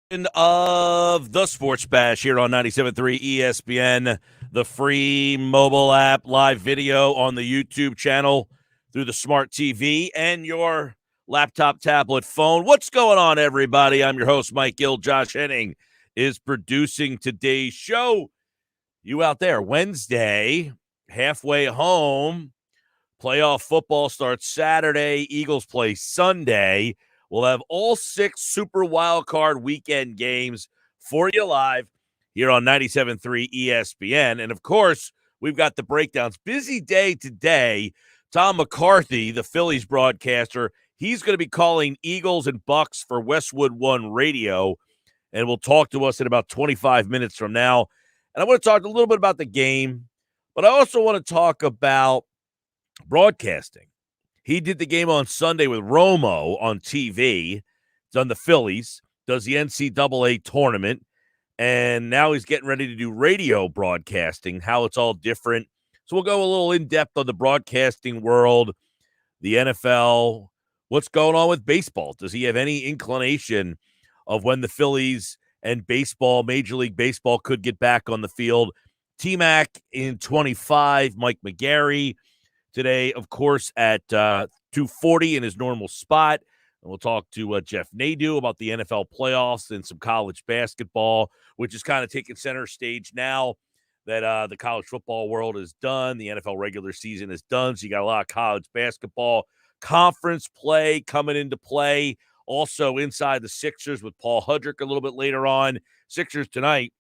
Of the Sports Bash here on 97.3 ESPN, the free mobile app, live video on the YouTube channel through the smart TV and your laptop, tablet, phone. What's going on, everybody? I'm your host, Mike Gill. Josh Henning is producing today's show. You out there, Wednesday, halfway home. Playoff football starts Saturday. Eagles play Sunday. We'll have all 6 Super Wildcard weekend games for you live here on 97.3 ESPN. And, of course, we've got the breakdowns. Busy day today. Tom McCarthy, the Phillies broadcaster, he's going to be calling Eagles and Bucks for Westwood One Radio, and will talk to us in about 25 minutes from now. And I want to talk a little bit about the game, but I also want to talk about broadcasting. He did the game on Sunday with Romo on TV, done the Phillies, does the NCAA tournament, and now he's getting ready to do radio broadcasting, how it's all different. So we'll go a little in-depth on the broadcasting world, the NFL, what's going on with baseball. Does he have any inclination of when the Phillies and baseball, Major League Baseball, could get back on the field? T-Mac in 25, Mike McGarry today, of course, at 2:40 in his normal spot. And we'll talk to Jeff Nadu about the NFL playoffs and some college basketball, which is kind of taking center stage now that the college football world is done. The NFL regular season is done, so you got a lot of college basketball conference play coming into play. Also inside the Sixers with Paul Hurdick a little bit later on. Sixers tonight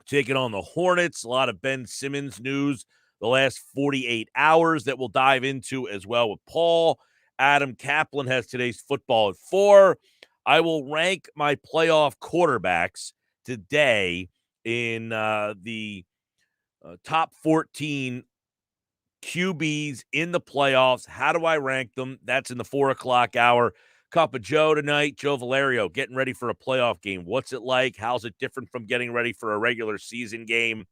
taking on the Hornets. A lot of Ben Simmons news the last 48 hours that we'll dive into as well with Paul. Adam Caplan has today's football at 4. I will rank my playoff quarterbacks today in the top 14 QBs in the playoffs. How do I rank them? That's in the 4 o'clock hour. Cup of Joe tonight. Joe Valerio getting ready for a playoff game. What's it like? How's it different from getting ready for a regular season game?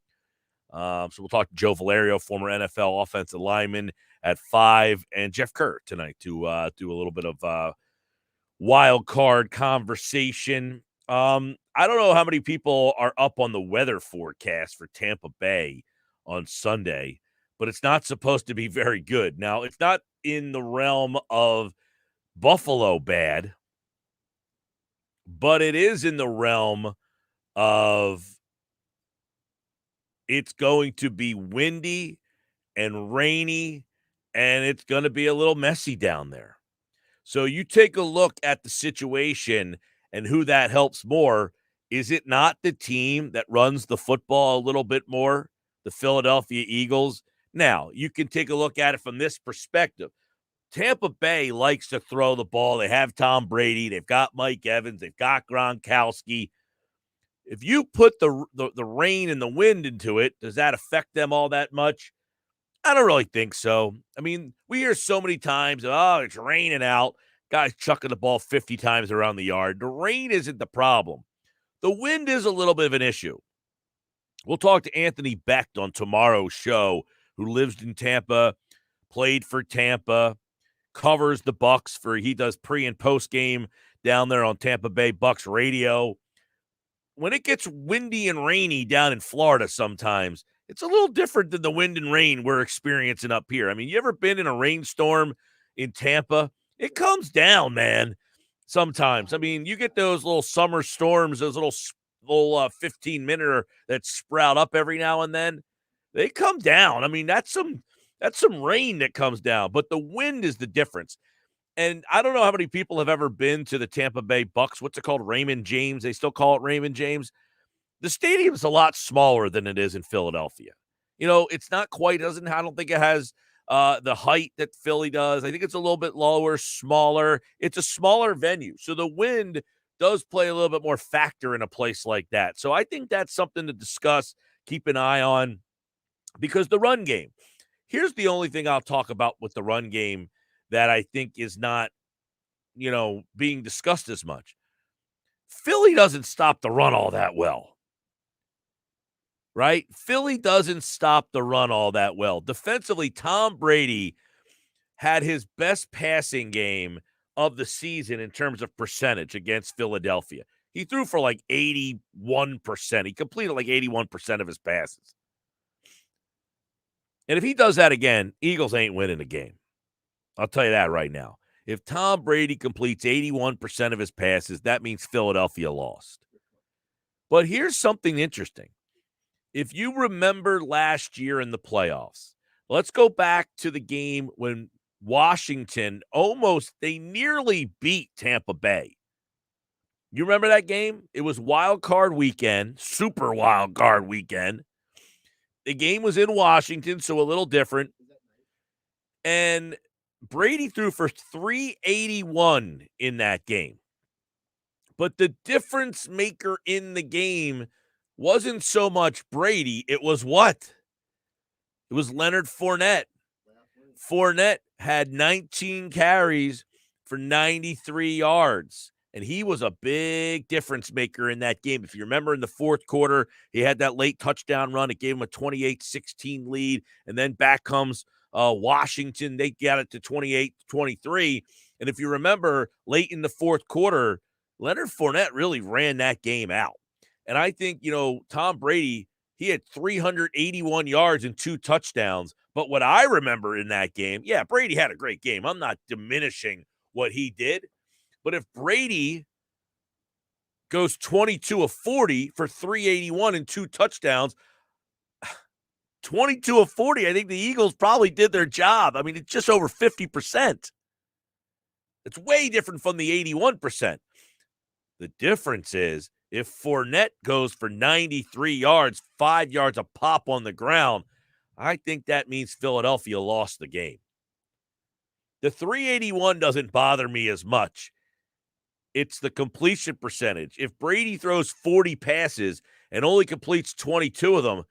So we'll talk to Joe Valerio, former NFL offensive lineman, at 5, and Jeff Kerr tonight to do a little bit of wild card conversation. I don't know how many people are up on the weather forecast for Tampa Bay on Sunday, but it's not supposed to be very good. Now, it's not in the realm of Buffalo bad, but it is in the realm of it's going to be windy and rainy, and it's going to be a little messy down there. So you take a look at the situation and who that helps more. Is it not the team that runs the football a little bit more, the Philadelphia Eagles? Now, you can take a look at it from this perspective. Tampa Bay likes to throw the ball. They have Tom Brady. They've got Mike Evans. They've got Gronkowski. If you put the rain and the wind into it, does that affect them all that much? I don't really think so. I mean, we hear so many times, oh, it's raining out. Guys chucking the ball 50 times around the yard. The rain isn't the problem. The wind is a little bit of an issue. We'll talk to Anthony Becht on tomorrow's show, who lives in Tampa, played for Tampa, covers the Bucks he does pre and post game down there on Tampa Bay Bucks radio. When it gets windy and rainy down in Florida sometimes, it's a little different than the wind and rain we're experiencing up here. I mean, you ever been in a rainstorm in Tampa? It comes down, man, sometimes. I mean, you get those little summer storms, those little 15-minute that sprout up every now and then. They come down. I mean, that's some rain that comes down, but the wind is the difference. And I don't know how many people have ever been to the Tampa Bay Bucks. What's it called? Raymond James. They still call it Raymond James. The stadium is a lot smaller than it is in Philadelphia. You know, it's not quite, I don't think it has the height that Philly does. I think it's a little bit lower, smaller. It's a smaller venue. So the wind does play a little bit more factor in a place like that. So I think that's something to discuss, keep an eye on, because the run game. Here's the only thing I'll talk about with the run game that I think is not, being discussed as much. Philly doesn't stop the run all that well, right? Philly doesn't stop the run all that well. Defensively, Tom Brady had his best passing game of the season in terms of percentage against Philadelphia. He threw for like 81%. He completed like 81% of his passes. And if he does that again, Eagles ain't winning the game. I'll tell you that right now. If Tom Brady completes 81% of his passes, that means Philadelphia lost. But here's something interesting. If you remember last year in the playoffs, let's go back to the game when Washington they nearly beat Tampa Bay. You remember that game? It was wild card weekend, super wild card weekend. The game was in Washington, so a little different. And Brady threw for 381 in that game. But the difference maker in the game wasn't so much Brady. It was what? It was Leonard Fournette. Fournette had 19 carries for 93 yards. And he was a big difference maker in that game. If you remember in the fourth quarter, he had that late touchdown run. It gave him a 28-16 lead. And then back comes Washington. They got it to 28-23. And if you remember, late in the fourth quarter, Leonard Fournette really ran that game out. And I think, Tom Brady, he had 381 yards and 2 touchdowns. But what I remember in that game, yeah, Brady had a great game. I'm not diminishing what he did. But if Brady goes 22 of 40 for 381 and 2 touchdowns, 22 of 40, I think the Eagles probably did their job. I mean, it's just over 50%. It's way different from the 81%. The difference is if Fournette goes for 93 yards, 5 yards a pop on the ground, I think that means Philadelphia lost the game. The 381 doesn't bother me as much. It's the completion percentage. If Brady throws 40 passes and only completes 22 of them,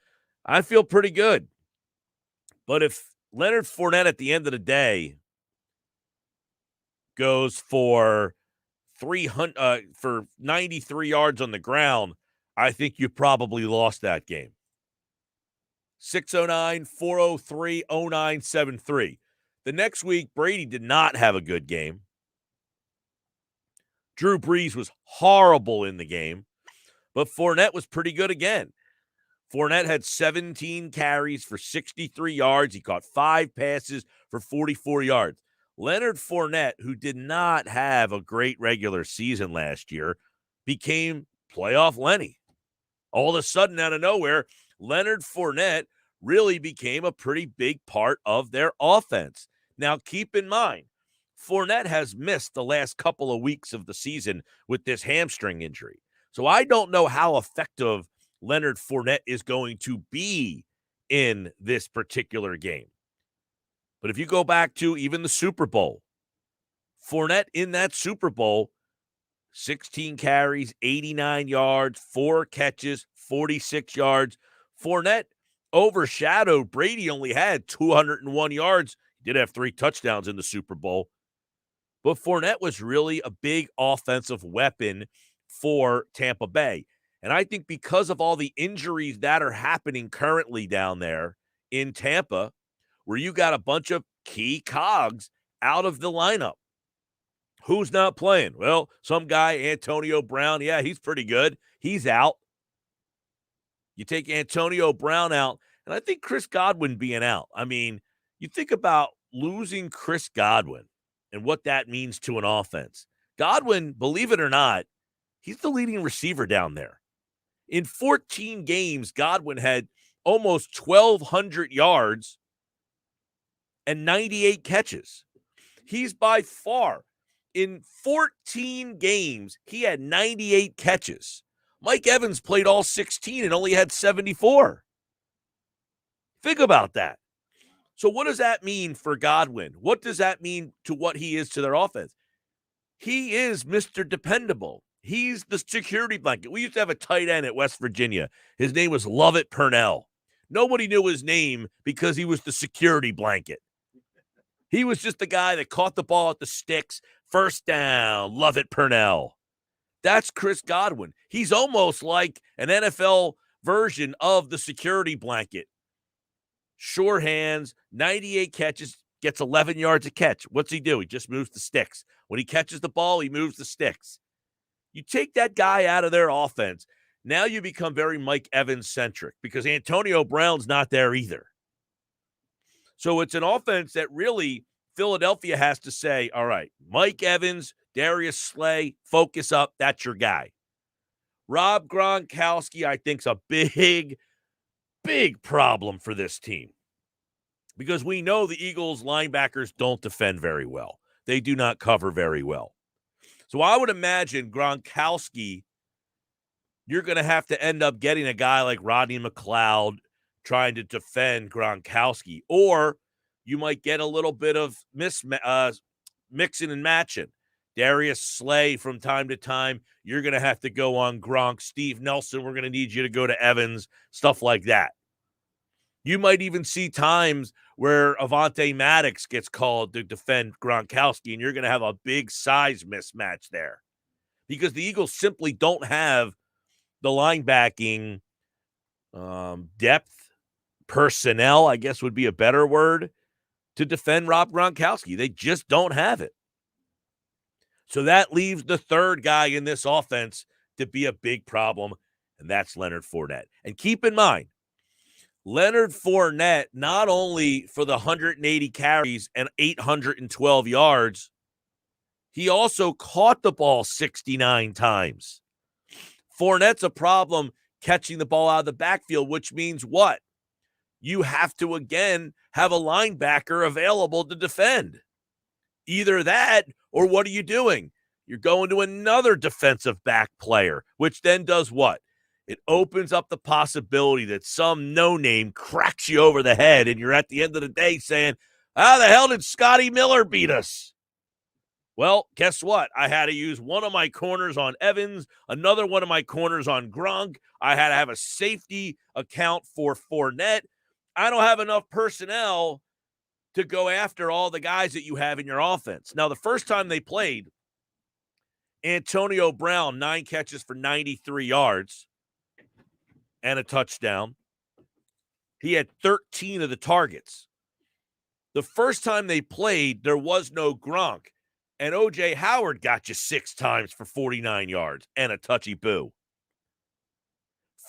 I feel pretty good. But if Leonard Fournette at the end of the day goes for 93 yards on the ground, I think you probably lost that game. 609-403-0973. The next week, Brady did not have a good game. Drew Brees was horrible in the game, but Fournette was pretty good again. Fournette had 17 carries for 63 yards. He caught 5 passes for 44 yards. Leonard Fournette, who did not have a great regular season last year, became playoff Lenny. All of a sudden, out of nowhere, Leonard Fournette really became a pretty big part of their offense. Now, keep in mind, Fournette has missed the last couple of weeks of the season with this hamstring injury. So I don't know how effective Leonard Fournette is going to be in this particular game. But if you go back to even the Super Bowl, Fournette in that Super Bowl, 16 carries, 89 yards, 4 catches, 46 yards. Fournette overshadowed Brady, only had 201 yards. He did have 3 touchdowns in the Super Bowl. But Fournette was really a big offensive weapon for Tampa Bay. And I think because of all the injuries that are happening currently down there in Tampa, where you got a bunch of key cogs out of the lineup. Who's not playing? Well, some guy, Antonio Brown, yeah, he's pretty good. He's out. You take Antonio Brown out, and I think Chris Godwin being out. I mean, you think about losing Chris Godwin and what that means to an offense. Godwin, believe it or not, he's the leading receiver down there. In 14 games, Godwin had almost 1,200 yards and 98 catches. He's by far, in 14 games, he had 98 catches. Mike Evans played all 16 and only had 74. Think about that. So what does that mean for Godwin? What does that mean to what he is to their offense? He is Mr. Dependable. He's the security blanket. We used to have a tight end at West Virginia. His name was Lovett Purnell. Nobody knew his name because he was the security blanket. He was just the guy that caught the ball at the sticks. First down, Lovett Purnell. That's Chris Godwin. He's almost like an NFL version of the security blanket. Sure hands, 98 catches, gets 11 yards a catch. What's he do? He just moves the sticks. When he catches the ball, he moves the sticks. You take that guy out of their offense, now you become very Mike Evans-centric because Antonio Brown's not there either. So it's an offense that really Philadelphia has to say, all right, Mike Evans, Darius Slay, focus up. That's your guy. Rob Gronkowski, I think, is a big, big problem for this team because we know the Eagles linebackers don't defend very well. They do not cover very well. So I would imagine Gronkowski, you're going to have to end up getting a guy like Rodney McLeod trying to defend Gronkowski, or you might get a little bit of mixing and matching. Darius Slay from time to time, you're going to have to go on Gronk. Steve Nelson, we're going to need you to go to Evans, stuff like that. You might even see times where Avonte Maddox gets called to defend Gronkowski, and you're going to have a big size mismatch there because the Eagles simply don't have the linebacking depth, personnel, I guess would be a better word, to defend Rob Gronkowski. They just don't have it. So that leaves the third guy in this offense to be a big problem, and that's Leonard Fournette. And keep in mind, Leonard Fournette, not only for the 180 carries and 812 yards, he also caught the ball 69 times. Fournette's a problem catching the ball out of the backfield, which means what? You have to, again, have a linebacker available to defend. Either that, or what are you doing? You're going to another defensive back player, which then does what? It opens up the possibility that some no-name cracks you over the head, and you're at the end of the day saying, how the hell did Scotty Miller beat us? Well, guess what? I had to use one of my corners on Evans, another one of my corners on Gronk. I had to have a safety account for Fournette. I don't have enough personnel to go after all the guys that you have in your offense. Now, the first time they played, Antonio Brown, 9 catches for 93 yards and a touchdown. He had 13 of the targets. The first time they played, there was no Gronk, and O.J. Howard got you 6 times for 49 yards and a touchy boo.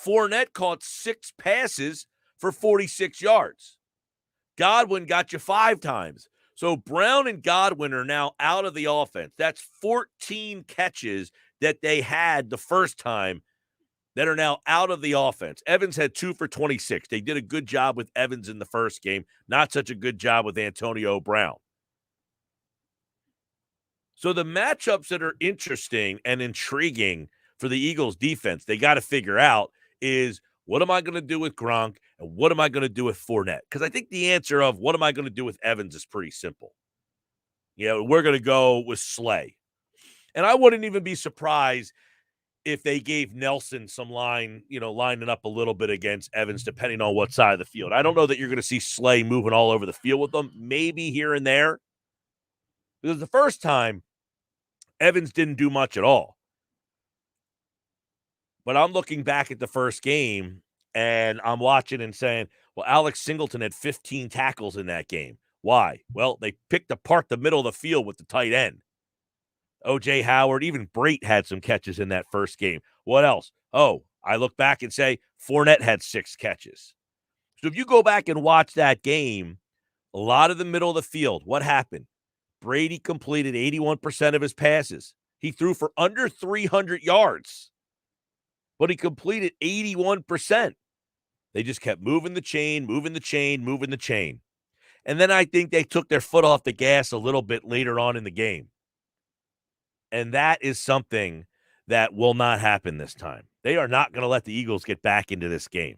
Fournette caught 6 passes for 46 yards. Godwin got you 5 times. So Brown and Godwin are now out of the offense. That's 14 catches that they had the first time that are now out of the offense. Evans had 2 for 26. They did a good job with Evans in the first game. Not such a good job with Antonio Brown. So the matchups that are interesting and intriguing for the Eagles defense, they got to figure out is, what am I going to do with Gronk and what am I going to do with Fournette? Because I think the answer of what am I going to do with Evans is pretty simple. You know, we're going to go with Slay. And I wouldn't even be surprised if they gave Nelson some lining up a little bit against Evans, depending on what side of the field. I don't know that you're going to see Slay moving all over the field with them, maybe here and there. Because the first time, Evans didn't do much at all. But I'm looking back at the first game, and I'm watching and saying, well, Alex Singleton had 15 tackles in that game. Why? Well, they picked apart the middle of the field with the tight end. O.J. Howard, even Brate had some catches in that first game. What else? Oh, I look back and say Fournette had 6 catches. So if you go back and watch that game, a lot of the middle of the field, what happened? Brady completed 81% of his passes. He threw for under 300 yards, but he completed 81%. They just kept moving the chain. And then I think they took their foot off the gas a little bit later on in the game. And that is something that will not happen this time. They are not going to let the Eagles get back into this game.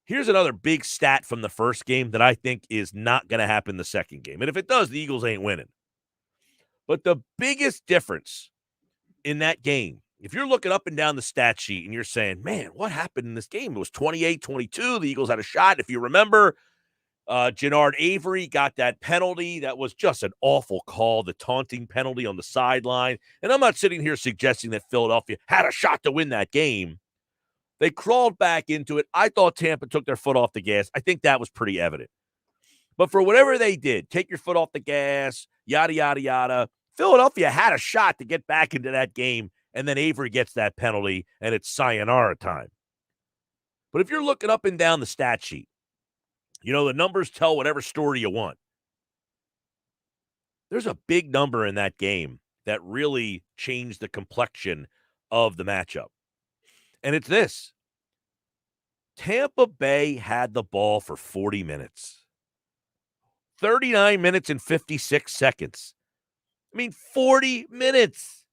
Here's another big stat from the first game that I think is not going to happen the second game. And if it does, the Eagles ain't winning. But the biggest difference in that game, if you're looking up and down the stat sheet and you're saying, man, what happened in this game? It was 28-22. The Eagles had a shot. If you remember, Jannard Avery got that penalty. That was just an awful call, the taunting penalty on the sideline. And I'm not sitting here suggesting that Philadelphia had a shot to win that game. They crawled back into it. I thought Tampa took their foot off the gas. I think that was pretty evident. But for whatever they did, take your foot off the gas, yada, yada, yada, Philadelphia had a shot to get back into that game, and then Avery gets that penalty, and it's sayonara time. But if you're looking up and down the stat sheet, the numbers tell whatever story you want. There's a big number in that game that really changed the complexion of the matchup. And it's this. Tampa Bay had the ball for 40 minutes. 39 minutes and 56 seconds. 40 minutes.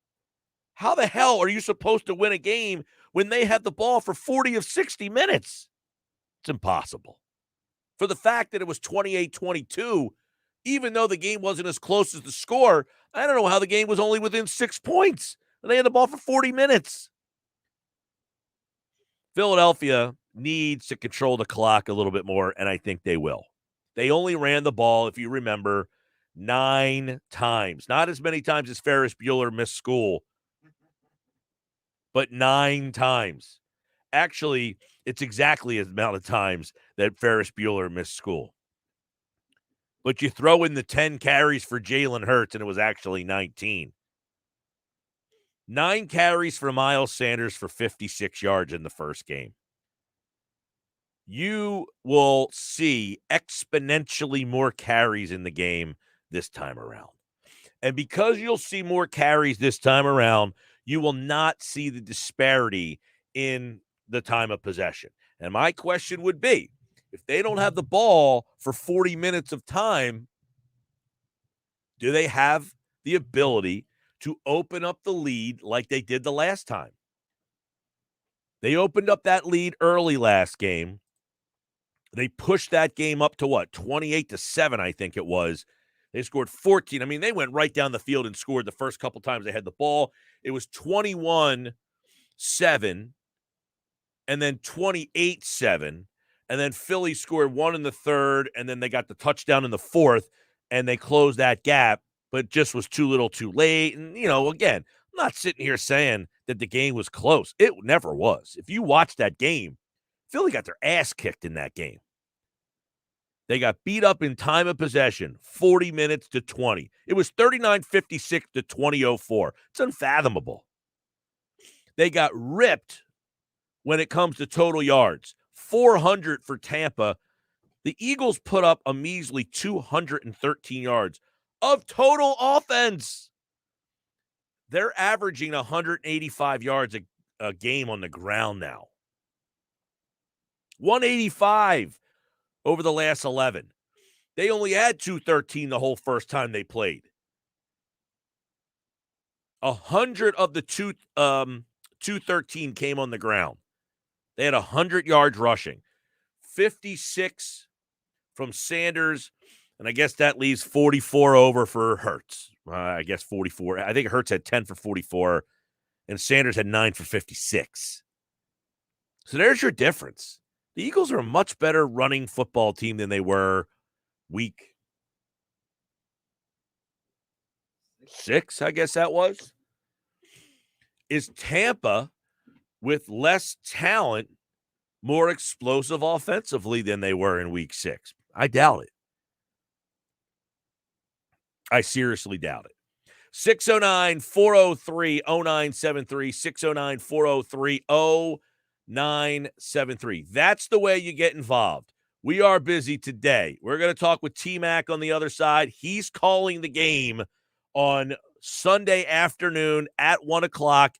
How the hell are you supposed to win a game when they had the ball for 40 of 60 minutes? It's impossible. For the fact that it was 28-22, even though the game wasn't as close as the score, I don't know how the game was only within 6 points. And they had the ball for 40 minutes. Philadelphia needs to control the clock a little bit more, and I think they will. They only ran the ball, if you remember, 9 times. Not as many times as Ferris Bueller missed school, but 9 times. Actually, it's exactly the amount of times that Ferris Bueller missed school. But you throw in the 10 carries for Jalen Hurts, and it was actually 19. 9 carries for Miles Sanders for 56 yards in the first game. You will see exponentially more carries in the game this time around. And because you'll see more carries this time around, you will not see the disparity in the time of possession. And my question would be, if they don't have the ball for 40 minutes of time, do they have the ability to open up the lead like they did the last time? They opened up that lead early last game. They pushed that game up to 28-7, I think it was. They scored 14. They went right down the field and scored the first couple times they had the ball. It was 21-7 and then 28-7. And then Philly scored 1 in the third, and then they got the touchdown in the fourth, and they closed that gap, but just was too little too late. And, again, I'm not sitting here saying that the game was close. It never was. If you watch that game, Philly got their ass kicked in that game. They got beat up in time of possession, 40 minutes to 20. It was 39-56 to 20-04. It's unfathomable. They got ripped when it comes to total yards. 400 for Tampa. The Eagles put up a measly 213 yards of total offense. They're averaging 185 yards a game on the ground now. 185 over the last 11. They only had 213 the whole first time they played. 100 of the 213 came on the ground. They had 100 yards rushing. 56 from Sanders, and I guess that leaves 44 over for Hurts. I guess 44. I think Hurts had 10 for 44, and Sanders had 9 for 56. So there's your difference. The Eagles are a much better running football team than they were week 6, I guess that was. Is Tampa, with less talent, more explosive offensively than they were in week 6? I doubt it. I seriously doubt it. 609-403-0973, 609-403-0973. That's the way you get involved. We are busy today. We're going to talk with T-Mac on the other side. He's calling the game on Sunday afternoon at 1 o'clock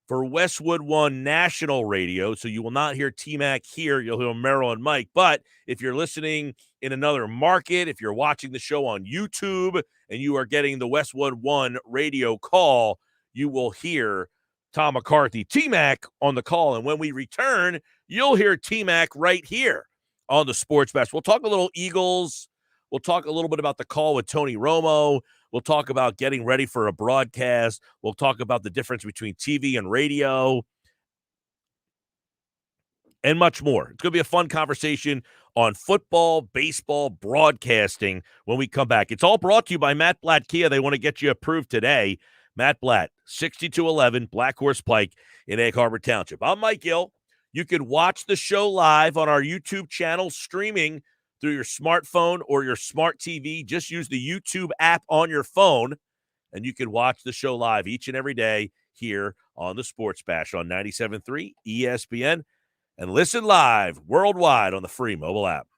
for Westwood One National Radio. So you will not hear T-Mac here. You'll hear Merrill and Mike. But if you're listening in another market, if you're watching the show on YouTube and you are getting the Westwood One radio call, you will hear Tom McCarthy, T-Mac on the call. And when we return, you'll hear T-Mac right here on the Sports Best. We'll talk a little Eagles. We'll talk a little bit about the call with Tony Romo. We'll talk about getting ready for a broadcast. We'll talk about the difference between TV and radio and much more. It's going to be a fun conversation on football, baseball, broadcasting when we come back. It's all brought to you by Matt Blatt Kia. They want to get you approved today. Matt Blatt, 6211 Black Horse Pike in Egg Harbor Township. I'm Mike Gill. You can watch the show live on our YouTube channel, streaming through your smartphone or your smart TV. Just use the YouTube app on your phone. and you can watch the show live each and every day here on the Sports Bash on 97.3 ESPN and listen live worldwide on the free mobile app.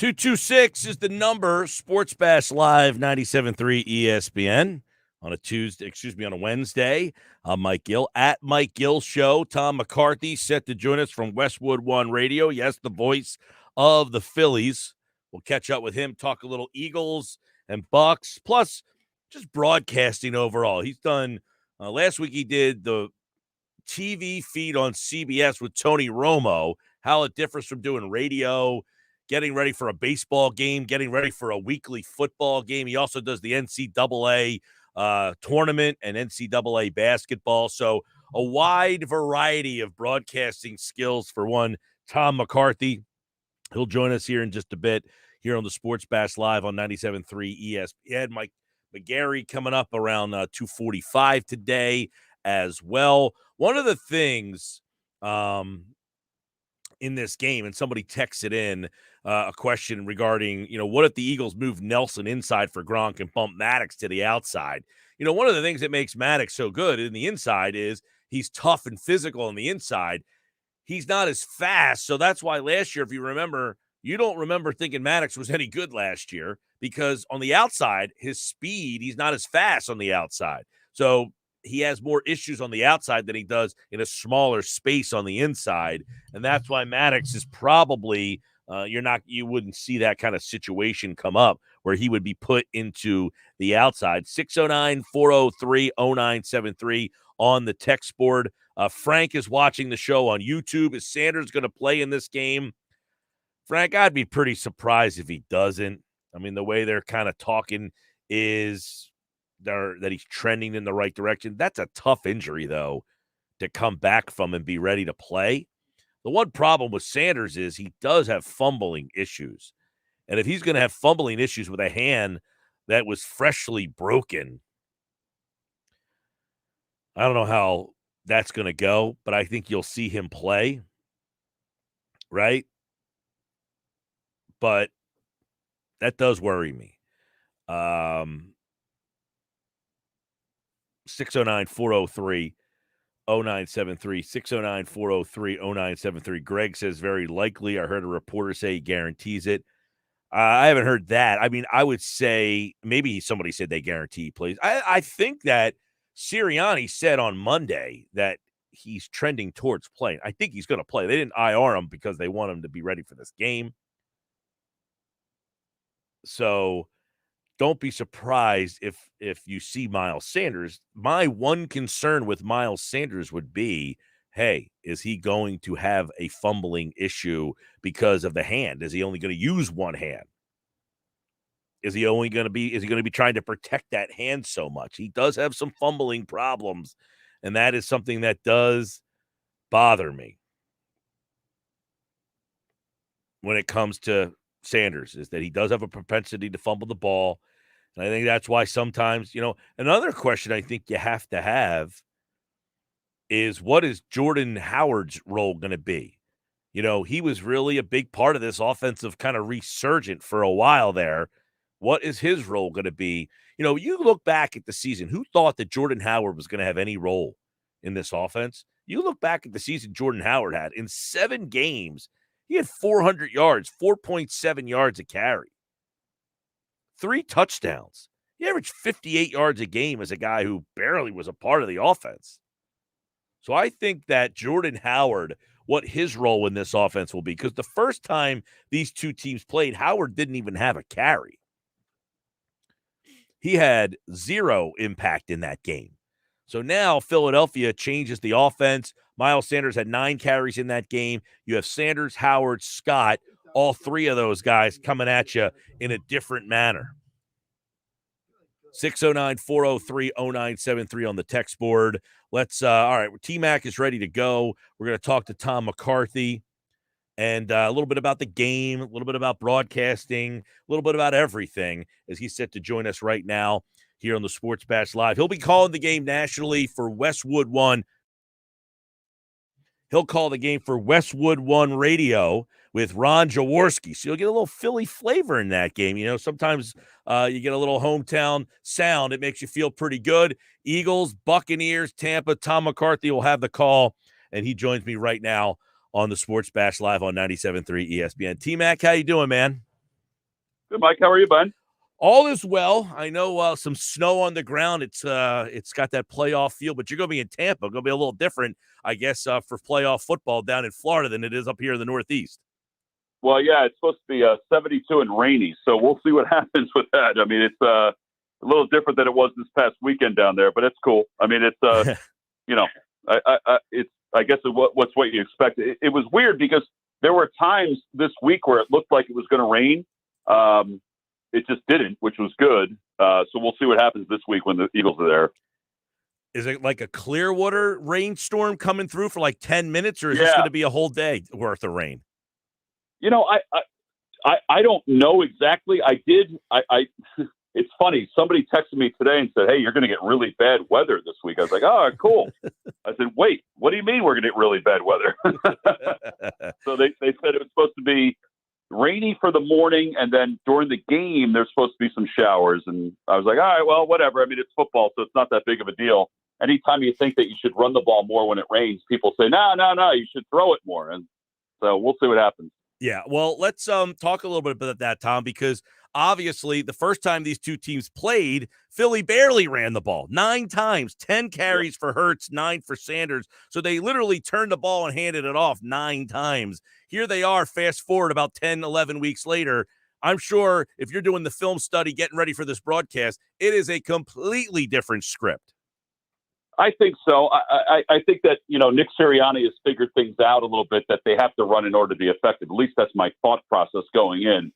226 is the number. Sports Bash Live 97.3 ESPN on a Wednesday. I'm Mike Gill at Mike Gill Show. Tom McCarthy set to join us from Westwood One Radio. Yes, the voice of the Phillies. We'll catch up with him, talk a little Eagles and Bucks, plus just broadcasting overall. He's done, last week he did the TV feed on CBS with Tony Romo, how it differs from doing radio, getting ready for a baseball game, getting ready for a weekly football game. He also does the NCAA tournament and NCAA basketball. So a wide variety of broadcasting skills for one Tom McCarthy. He'll join us here in just a bit here on the Sports Bash Live on 97.3 ESPN. Mike McGarry coming up around 2:45 today as well. One of the things in this game, and somebody texted in a question regarding, what if the Eagles move Nelson inside for Gronk and bump Maddox to the outside? One of the things that makes Maddox so good in the inside is he's tough and physical on the inside. He's not as fast, so that's why last year, if you remember, you don't remember thinking Maddox was any good last year because on the outside, his speed, he's not as fast on the outside. So he has more issues on the outside than he does in a smaller space on the inside. And that's why Maddox is probably, you wouldn't see that kind of situation come up where he would be put into the outside. 609-403-0973 on the text board. Frank is watching the show on YouTube. Is Sanders going to play in this game? Frank, I'd be pretty surprised if he doesn't. I mean, the way they're kind of talking is that he's trending in the right direction. That's a tough injury, though, to come back from and be ready to play. The one problem with Sanders is he does have fumbling issues. And if he's going to have fumbling issues with a hand that was freshly broken, I don't know how that's going to go, but I think you'll see him play, right? But that does worry me. 609-403-0973, 609-403-0973. Greg says very likely. I heard a reporter say he guarantees it. I haven't heard that. I mean, I would say maybe somebody said they guarantee he plays. I think that Sirianni said on Monday that he's trending towards playing. I think he's going to play. They didn't IR him because they want him to be ready for this game. So don't be surprised if you see Miles Sanders. My one concern with Miles Sanders would be, hey, is he going to have a fumbling issue because of the hand? Is he only going to use one hand? Is he going to be trying to protect that hand so much? He does have some fumbling problems, and that is something that does bother me when it comes to Sanders, is that he does have a propensity to fumble the ball. And I think that's why sometimes, another question I think you have to have is, what is Jordan Howard's role going to be? He was really a big part of this offensive kind of resurgent for a while there. What is his role going to be? You look back at the season, who thought that Jordan Howard was going to have any role in this offense? You look back at the season Jordan Howard had in 7 games. He had 400 yards, 4.7 yards a carry, 3 touchdowns. He averaged 58 yards a game as a guy who barely was a part of the offense. So I think that Jordan Howard, what his role in this offense will be, because the first time these two teams played, Howard didn't even have a carry. He had 0 impact in that game. So now Philadelphia changes the offense. Miles Sanders had 9 carries in that game. You have Sanders, Howard, Scott, all 3 of those guys coming at you in a different manner. 609-403-0973 on the text board. Let's, all right, T-Mac is ready to go. We're going to talk to Tom McCarthy and a little bit about the game, a little bit about broadcasting, a little bit about everything as he's set to join us right now here on the Sports Bash Live. He'll be calling the game nationally for Westwood One. He'll call the game for Westwood One Radio with Ron Jaworski. So you'll get a little Philly flavor in that game. Sometimes you get a little hometown sound. It makes you feel pretty good. Eagles, Buccaneers, Tampa. Tom McCarthy will have the call, and he joins me right now on the Sports Bash Live on 97.3 ESPN. T-Mac, how you doing, man? Good, Mike. How are you, bud? All is well. I know some snow on the ground. It's got that playoff feel, but you're going to be in Tampa. Going to be a little different, I guess, for playoff football down in Florida than it is up here in the Northeast. Well, yeah, it's supposed to be 72 and rainy, so we'll see what happens with that. I mean, it's a little different than it was this past weekend down there, but it's cool. I mean, it's I guess what's what you expect. It was weird because there were times this week where it looked like it was going to rain. It just didn't, which was good. So we'll see what happens this week when the Eagles are there. Is it like a Clearwater rainstorm coming through for like 10 minutes, or is this going to be a whole day worth of rain? I don't know exactly. It's funny. Somebody texted me today and said, "Hey, you're going to get really bad weather this week." I was like, "Oh, cool." I said, "Wait, what do you mean we're going to get really bad weather?" So they said it was supposed to be rainy for the morning, and then during the game there's supposed to be some showers. And I was like, "All right, well, whatever. I mean, it's football, so it's not that big of a deal." Anytime you think that you should run the ball more when it rains, people say, "No, you should throw it more." And so we'll see what happens. Yeah, well, let's talk a little bit about that, Tom, because obviously the first time these two teams played, Philly barely ran the ball 9 times, 10 carries for Hurts, 9 for Sanders. So they literally turned the ball and handed it off 9 times. Here they are, fast forward about 10, 11 weeks later. I'm sure if you're doing the film study, getting ready for this broadcast, it is a completely different script. I think so. I think that, Nick Sirianni has figured things out a little bit that they have to run in order to be effective. At least that's my thought process going in.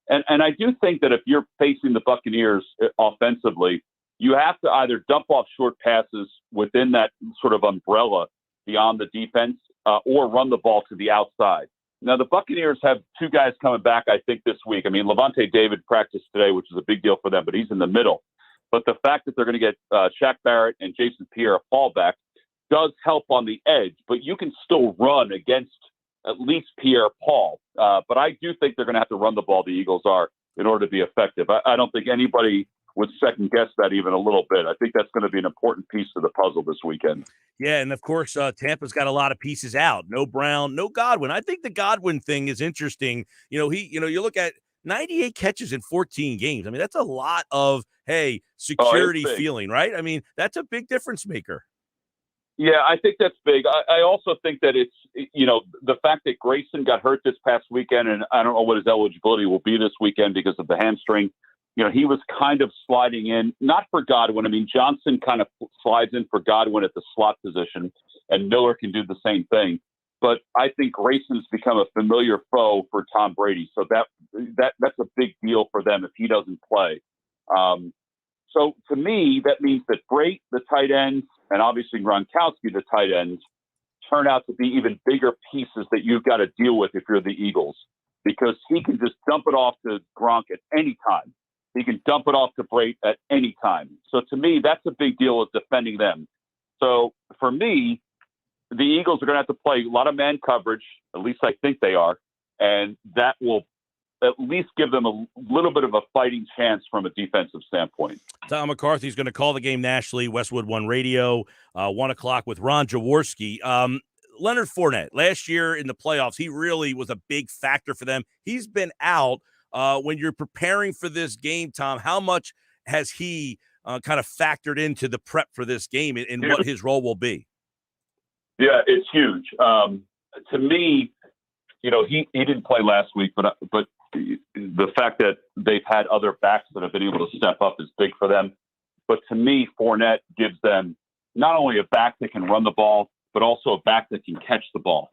And I do think that if you're facing the Buccaneers offensively, you have to either dump off short passes within that sort of umbrella beyond the defense or run the ball to the outside. Now, the Buccaneers have 2 guys coming back, I think, this week. I mean, Levante David practiced today, which is a big deal for them, but he's in the middle. But the fact that they're going to get Shaq Barrett and Jason Pierre a fallback does help on the edge, but you can still run against at least Pierre-Paul. But I do think they're going to have to run the ball, the Eagles are, in order to be effective. I don't think anybody would second-guess that even a little bit. I think that's going to be an important piece of the puzzle this weekend. Yeah, and of course, Tampa's got a lot of pieces out. No Brown, no Godwin. I think the Godwin thing is interesting. You look at 98 catches in 14 games. I mean, that's a lot of, security feeling, right? I mean, that's a big difference maker. Yeah, I think that's big. I also think that it's, the fact that Grayson got hurt this past weekend, and I don't know what his eligibility will be this weekend because of the hamstring. He was kind of sliding in, not for Godwin. I mean, Johnson kind of slides in for Godwin at the slot position, and Miller can do the same thing. But I think Grayson's become a familiar foe for Tom Brady. So that's a big deal for them if he doesn't play. So to me, that means that Brate, the tight ends, and obviously Gronkowski, the tight ends, turn out to be even bigger pieces that you've got to deal with if you're the Eagles, because he can just dump it off to Gronk at any time. He can dump it off to Brate at any time. So to me, that's a big deal of defending them. So for me, the Eagles are going to have to play a lot of man coverage, at least I think they are, and that will at least give them a little bit of a fighting chance from a defensive standpoint. Tom McCarthy is going to call the game nationally, Westwood One Radio, 1 o'clock with Ron Jaworski. Leonard Fournette, last year in the playoffs, he really was a big factor for them. He's been out. When you're preparing for this game, Tom, how much has he kind of factored into the prep for this game and what his role will be? Yeah, it's huge. To me, he didn't play last week, but the fact that they've had other backs that have been able to step up is big for them. But to me, Fournette gives them not only a back that can run the ball, but also a back that can catch the ball.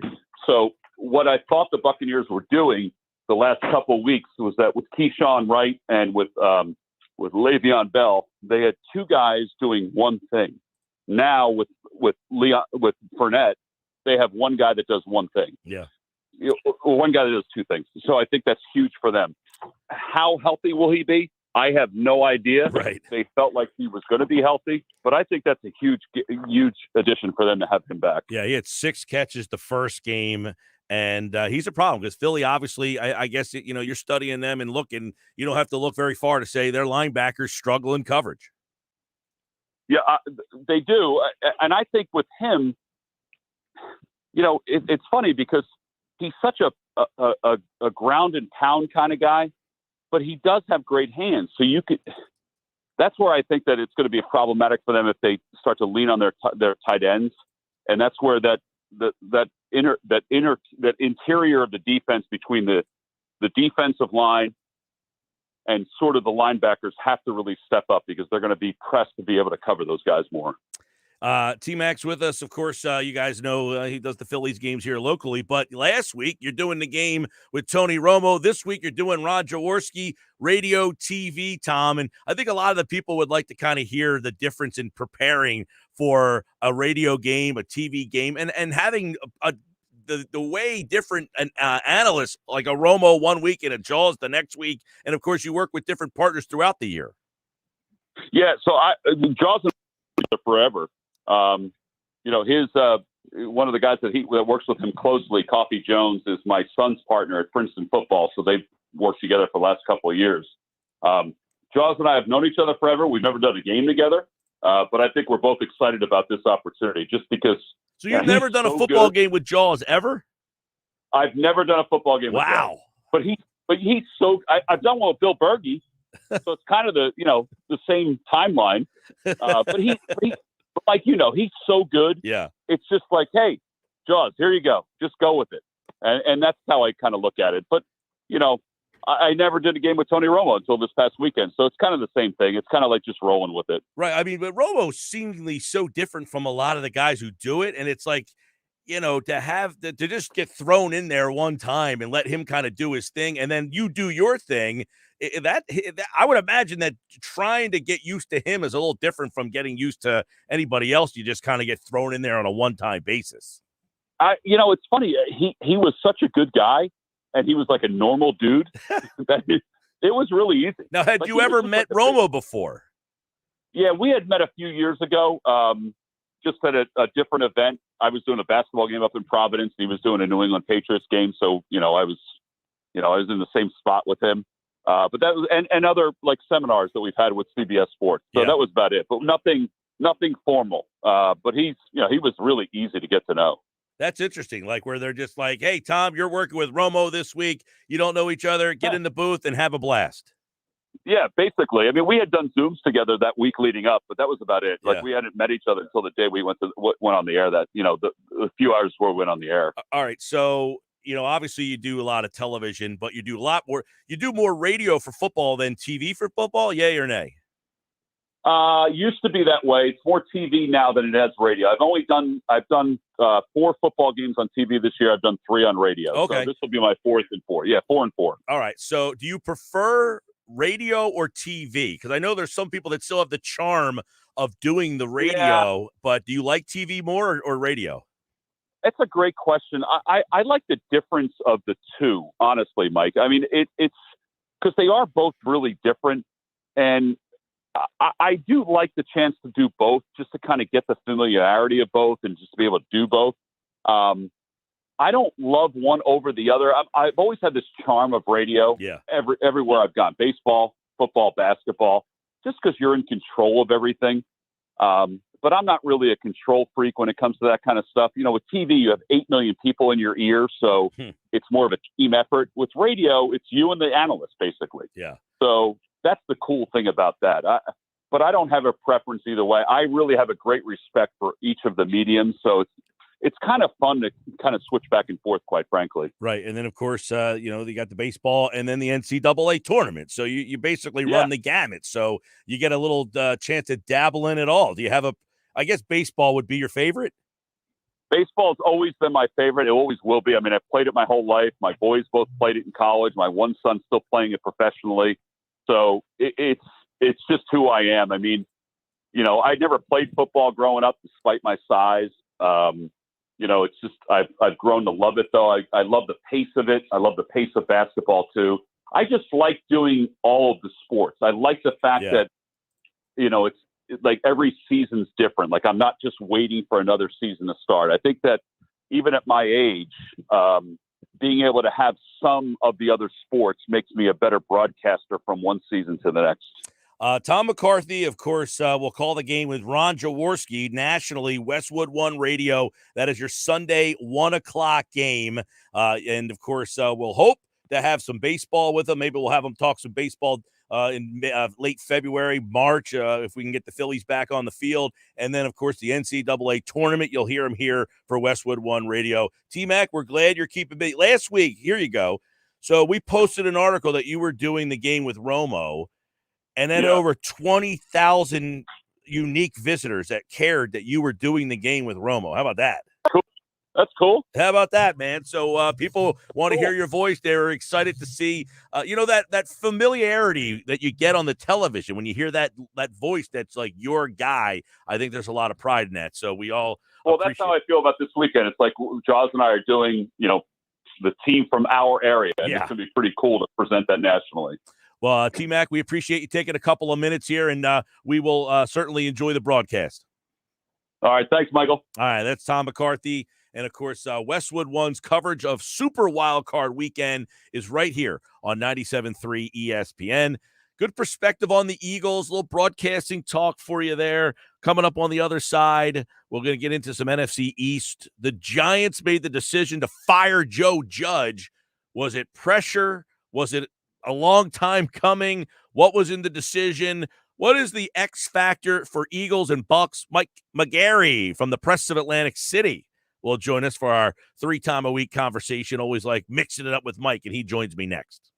So what I thought the Buccaneers were doing the last couple of weeks was that with Keyshawn Wright and with Le'Veon Bell, they had 2 guys doing one thing. Now with Fournette, they have 1 guy that does one thing. Yeah. One guy that does 2 things. So I think that's huge for them. How healthy will he be? I have no idea. Right. They felt like he was going to be healthy, but I think that's a huge addition for them to have him back. Yeah, he had 6 catches the first game, and he's a problem because Philly, obviously, I guess, you're studying them and looking. You don't have to look very far to say their linebackers struggle in coverage. Yeah, they do. And I think with him, it's funny because he's such a ground and pound kind of guy, but he does have great hands. So that's where I think that it's going to be problematic for them if they start to lean on their tight ends. And that's where that interior of the defense between the defensive line and sort of the linebackers have to really step up because they're going to be pressed to be able to cover those guys more. T-Mac's with us. Of course, you guys know he does the Phillies games here locally, but last week you're doing the game with Tony Romo. This week you're doing Ron Jaworski, radio, TV, Tom. And I think a lot of the people would like to kind of hear the difference in preparing for a radio game, a TV game, and having the way different analysts like a Romo one week and a Jaws the next week. And of course you work with different partners throughout the year. Yeah. So Jaws forever. His one of the guys that works with him closely, Coffee Jones, is my son's partner at Princeton football. So they've worked together for the last couple of years. Jaws and I have known each other forever. We've never done a game together, but I think we're both excited about this opportunity just because. So you've never done a football game with Jaws ever? I've never done a football game with Jaws. But he's so. I've done one with Bill Berge, so it's kind of the same timeline. But he's so good. Yeah. It's just like, hey, Jaws, here you go. Just go with it. And that's how I kind of look at it. But, I never did a game with Tony Romo until this past weekend. So it's kind of the same thing. It's kind of like just rolling with it. Right. I mean, but Romo's seemingly so different from a lot of the guys who do it. And it's like, to just get thrown in there one time and let him kind of do his thing. And then you do your thing. That I would imagine that trying to get used to him is a little different from getting used to anybody else. You just kind of get thrown in there on a one-time basis. It's funny. He was such a good guy, and he was like a normal dude. It was really easy. Now, had you ever met Romo before? Yeah, we had met a few years ago, just at a different event. I was doing a basketball game up in Providence, and he was doing a New England Patriots game. So, I was in the same spot with him. But that was, and other like seminars that we've had with CBS Sports. So that was about it, but nothing formal. But he was really easy to get to know. That's interesting. Like where they're just like, hey, Tom, you're working with Romo this week. You don't know each other. Get in the booth and have a blast. Yeah, basically. I mean, we had done Zooms together that week leading up, but that was about it. Like we hadn't met each other until the day we went on the air. That the few hours before we went on the air. All right, so. Obviously you do a lot of television, but you do more radio for football than TV for football. Yay or nay? Used to be that way. It's more TV now than it has radio. I've done 4 football games on TV this year. I've done 3 on radio. Okay. So this will be my 4th and 4. Yeah, 4 and 4. All right. So do you prefer radio or TV? Because I know there's some people that still have the charm of doing the radio, but do you like TV more or radio? That's a great question. I like the difference of the two, honestly, Mike. I mean, it's because they are both really different. And I do like the chance to do both just to kind of get the familiarity of both and just to be able to do both. I don't love one over the other. I've always had this charm of radio. Yeah. Everywhere I've gone, baseball, football, basketball, just because you're in control of everything. But I'm not really a control freak when it comes to that kind of stuff. With TV, you have 8 million people in your ear, so it's more of a team effort. With radio, it's you and the analyst, basically. Yeah. So that's the cool thing about that. But I don't have a preference either way. I really have a great respect for each of the mediums, so it's kind of fun to kind of switch back and forth, quite frankly. Right. And then, of course, you got the baseball and then the NCAA tournament. So you basically run the gamut. So you get a little chance to dabble in it all. Do you have I guess baseball would be your favorite? Baseball's always been my favorite. It always will be. I mean, I've played it my whole life. My boys both played it in college. My one son's still playing it professionally. So it's just who I am. I mean, I never played football growing up despite my size. It's just I've grown to love it, though. I love the pace of it. I love the pace of basketball, too. I just like doing all of the sports. I like the fact that, it's like every season's different. Like I'm not just waiting for another season to start. I think that even at my age, being able to have some of the other sports makes me a better broadcaster from one season to the next. Tom McCarthy, of course, will call the game with Ron Jaworski nationally, Westwood One Radio. That is your Sunday 1:00 game. And, of course, we'll hope to have some baseball with them. Maybe we'll have them talk some baseball in late February, March, if we can get the Phillies back on the field. And then, of course, the NCAA tournament. You'll hear him here for Westwood One Radio. T-Mac, we're glad you're keeping busy. Last week, here you go. So we posted an article that you were doing the game with Romo, and then over 20,000 unique visitors that cared that you were doing the game with Romo. How about that? Cool. That's cool. How about that, man? So people want to hear your voice. They're excited to see, that familiarity that you get on the television when you hear that voice that's like your guy. I think there's a lot of pride in that. So we all that's how I feel about this weekend. It's like Jaws and I are doing, the team from our area, and it's going to be pretty cool to present that nationally. Well, T-Mac, we appreciate you taking a couple of minutes here, and we will certainly enjoy the broadcast. All right. Thanks, Michael. All right. That's Tom McCarthy. And, of course, Westwood One's coverage of Super Wildcard Weekend is right here on 97.3 ESPN. Good perspective on the Eagles, a little broadcasting talk for you there. Coming up on the other side, we're going to get into some NFC East. The Giants made the decision to fire Joe Judge. Was it pressure? Was it a long time coming? What was in the decision? What is the X factor for Eagles and Bucks? Mike McGarry from the Press of Atlantic City will join us for our 3-time-a-week conversation. Always like mixing it up with Mike, and he joins me next.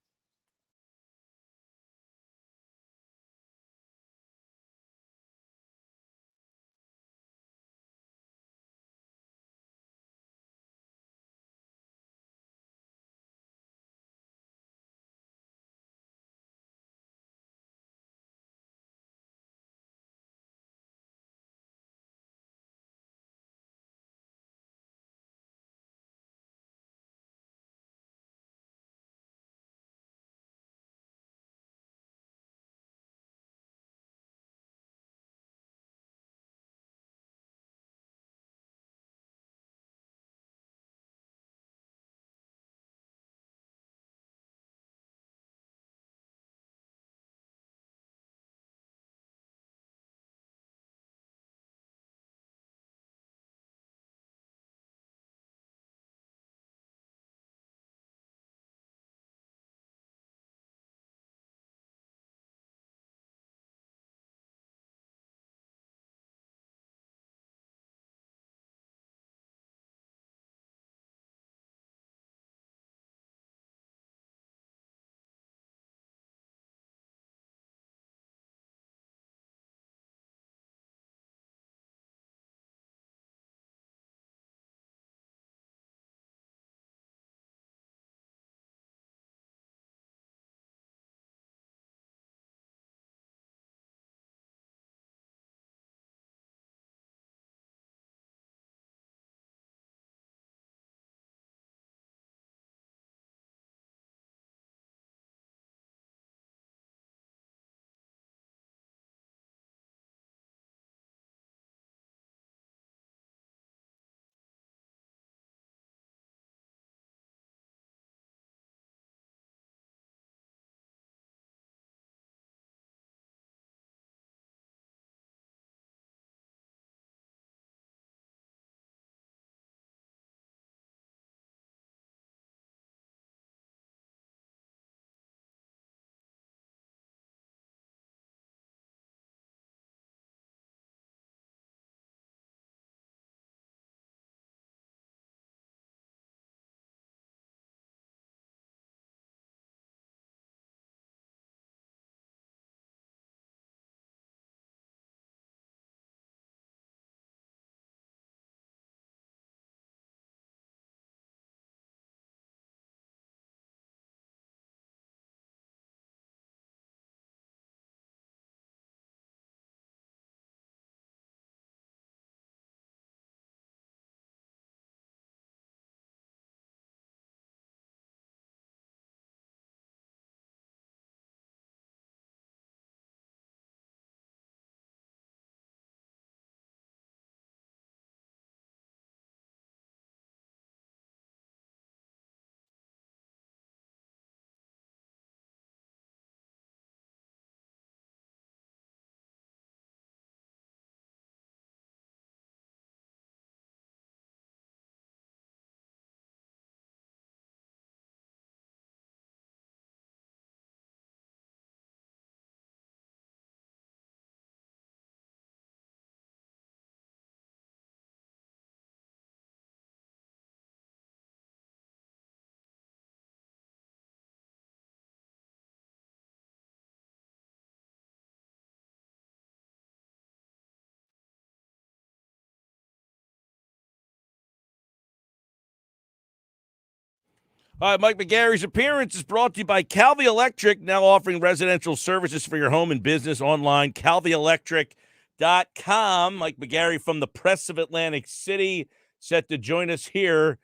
All right, Mike McGarry's appearance is brought to you by Calvi Electric, now offering residential services for your home and business online, calvielectric.com. Mike McGarry from the Press of Atlantic City, set to join us here.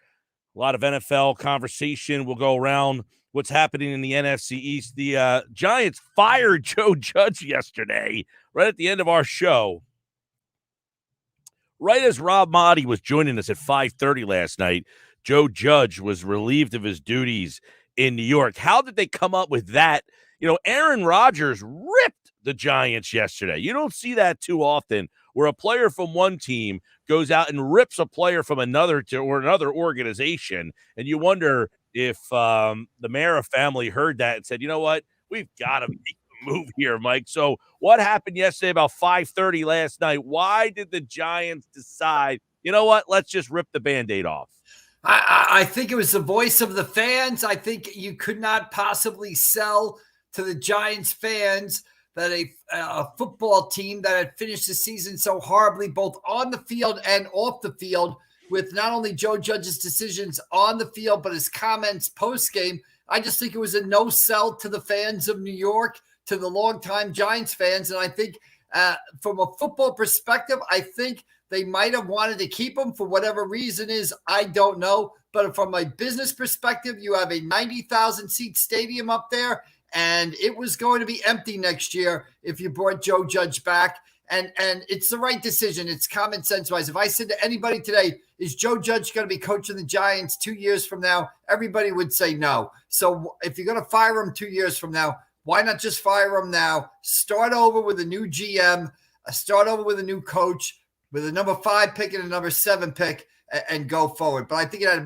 A lot of NFL conversation will go around what's happening in the NFC East. The Giants fired Joe Judge yesterday, right at the end of our show. Right as Rob Motti was joining us at 5:30 last night, Joe Judge was relieved of his duties in New York. How did they come up with that? You know, Aaron Rodgers ripped the Giants yesterday. You don't see that too often where a player from one team goes out and rips a player from another organization. And you wonder if the Mara family heard that and said, you know what, we've got to make a move here, Mike. So what happened yesterday about 5:30 last night? Why did the Giants decide, you know what, let's just rip the Band-Aid off? I think it was the voice of the fans. I think you could not possibly sell to the Giants fans that a football team that had finished the season so horribly, both on the field and off the field, with not only Joe Judge's decisions on the field, but his comments post-game. I just think it was a no-sell to the fans of New York, to the longtime Giants fans. And I think from a football perspective, I think they might have wanted to keep him for whatever reason is, I don't know. But from a business perspective, you have a 90,000 seat stadium up there, and it was going to be empty next year if you brought Joe Judge back. And it's the right decision. It's common sense wise. If I said to anybody today, is Joe Judge going to be coaching the Giants 2 years from now? Everybody would say no. So if you're going to fire him 2 years from now, why not just fire him now? Start over with a new GM, start over with a new coach, with a number 5 pick and a number 7 pick, and go forward. But I think it had as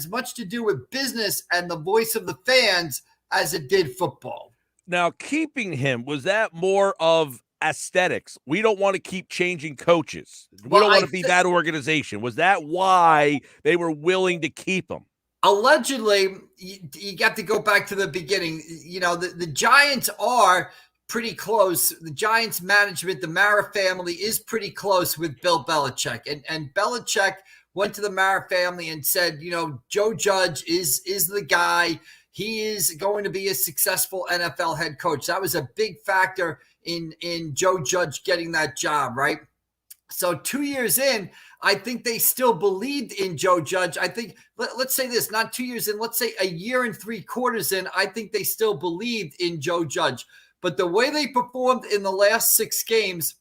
much to do with business and the voice of the fans as it did football. Now, keeping him, was that more of aesthetics? We don't want to keep changing coaches. We don't want to be that organization. Was that why they were willing to keep him? Allegedly, you got to go back to the beginning. You know, the Giants are pretty close. The Giants management, the Mara family, is pretty close with Bill Belichick. And Belichick went to the Mara family and said, you know, Joe Judge is the guy. He is going to be a successful NFL head coach. That was a big factor in Joe Judge getting that job, right? So 2 years in, I think they still believed in Joe Judge. I think, let's say this, not 2 years in, let's say a year and 3 quarters in, I think they still believed in Joe Judge. But the way they performed in the last 6 games,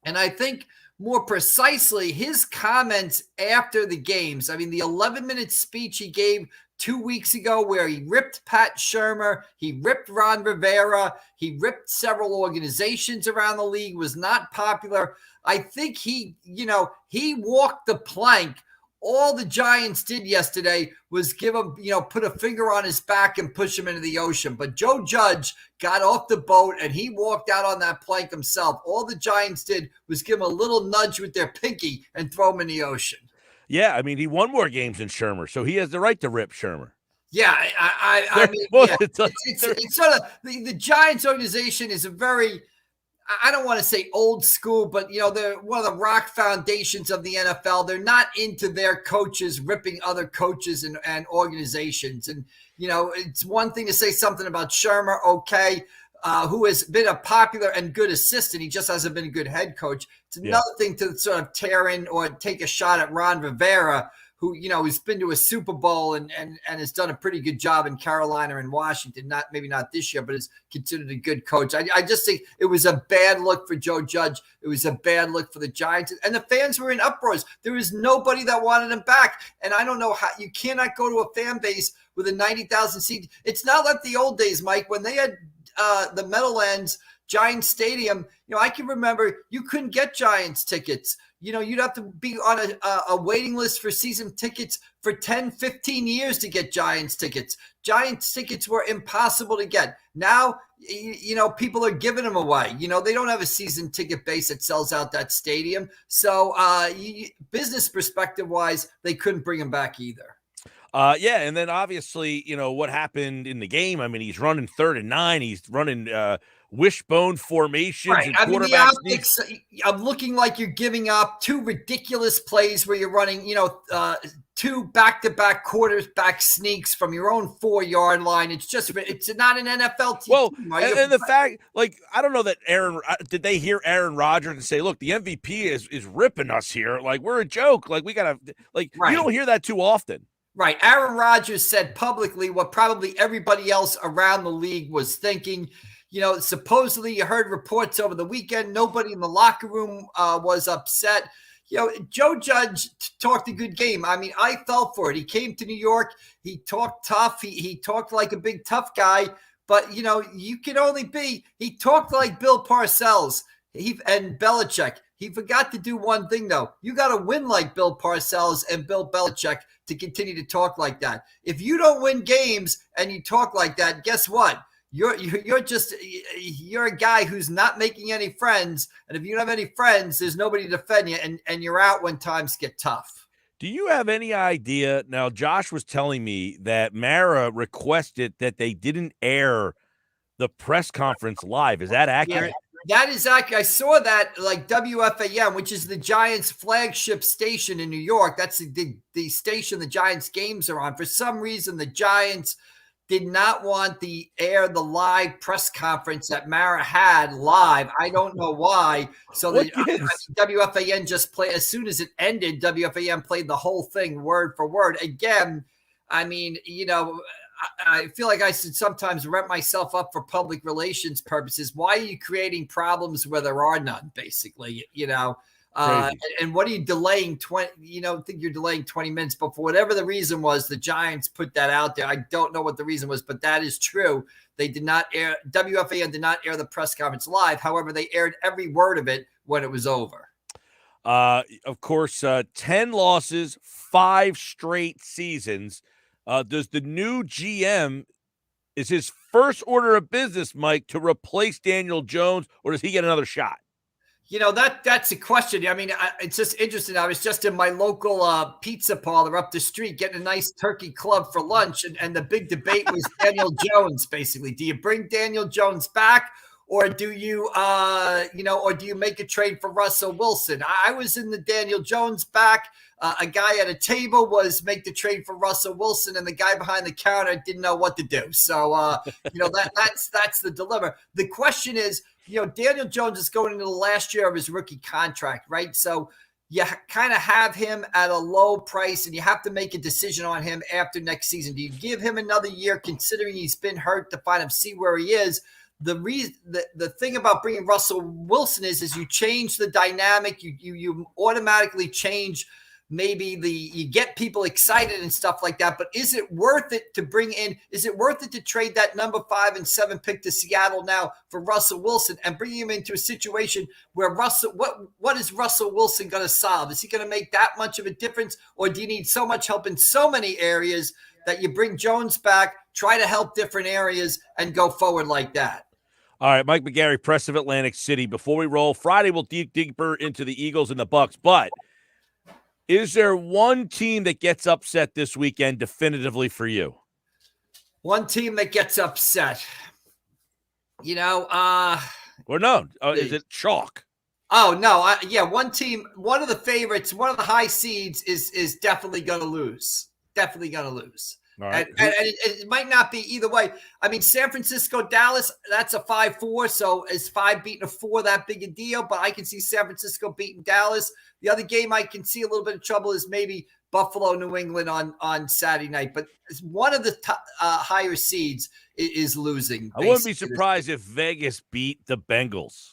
and I think more precisely his comments after the games, I mean, the 11-minute speech he gave 2 weeks ago where he ripped Pat Shurmur, he ripped Ron Rivera, he ripped several organizations around the league, was not popular. I think he walked the plank. All the Giants did yesterday was give him, put a finger on his back and push him into the ocean. But Joe Judge got off the boat and he walked out on that plank himself. All the Giants did was give him a little nudge with their pinky and throw him in the ocean. Yeah, I mean, he won more games than Shurmur, so he has the right to rip Shurmur. Yeah, I mean, yeah, it's sort of the Giants organization is a very, I don't want to say old school, but, they're one of the rock foundations of the NFL. They're not into their coaches ripping other coaches and organizations. And, it's one thing to say something about Shurmur, okay, who has been a popular and good assistant. He just hasn't been a good head coach. It's another thing to sort of tear in or take a shot at Ron Rivera, who, has been to a Super Bowl and has done a pretty good job in Carolina and Washington. Maybe not this year, but is considered a good coach. I just think it was a bad look for Joe Judge. It was a bad look for the Giants. And the fans were in uproars. There was nobody that wanted him back. And I don't know how you cannot go to a fan base with a 90,000 seat. It's not like the old days, Mike, when they had the Meadowlands Giants Stadium. I can remember you couldn't get Giants tickets. You'd have to be on a waiting list for season tickets for 10, 15 years to get Giants tickets. Giants tickets were impossible to get. Now, people are giving them away. They don't have a season ticket base that sells out that stadium. So business perspective wise, they couldn't bring him back either. Yeah, and then obviously, what happened in the game. I mean, he's running 3rd and 9. He's running wishbone formations. Right. And I mean, the optics of looking like you're giving up 2 ridiculous plays where you're running, 2 back-to-back quarterback sneaks from your own 4-yard line. It's not an NFL team. Well, and the fact, like, I don't know that did they hear Aaron Rodgers and say, look, the MVP is ripping us here. Like, we're a joke. Like, we got to, like, right. You don't hear that too often. Right. Aaron Rodgers said publicly what probably everybody else around the league was thinking. Supposedly you heard reports over the weekend. Nobody in the locker room was upset. Joe Judge talked a good game. I mean, I fell for it. He came to New York. He talked tough. He talked like a big tough guy. But, you can only be – he talked like Bill Parcells and Belichick. He forgot to do one thing, though. You got to win like Bill Parcells and Bill Belichick to continue to talk like that. If you don't win games and you talk like that, guess what? You're a guy who's not making any friends. And if you don't have any friends, there's nobody to defend you, and you're out when times get tough. Do you have any idea? Now, Josh was telling me that Mara requested that they didn't air the press conference live. Is that accurate? Yeah, that is accurate. I saw that, like WFAN, which is the Giants' flagship station in New York. That's the station the Giants games are on. For some reason, the Giants did not want the live press conference that Mara had live. I don't know why. So WFAN just played, as soon as it ended, WFAN played the whole thing word for word. Again, I mean, I feel like I should sometimes rep myself up for public relations purposes. Why are you creating problems where there are none, basically, and what are you delaying 20? Think you're delaying 20 minutes, but for whatever the reason was, the Giants put that out there. I don't know what the reason was, but that is true. They did not air, WFAN did not air the press conference live. However, they aired every word of it when it was over. Of course, 10 losses, 5 straight seasons. Does the new GM, is his first order of business, Mike, to replace Daniel Jones, or does he get another shot? That's a question. I mean, it's just interesting. I was just in my local pizza parlor up the street getting a nice turkey club for lunch, and the big debate was Daniel Jones, basically. Do you bring Daniel Jones back, or do you, or do you make a trade for Russell Wilson? I was in the Daniel Jones back. A guy at a table was make the trade for Russell Wilson, and the guy behind the counter didn't know what to do. So, that's the dilemma. The question is, Daniel Jones is going into the last year of his rookie contract, right? So you kind of have him at a low price, and you have to make a decision on him after next season. Do you give him another year, considering he's been hurt, to find him, see where he is? The thing about bringing Russell Wilson is you change the dynamic. You automatically change. Maybe you get people excited and stuff like that, but is it worth it to bring in? Is it worth it to trade that number 5 and 7 pick to Seattle now for Russell Wilson and bring him into a situation where what is Russell Wilson going to solve? Is he going to make that much of a difference, or do you need so much help in so many areas that you bring Jones back, try to help different areas, and go forward like that? All right, Mike McGarry, Press of Atlantic City. Before we roll, Friday we'll dig deeper into the Eagles and the Bucks, but is there one team that gets upset this weekend definitively for you? One team that gets upset. Or no, is it chalk? Oh, no. One team, one of the favorites, one of the high seeds is definitely going to lose. Definitely going to lose. All right. And it might not be either way. I mean, San Francisco, Dallas, that's a 5-4. So is 5 beating a 4 that big a deal? But I can see San Francisco beating Dallas. The other game I can see a little bit of trouble is maybe Buffalo, New England on Saturday night. But one of the higher seeds is losing. I wouldn't be surprised if Vegas beat the Bengals.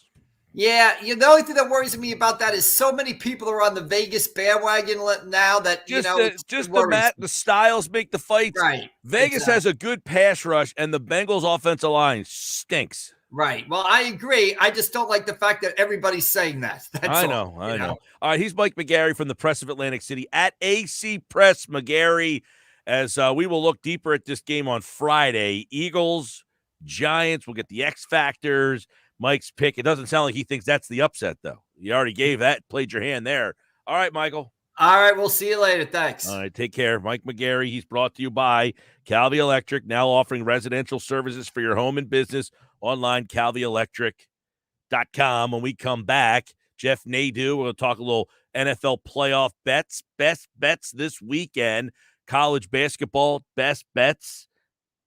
Yeah, the only thing that worries me about that is so many people are on the Vegas bandwagon now that the styles make the fights. Right. Vegas has a good pass rush, and the Bengals' offensive line stinks. Right. Well, I agree. I just don't like the fact that everybody's saying that. I know. All right, he's Mike McGarry from the Press of Atlantic City at AC Press McGarry. As we will look deeper at this game on Friday, Eagles, Giants. We'll get the X factors. Mike's pick. It doesn't sound like he thinks that's the upset, though. You already gave that, played your hand there. All right, Michael. All right, we'll see you later. Thanks. All right, take care. Mike McGarry, he's brought to you by Calvi Electric, now offering residential services for your home and business online, calvielectric.com. When we come back, Jeff Nadu. We're going to talk a little NFL playoff bets, best bets this weekend, college basketball, best bets.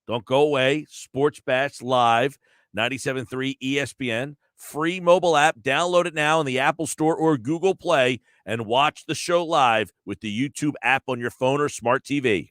Don't go away. Sports Bash Live, 97.3 ESPN. Free mobile app. Download it now in the Apple Store or Google Play and watch the show live with the YouTube app on your phone or smart TV.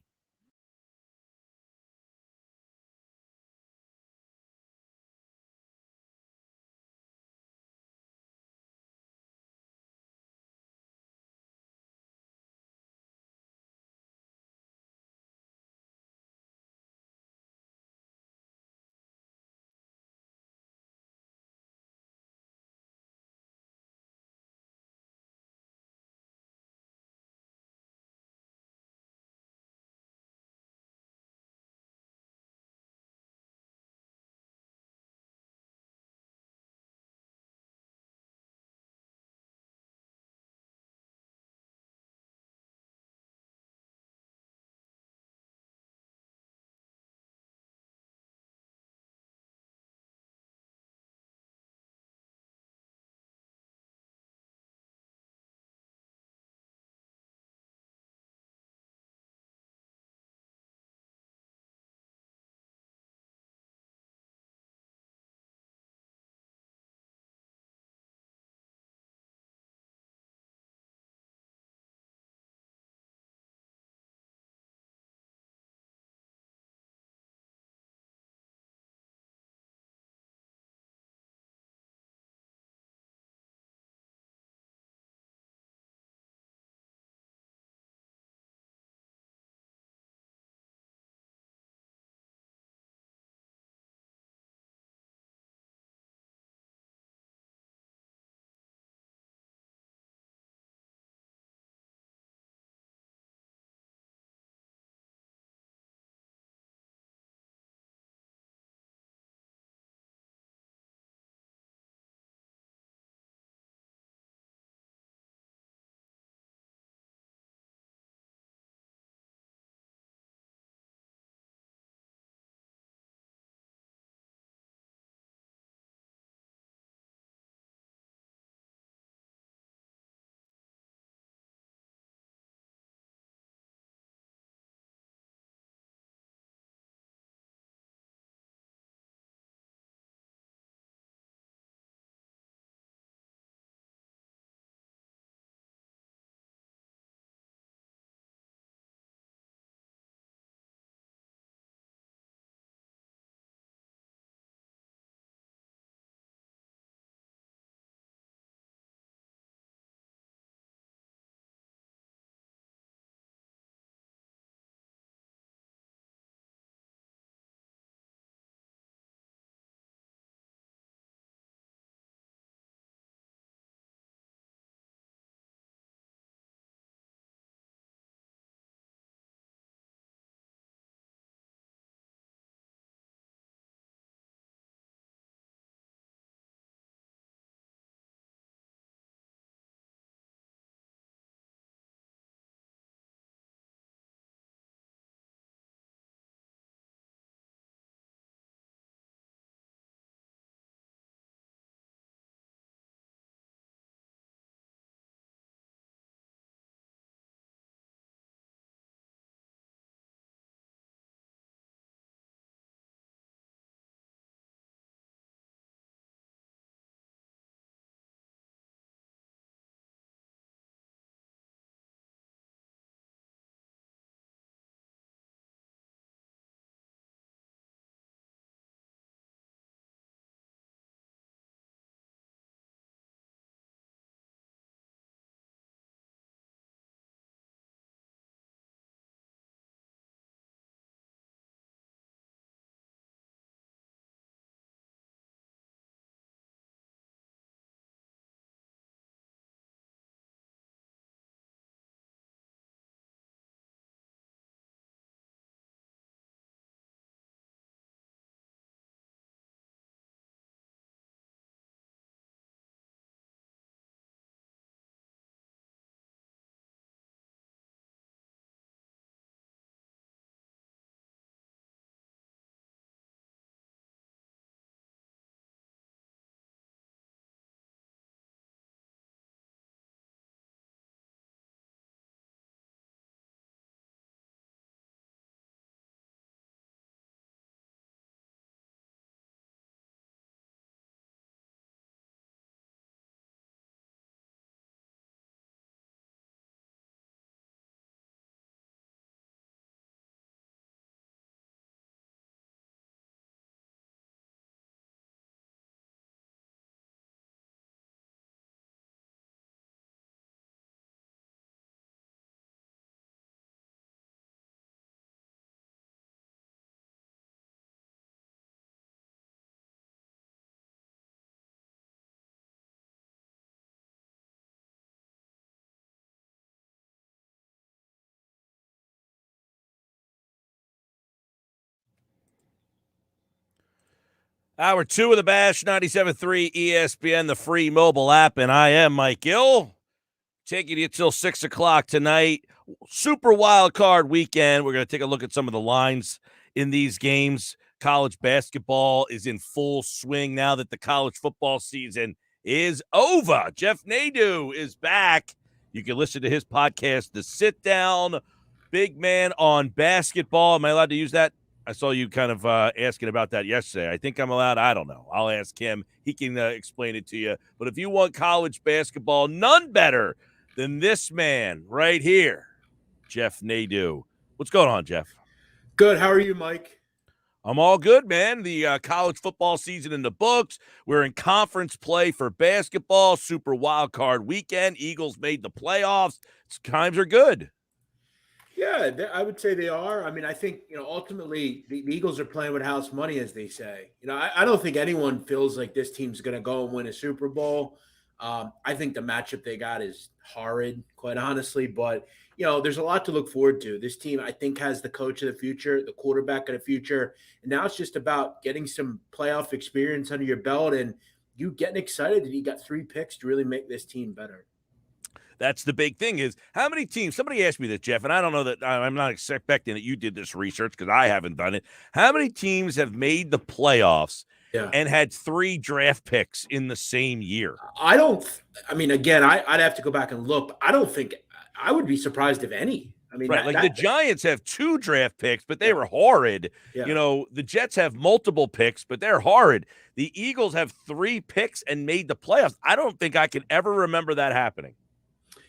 Hour 2 of the Bash, 97.3 ESPN, the free mobile app, and I am Mike Gill. Taking you till 6 o'clock tonight. Super wild card weekend. We're going to take a look at some of the lines in these games. College basketball is in full swing now that the college football season is over. Jeff Nadu is back. You can listen to his podcast, The Sit Down, Big Man on Basketball. Am I allowed to use that? I saw you kind of asking about that yesterday. I think I'm allowed. I don't know. I'll ask him. He can explain it to you. But if you want college basketball, none better than this man right here, Jeff Nadu. What's going on, Jeff? Good. How are you, Mike? I'm all good, man. The college football season in the books. We're in conference play for basketball. Super wild card weekend. Eagles made the playoffs. Times are good. Yeah, I would say they are. I mean, I think, ultimately the Eagles are playing with house money, as they say. I don't think anyone feels like this team's going to go and win a Super Bowl. I think the matchup they got is horrid, quite honestly. But, there's a lot to look forward to. This team, I think, has the coach of the future, the quarterback of the future. And now it's just about getting some playoff experience under your belt and you getting excited that you got 3 picks to really make this team better. That's the big thing is how many teams, somebody asked me this, Jeff, and I don't know that I'm not expecting that you did this research because I haven't done it. How many teams have made the playoffs and had 3 draft picks in the same year? Again, I'd have to go back and look, but I don't think I would be surprised if any. The Giants have 2 draft picks, but they were horrid. Yeah. The Jets have multiple picks, but they're horrid. The Eagles have 3 picks and made the playoffs. I don't think I can ever remember that happening.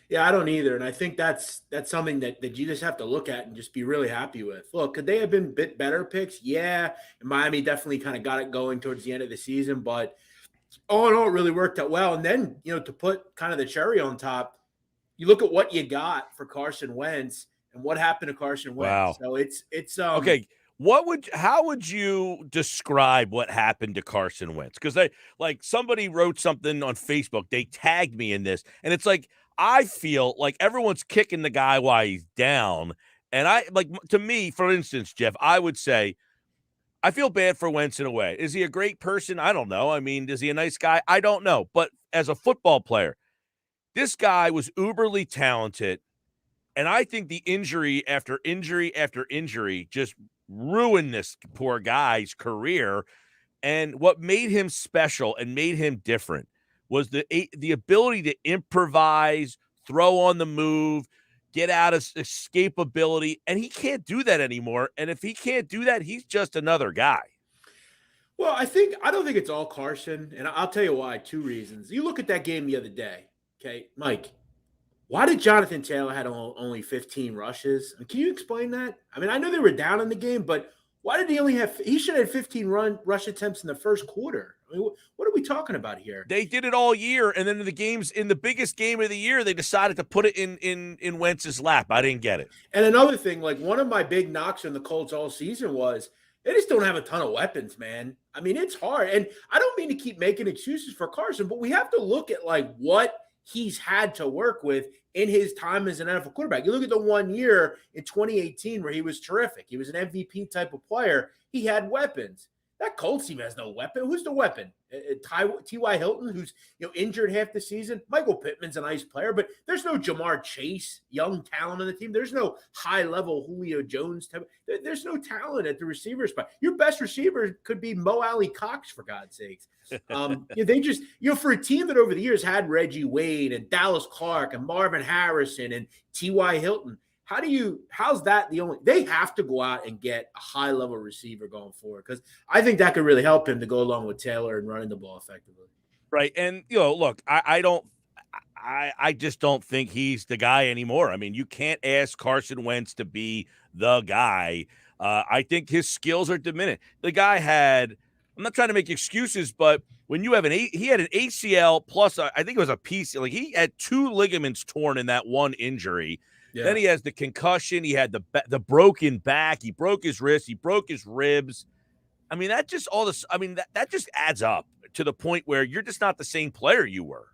Yeah, I don't either. And I think that's something that you just have to look at and just be really happy with. Look, could they have been a bit better picks? Yeah. And Miami definitely kind of got it going towards the end of the season. But all in all, it really worked out well. And then, to put kind of the cherry on top, you look at what you got for Carson Wentz and what happened to Carson Wentz. Wow. So it's okay. How would you describe what happened to Carson Wentz? Because somebody wrote something on Facebook. They tagged me in this, and it's like, I feel like everyone's kicking the guy while he's down. And to me, for instance, Jeff, I would say I feel bad for Wentz in a way. Is he a great person? I don't know. I mean, is he a nice guy? I don't know. But as a football player, this guy was uberly talented. And I think the injury after injury after injury just ruined this poor guy's career. And what made him special and made him different was the ability to improvise, throw on the move, get out of escapability, and he can't do that anymore. And if he can't do that, he's just another guy. Well, I don't think it's all Carson, and I'll tell you why. 2 reasons. You look at that game the other day, okay, Mike. Why did Jonathan Taylor had only 15 rushes? Can you explain that? I know they were down in the game, but why did he only have? He should have 15 rush attempts in the first quarter. What are we talking about here? They did it all year, and then in the biggest game of the year, they decided to put it in Wentz's lap. I didn't get it. And another thing, one of my big knocks on the Colts all season was they just don't have a ton of weapons, man. It's hard, and I don't mean to keep making excuses for Carson, but we have to look at what he's had to work with in his time as an NFL quarterback. You look at the 1 year in 2018 where he was terrific. He was an MVP type of player. He had weapons. That Colts team has no weapon. Who's the weapon? T.Y. Hilton, who's injured half the season. Michael Pittman's a nice player, but there's no Jamar Chase, young talent on the team. There's no high-level Julio Jones type. There's no talent at the receiver spot. Your best receiver could be Mo Alley Cox, for God's sakes. They just, for a team that over the years had Reggie Wade and Dallas Clark and Marvin Harrison and T.Y. Hilton, how's that the only, they have to go out and get a high level receiver going forward, because I think that could really help him to go along with Taylor and running the ball effectively. Right. And, look, I just don't think he's the guy anymore. You can't ask Carson Wentz to be the guy. I think his skills are diminished. The guy I'm not trying to make excuses, but when you have he had an ACL plus, I think it was a piece, he had 2 ligaments torn in that one injury. Yeah. Then he has the concussion. He had the broken back. He broke his wrist. He broke his ribs. That just all this. That just adds up to the point where you're just not the same player you were.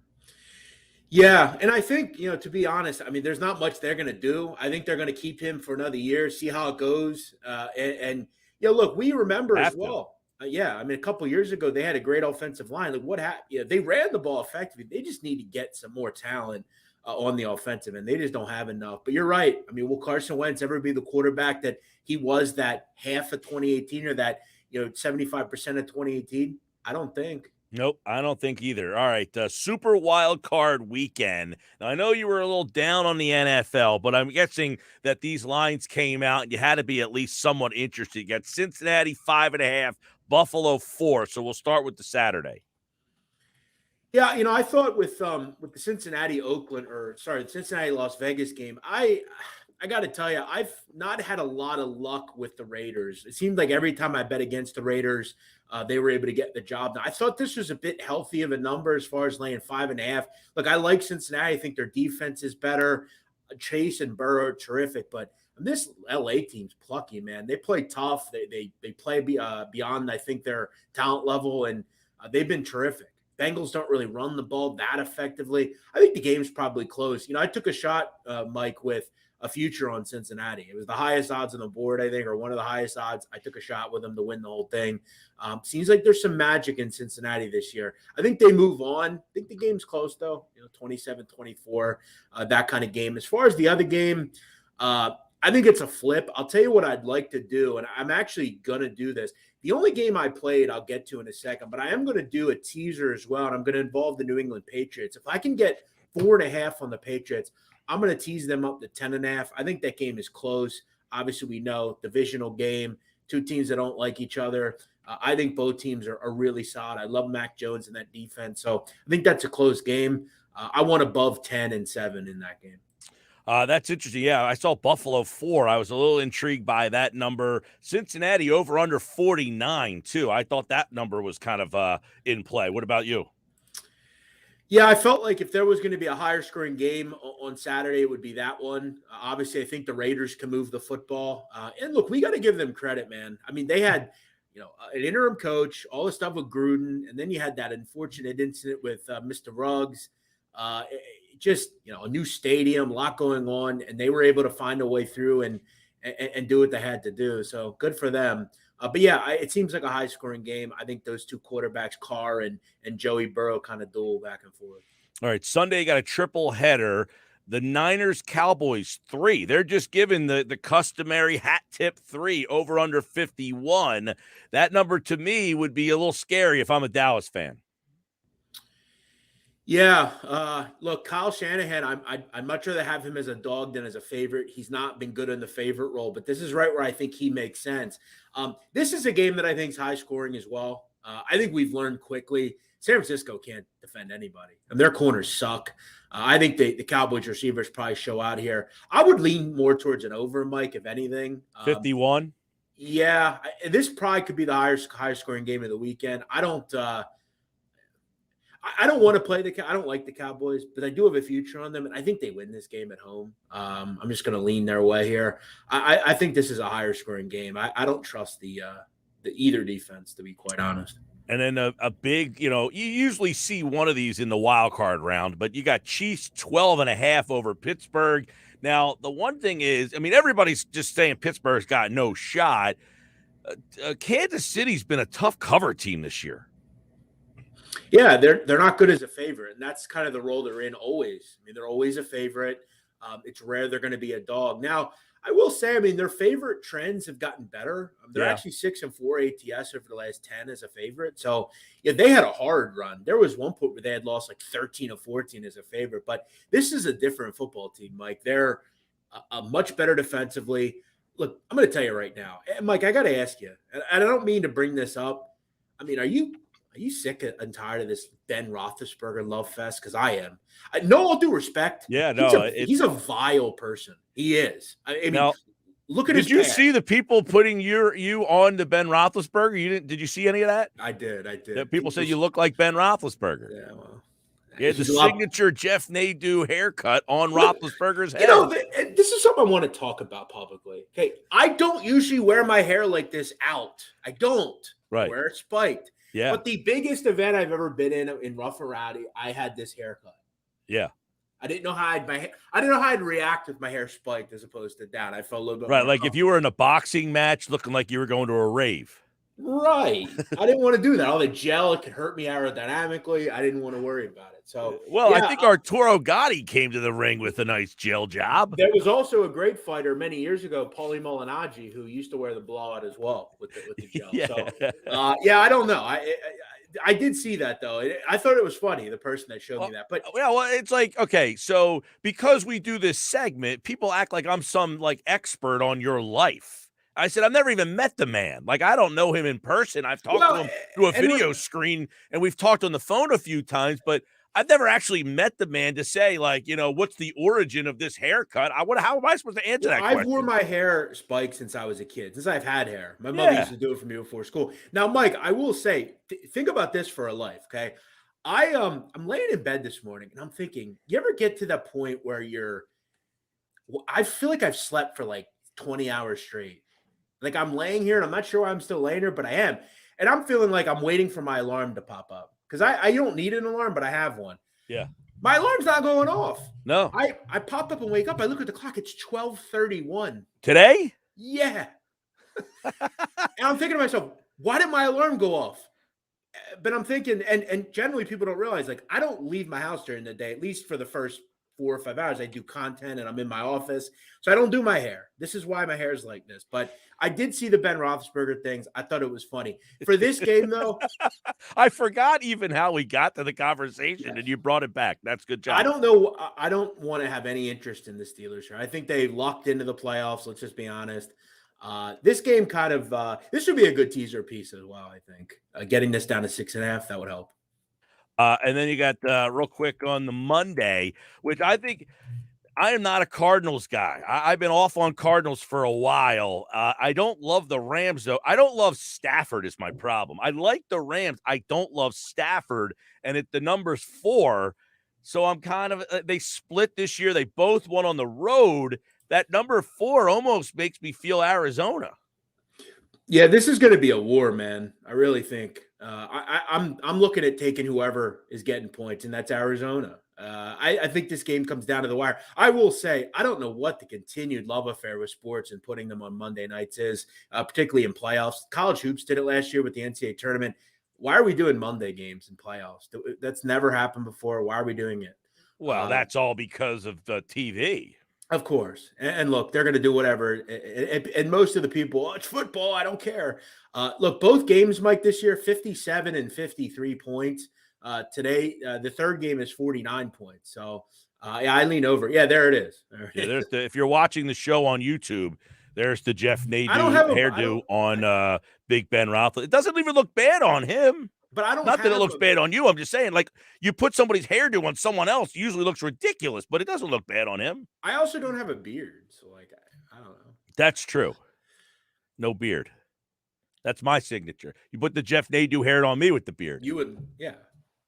Yeah, and I think, to be honest, there's not much they're going to do. I think they're going to keep him for another year, see how it goes. And look, we remember as well. Yeah, I mean, a couple years ago they had a great offensive line. Like what happened? Yeah, they ran the ball effectively. They just need to get some more talent on the offensive, and they just don't have enough. But you're right. I mean, will Carson Wentz ever be the quarterback that he was that half of 2018 or that 75% of 2018? I don't think. Nope, I don't think either. All right, Super Wild Card Weekend. Now, I know you were a little down on the NFL, but I'm guessing that these lines came out and you had to be at least somewhat interested. You got Cincinnati 5.5, Buffalo 4. So we'll start with the Saturday. Yeah, I thought with the Cincinnati the Cincinnati Las Vegas game, I got to tell you, I've not had a lot of luck with the Raiders. It seemed like every time I bet against the Raiders, they were able to get the job done. I thought this was a bit healthy of a number as far as laying 5.5. Look, I like Cincinnati. I think their defense is better. Chase and Burrow are terrific, but this LA team's plucky, man. They play tough. They play beyond, I think, their talent level, and they've been terrific. Bengals don't really run the ball that effectively. I think the game's probably close. I took a shot, Mike, with a future on Cincinnati. It was the highest odds on the board, I think, or one of the highest odds. I took a shot with them to win the whole thing. Seems like there's some magic in Cincinnati this year. I think they move on. I think the game's close, though, 27-24, that kind of game. As far as the other game, I think it's a flip. I'll tell you what I'd like to do, and I'm actually going to do this. The only game I played, I'll get to in a second, but I am going to do a teaser as well, and I'm going to involve the New England Patriots. If I can get 4.5 on the Patriots, I'm going to tease them up to 10.5. I think that game is close. Obviously, we know divisional game, two teams that don't like each other. I think both teams are really solid. I love Mac Jones and that defense, so I think that's a close game. I want above 10-7 in that game. That's interesting. Yeah, I saw Buffalo 4. I was a little intrigued by that number. Cincinnati over under 49 too. I thought that number was kind of in play. What about you? Yeah, I felt like if there was going to be a higher scoring game on Saturday, it would be that one. Obviously, I think the Raiders can move the football. And look, we got to give them credit, man. I mean, they had an interim coach, all the stuff with Gruden, and then you had that unfortunate incident with Mr. Ruggs. Just a new stadium, a lot going on, and they were able to find a way through and do what they had to do. So good for them. But yeah, it seems like a high scoring game. I think those two quarterbacks, Carr and Joey Burrow, kind of duel back and forth. All right, Sunday you got a triple header. The Niners Cowboys 3. They're just giving the customary hat tip 3 over under 51. That number to me would be a little scary if I'm a Dallas fan. Yeah, look, Kyle Shanahan, I'd much rather have him as a dog than as a favorite. He's not been good in the favorite role, but this is right where I think he makes sense. This is a game that I think is high scoring as well. I think we've learned quickly San Francisco can't defend anybody, and their corners suck. I think the Cowboys receivers probably show out here. I would lean more towards an over, Mike, if anything. 51? Yeah, this probably could be the highest scoring game of the weekend. I don't want to play I don't like the Cowboys, but I do have a future on them, and I think they win this game at home. I'm just going to lean their way here. I think this is a higher scoring game. I don't trust the either defense, to be quite honest. And then a big, you usually see one of these in the wild card round, but you got Chiefs 12.5 over Pittsburgh. Now, the one thing is, I mean, everybody's just saying Pittsburgh's got no shot. Kansas City's been a tough cover team this year. Yeah, they're not good as a favorite, and that's kind of the role they're in always. I mean, they're always a favorite. It's rare they're going to be a dog. Now, I will say, I mean, their favorite trends have gotten better. They're actually 6-4 ATS over the last 10 as a favorite. So, yeah, they had a hard run. There was one point where they had lost like 13 or 14 as a favorite. But this is a different football team, Mike. They're a much better defensively. Look, I'm going to tell you right now, Mike, I got to ask you, and I don't mean to bring this up. I mean, are you sick and tired of this Ben Roethlisberger love fest? Because I am. No, all due respect. Yeah, no. He's a vile person. He is. I mean, now, look at his. Did you see the people putting you on to Ben Roethlisberger? You didn't? Did you see any of that? I did. That people say you look like Ben Roethlisberger. Yeah, well. Yeah, the signature Jeff Nadu haircut on Roethlisberger's head. This is something I want to talk about publicly. Okay, I don't usually wear my hair like this out. I don't. Right. I wear it spiked. Yeah. But the biggest event I've ever been in Rough and Rowdy, I had this haircut. Yeah. I didn't know how I'd react with my hair spiked as opposed to down. I felt a little bit right. Like if you were in a boxing match looking like you were going to a rave. Right. I didn't want to do that. All the gel, it could hurt me aerodynamically. I didn't want to worry about it. So, well, yeah, I think Arturo Gotti came to the ring with a nice gel job. there was also a great fighter many years ago, Paulie Malignaggi, who used to wear the blowout as well with the gel. Yeah. So, yeah, I don't know. I did see that though. I thought it was funny, the person that showed me that. But well, it's like, okay, so because we do this segment, people act like I'm some like expert on your life. I said, I've never even met the man. Like, I don't know him in person. I've talked to him through a video screen, and we've talked on the phone a few times, but I've never actually met the man to say, like, you know, what's the origin of this haircut? How am I supposed to answer that question? I've worn my hair spiked since I was a kid, since I've had hair. My mother used to do it for me before school. Now, Mike, I will say, think about this for a life, okay? I'm laying in bed this morning, and I'm thinking, you ever get to that point where I feel like I've slept for like 20 hours straight. Like I'm laying here and I'm not sure why I'm still laying here, but I am. And I'm feeling like I'm waiting for my alarm to pop up because I don't need an alarm, but I have one. Yeah. My alarm's not going off. No. I pop up and wake up. I look at the clock. It's 12:31. Today? Yeah. And I'm thinking to myself, why did my alarm go off? But I'm thinking, and generally people don't realize, like, I don't leave my house during the day, at least for the first 4 or 5 hours. I do content and I'm in my office. So I don't do my hair. This is why my hair is like this. But I did see the Ben Roethlisberger things. I thought it was funny. For this game, though. I forgot even how we got to the conversation, and you brought it back. That's good job. I don't know. I don't want to have any interest in the Steelers here. I think they locked into the playoffs. Let's just be honest. This game kind of this should be a good teaser piece as well, I think. Getting this down to 6.5, that would help. And then you got real quick on the Monday, which I think I am not a Cardinals guy. I've been off on Cardinals for a while. I don't love the Rams, though. I don't love Stafford is my problem. I like the Rams. I don't love Stafford. And the number's 4. So I'm kind of they split this year. They both won on the road. That number 4 almost makes me feel Arizona. Yeah, this is going to be a war, man. I really think. I'm looking at taking whoever is getting points, and that's Arizona. I think this game comes down to the wire. I will say, I don't know what the continued love affair with sports and putting them on Monday nights is, particularly in playoffs. College hoops did it last year with the NCAA tournament. Why are we doing Monday games in playoffs? That's never happened before. Why are we doing it? Well, that's all because of the TV. Of course. And look, they're going to do whatever. And most of the people, it's football. I don't care. Look, both games, Mike, this year, 57 and 53 points. Today, the third game is 49 points. So, yeah, I lean over. Yeah, there it is. Yeah, if you're watching the show on YouTube, there's the Jeff Nadu hairdo on Big Ben Roethlisberger. It doesn't even look bad on him. But I don't. Not that it looks bad on you. I'm just saying, like, you put somebody's hairdo on someone else, usually looks ridiculous, but it doesn't look bad on him. I also don't have a beard, so like, I don't know. That's true. No beard. That's my signature. You put the Jeff Nadu hair on me with the beard. You would, yeah.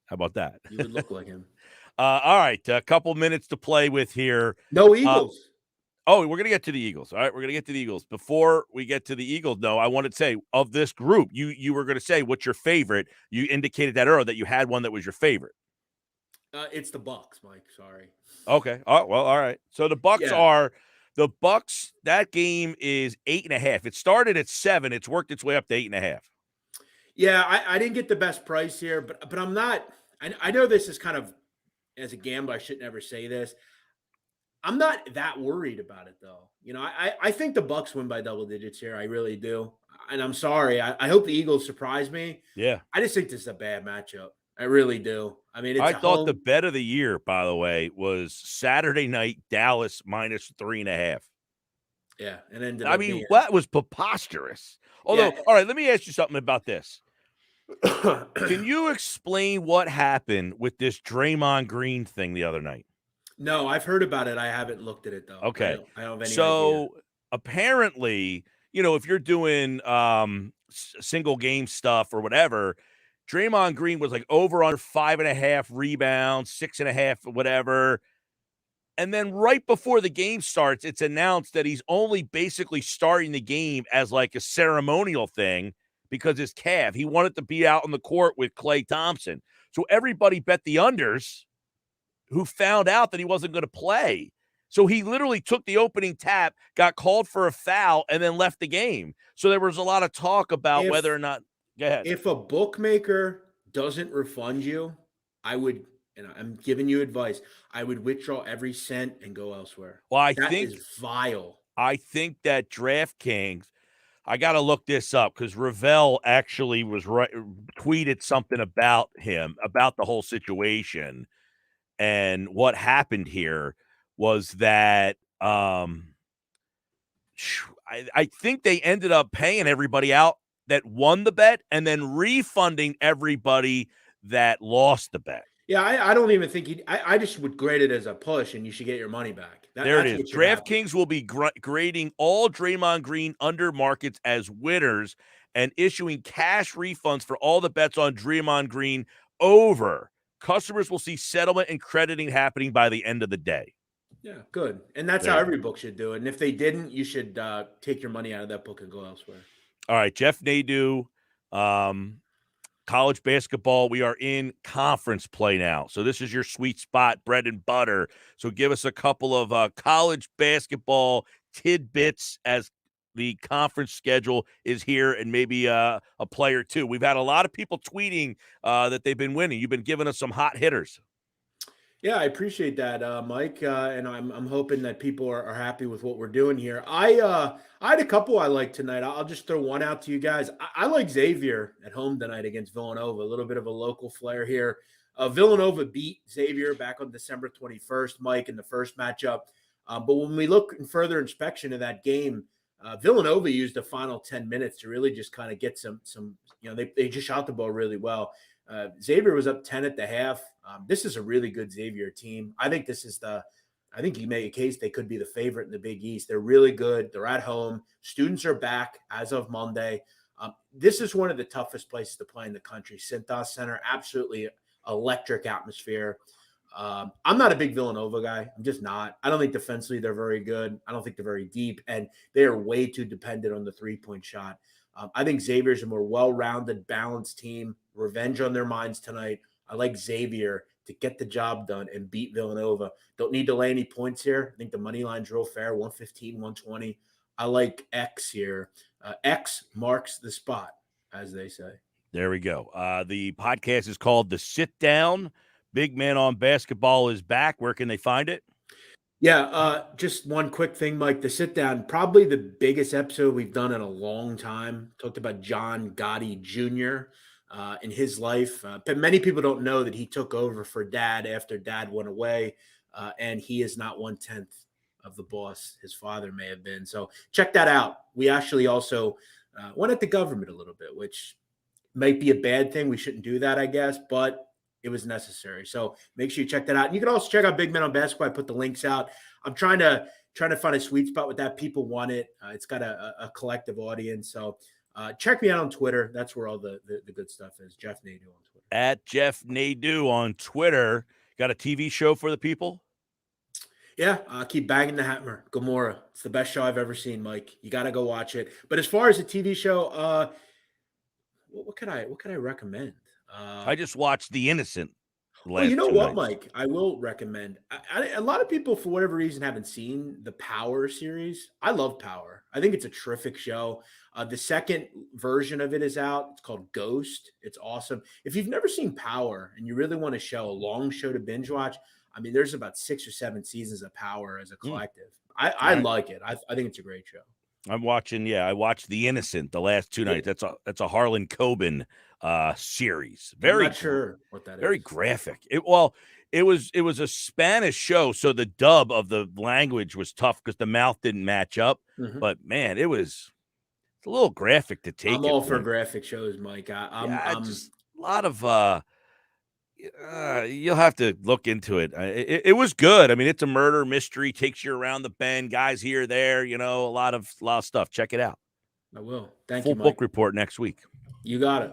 How about that? You would look like him. All right, a couple minutes to play with here. No Eagles. We're going to get to the Eagles. All right, we're going to get to the Eagles. Before we get to the Eagles, though, I wanted to say, of this group, you were going to say what's your favorite. You indicated that earlier that you had one that was your favorite. It's the Bucks, Mike. Sorry. Okay. Oh, well, all right. So the Bucks are the Bucks. That game is 8.5. It started at 7. It's worked its way up to 8.5. Yeah, I didn't get the best price here, but I'm not. I know this is kind of, as a gambler, I should never say this. I'm not that worried about it, though. You know, I think the Bucks win by double digits here. I really do. And I'm sorry. I hope the Eagles surprise me. Yeah. I just think this is a bad matchup. I really do. I mean, I thought the bet of the year, by the way, was Saturday night, Dallas minus 3.5. Yeah. And then that was preposterous. Although, all right, let me ask you something about this. Can you explain what happened with this Draymond Green thing the other night? No, I've heard about it. I haven't looked at it, though. Okay. I don't have any idea. Apparently, if you're doing single game stuff or whatever, Draymond Green was like over under 5.5 rebounds, 6.5, whatever. And then right before the game starts, it's announced that he's only basically starting the game as like a ceremonial thing because his calf. He wanted to be out on the court with Klay Thompson. So everybody bet the unders, who found out that he wasn't going to play. So he literally took the opening tap, got called for a foul, and then left the game. So there was a lot of talk about whether or not – go ahead. If a bookmaker doesn't refund you, I would – and I'm giving you advice – I would withdraw every cent and go elsewhere. Well, that is vile. I think that DraftKings – I got to look this up because Ravel actually tweeted something about him, about the whole situation. And what happened here was that I think they ended up paying everybody out that won the bet and then refunding everybody that lost the bet. Yeah, I don't even think I just would grade it as a push, and you should get your money back. There it is. DraftKings will be grading all Draymond Green under markets as winners and issuing cash refunds for all the bets on Draymond Green over. Customers will see settlement and crediting happening by the end of the day. Yeah, good. And that's how every book should do it. And if they didn't, you should take your money out of that book and go elsewhere. All right, Jeff Nadu, college basketball, we are in conference play now. So this is your sweet spot, bread and butter. So give us a couple of college basketball tidbits as the conference schedule is here and maybe a play or two. We've had a lot of people tweeting that they've been winning. You've been giving us some hot hitters. Yeah, I appreciate that, Mike, and I'm hoping that people are happy with what we're doing here. I had a couple I like tonight. I'll just throw one out to you guys. I like Xavier at home tonight against Villanova. A little bit of a local flair here. Villanova beat Xavier back on December 21st, Mike, in the first matchup. But when we look in further inspection of that game, Villanova used the final 10 minutes to really just kind of get some. They just shot the ball really well. Xavier was up 10 at the half. This is a really good Xavier team. I think you make a case they could be the favorite in the Big East. They're really good. They're at home. Students are back as of Monday. This is one of the toughest places to play in the country. Cintas Center, absolutely electric atmosphere. I'm not a big Villanova guy. I'm just not. I don't think defensively they're very good. I don't think they're very deep, and they are way too dependent on the three-point shot. I think Xavier's a more well-rounded, balanced team. Revenge on their minds tonight. I like Xavier to get the job done and beat Villanova. Don't need to lay any points here. I think the money line's real fair, 115, 120. I like X here. X marks the spot, as they say. There we go. The podcast is called The Sit Down. Big Man on Basketball is back. Where can they find it? Yeah, just one quick thing, Mike. The Sit Down, probably the biggest episode we've done in a long time. Talked about John Gotti Jr. In his life. But many people don't know that he took over for Dad after Dad went away, and he is not 1/10 of the boss his father may have been. So check that out. We actually also went at the government a little bit, which might be a bad thing. We shouldn't do that, I guess, but it was necessary. So make sure you check that out. And you can also check out Big Men on Basketball. I put the links out. I'm trying to find a sweet spot with that. People want it. It's got a collective audience. So check me out on Twitter. That's where all the good stuff is. Jeff Nadu on Twitter. At Jeff Nadu on Twitter. Got a TV show for the people? Yeah, keep banging the hammer. Gomorrah. It's the best show I've ever seen, Mike. You got to go watch it. But as far as a TV show, what could I recommend? I just watched The Innocent. Well, you know what, Mike? I will recommend. A lot of people, for whatever reason, haven't seen the Power series. I love Power. I think it's a terrific show. The second version of it is out. It's called Ghost. It's awesome. If you've never seen Power and you really want a long show to binge watch, I mean, there's about 6 or 7 seasons of Power as a collective. I like it. I think it's a great show. I'm watching. I watched The Innocent the last 2 nights. That's a Harlan Coben series. I'm not sure what that is. Very graphic. It was a Spanish show, so the dub of the language was tough because the mouth didn't match up. Mm-hmm. But man, it's a little graphic to take. I'm all for graphic shows, Mike. I'm just a lot of. You'll have to look into it. It was good. I mean, it's a murder mystery, takes you around the bend, guys here, there, a lot of stuff. Check it out. I will. Thank you, Mike. Full book report next week. You got it.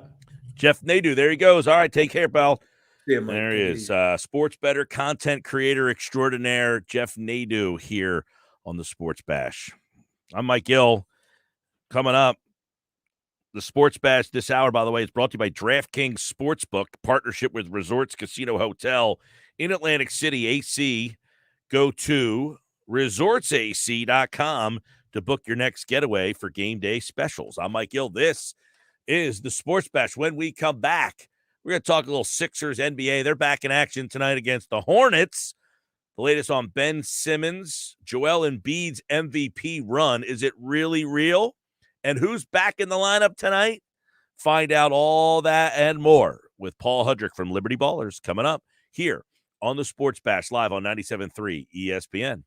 Jeff Nadu, there he goes. All right, take care, pal. Yeah, Mike. There he is. Sports bettor, content creator extraordinaire, Jeff Nadu here on the Sports Bash. I'm Mike Gill. Coming up, the Sports Bash this hour, by the way, is brought to you by DraftKings Sportsbook, partnership with Resorts Casino Hotel in Atlantic City, AC. Go to resortsac.com to book your next getaway for game day specials. I'm Mike Gill. This is the Sports Bash. When we come back, we're going to talk a little Sixers NBA. They're back in action tonight against the Hornets. The latest on Ben Simmons, Joel Embiid's MVP run. Is it really real? And who's back in the lineup tonight? Find out all that and more with Paul Hurdick from Liberty Ballers coming up here on the Sports Bash live on 97.3 ESPN.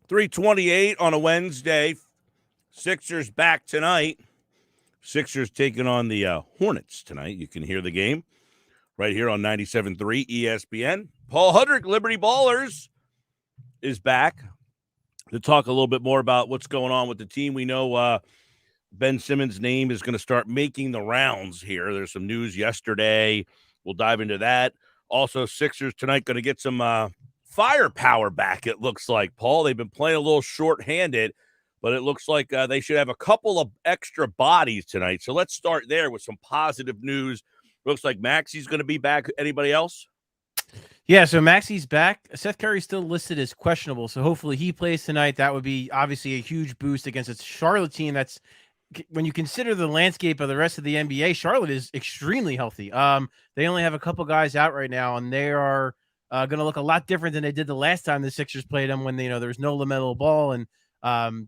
3:28 on a Wednesday. Sixers back tonight. Sixers taking on the Hornets tonight. You can hear the game right here on 97.3 ESPN. Paul Hurdick, Liberty Ballers, is back to talk a little bit more about what's going on with the team. We know Ben Simmons' name is going to start making the rounds here. There's some news yesterday. We'll dive into that. Also, Sixers tonight going to get some firepower back, it looks like, Paul. They've been playing a little short-handed, but it looks like they should have a couple of extra bodies tonight. So let's start there with some positive news. Looks like Maxey's going to be back. Anybody else? Yeah, so Maxey's back. Seth Curry's still listed as questionable, so hopefully he plays tonight. That would be obviously a huge boost against a Charlotte team that's, when you consider the landscape of the rest of the NBA, Charlotte is extremely healthy. They only have a couple guys out right now, and they are going to look a lot different than they did the last time the Sixers played them, when there was no LaMelo Ball and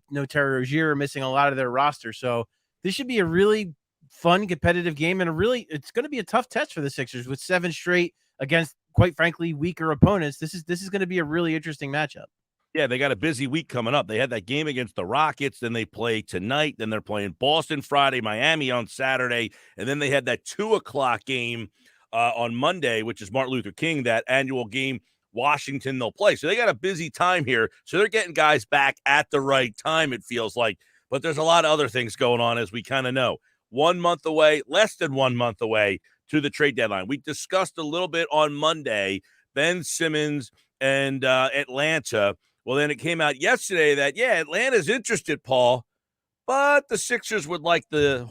no Terry Rozier, missing a lot of their roster. So this should be a really fun, competitive game, and it's going to be a tough test for the Sixers with 7 straight against, quite frankly, weaker opponents. This is going to be a really interesting matchup. Yeah, they got a busy week coming up. They had that game against the Rockets, then they play tonight, then they're playing Boston Friday, Miami on Saturday, and then they had that 2:00 game on Monday, which is Martin Luther King, that annual game. Washington they'll play. So they got a busy time here. So they're getting guys back at the right time, it feels like. But there's a lot of other things going on, as we kind of know. 1 month away, less than 1 month away to the trade deadline. We discussed a little bit on Monday, Ben Simmons and Atlanta. Well, then it came out yesterday that, yeah, Atlanta's interested, Paul, but the Sixers would like the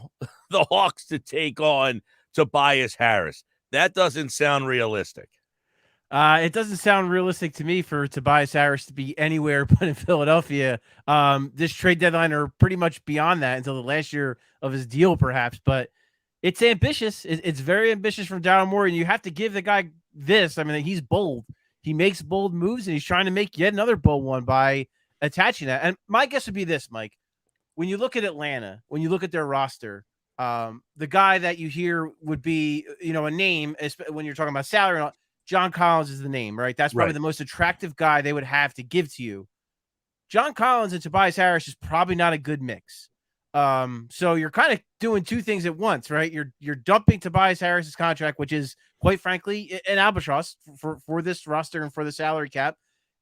Hawks to take on Tobias Harris. That doesn't sound realistic. It doesn't sound realistic to me for Tobias Harris to be anywhere but in Philadelphia. This trade deadline, or pretty much beyond that until the last year of his deal, perhaps. But it's ambitious. It's very ambitious from Daryl Morey, and you have to give the guy this. I mean, he's bold. He makes bold moves, and he's trying to make yet another bold one by attaching that. And my guess would be this, Mike. When you look at Atlanta, when you look at their roster, the guy that you hear would be, a name, when you're talking about salary and all, John Collins is the name, right? That's probably the most attractive guy they would have to give to you. John Collins and Tobias Harris is probably not a good mix. So you're kind of doing two things at once, right? You're dumping Tobias Harris's contract, which is, quite frankly, an albatross for this roster and for the salary cap.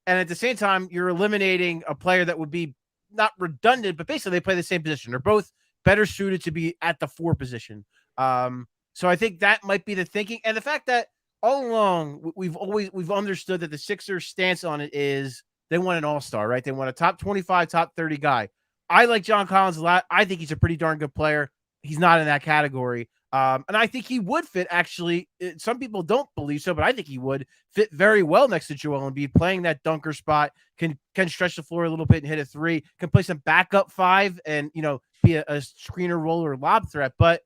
And at the same time, you're eliminating a player that would be not redundant, but basically they play the same position. They're both better suited to be at the 4 position. So I think that might be the thinking. And the fact that all along we've understood that the Sixers' stance on it is they want an all-star, right? They want a top 25, top 30 guy. I like John Collins a lot. I think he's a pretty darn good player. He's not in that category. And I think he would fit, actually. Some people don't believe so, but I think he would fit very well next to Joel Embiid, playing that dunker spot, can stretch the floor a little bit and hit a 3, can play some backup 5 and, be a screener, roller, lob threat. But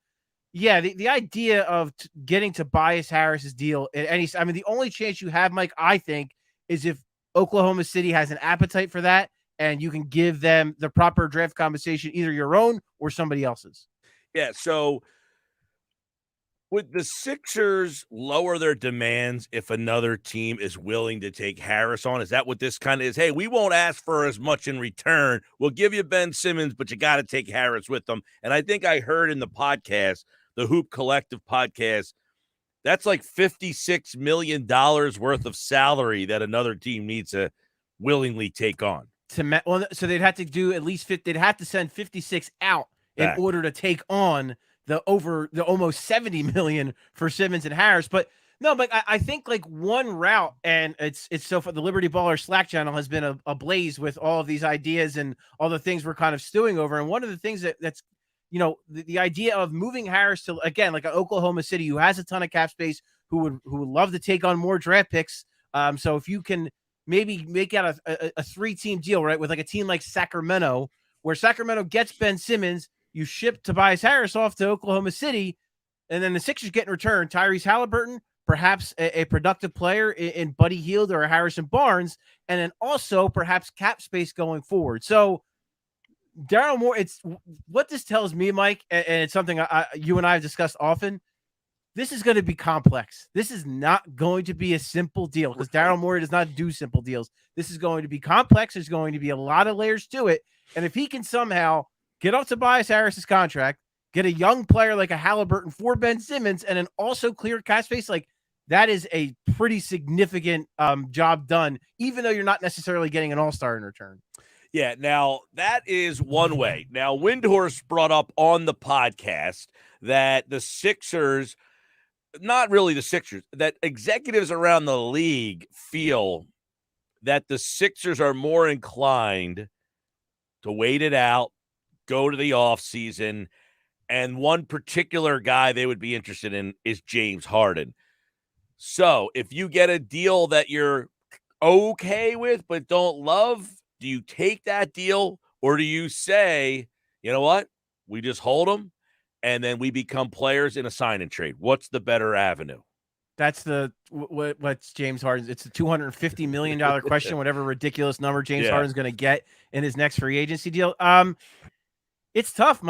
yeah, the idea of getting Tobias Harris's deal at the only chance you have, Mike, I think, is if Oklahoma City has an appetite for that and you can give them the proper draft compensation, either your own or somebody else's. Yeah, so would the Sixers lower their demands if another team is willing to take Harris on? Is that what this kind of is? Hey, we won't ask for as much in return. We'll give you Ben Simmons, but you got to take Harris with them. And I think I heard in the podcast, the Hoop Collective podcast, that's like $56 million worth of salary that another team needs to willingly take on. So they'd have to do at least they'd have to send 56 out in order to take on the almost 70 million for Simmons and Harris. But no, but I think like one route, and it's so far, the Liberty Baller Slack channel has been ablaze with all of these ideas and all the things we're kind of stewing over. And one of the things that's, the idea of moving Harris to, again, like an Oklahoma City who has a ton of cap space, who would love to take on more draft picks. So if you can maybe make out a 3-team deal, right, with like a team like Sacramento, where Sacramento gets Ben Simmons, you ship Tobias Harris off to Oklahoma City, and then the Sixers get in return Tyrese Halliburton, perhaps a productive player in Buddy Hield or Harrison Barnes, and then also perhaps cap space going forward. So Daryl Morey, it's what this tells me, Mike, and it's something you and I have discussed often. this is going to be complex. This is not going to be a simple deal because Daryl Morey does not do simple deals. This is going to be complex. There's going to be a lot of layers to it. And if he can somehow get off Tobias Harris's contract, get a young player like a Halliburton for Ben Simmons, and then also clear cap space, like that is a pretty significant job done, even though you're not necessarily getting an all-star in return. Yeah, now that is one way. Now, Windhorst brought up on the podcast that the Sixers, not really the Sixers, that executives around the league feel that the Sixers are more inclined to wait it out, go to the offseason, and one particular guy they would be interested in is James Harden. So if you get a deal that you're okay with but don't love, do you take that deal or do you say, you know what, we just hold them and then we become players in a sign and trade? What's the better avenue? That's what's James Harden's. It's a $250 million question, whatever ridiculous number James Harden's going to get in his next free agency deal. It's tough.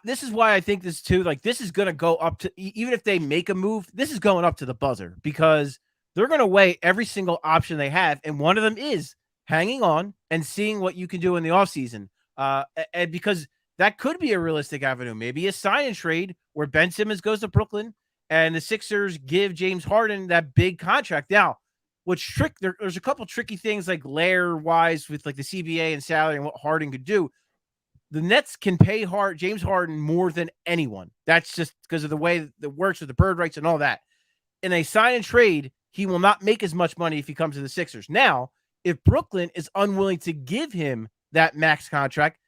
This is why I think this too, like this is going to go up to, even if they make a move, this is going up to the buzzer because they're going to weigh every single option they have. And one of them is hanging on and seeing what you can do in the offseason. And because that could be a realistic avenue, maybe a sign and trade where Ben Simmons goes to Brooklyn and the Sixers give James Harden that big contract. Now, there's a couple tricky things like layer wise with like the CBA and salary and what Harden could do. The Nets can pay James Harden more than anyone. That's just because of the way that works with the bird rights and all that. In a sign and trade, he will not make as much money if he comes to the Sixers. Now, if Brooklyn is unwilling to give him that max contract,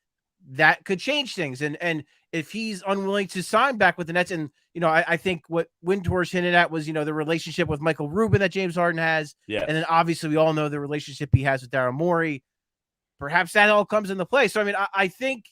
that could change things. And if he's unwilling to sign back with the Nets, and I think what Windhorst hinted at was the relationship with Michael Rubin that James Harden has, and then obviously we all know the relationship he has with Daryl Morey. Perhaps that all comes into play. So I think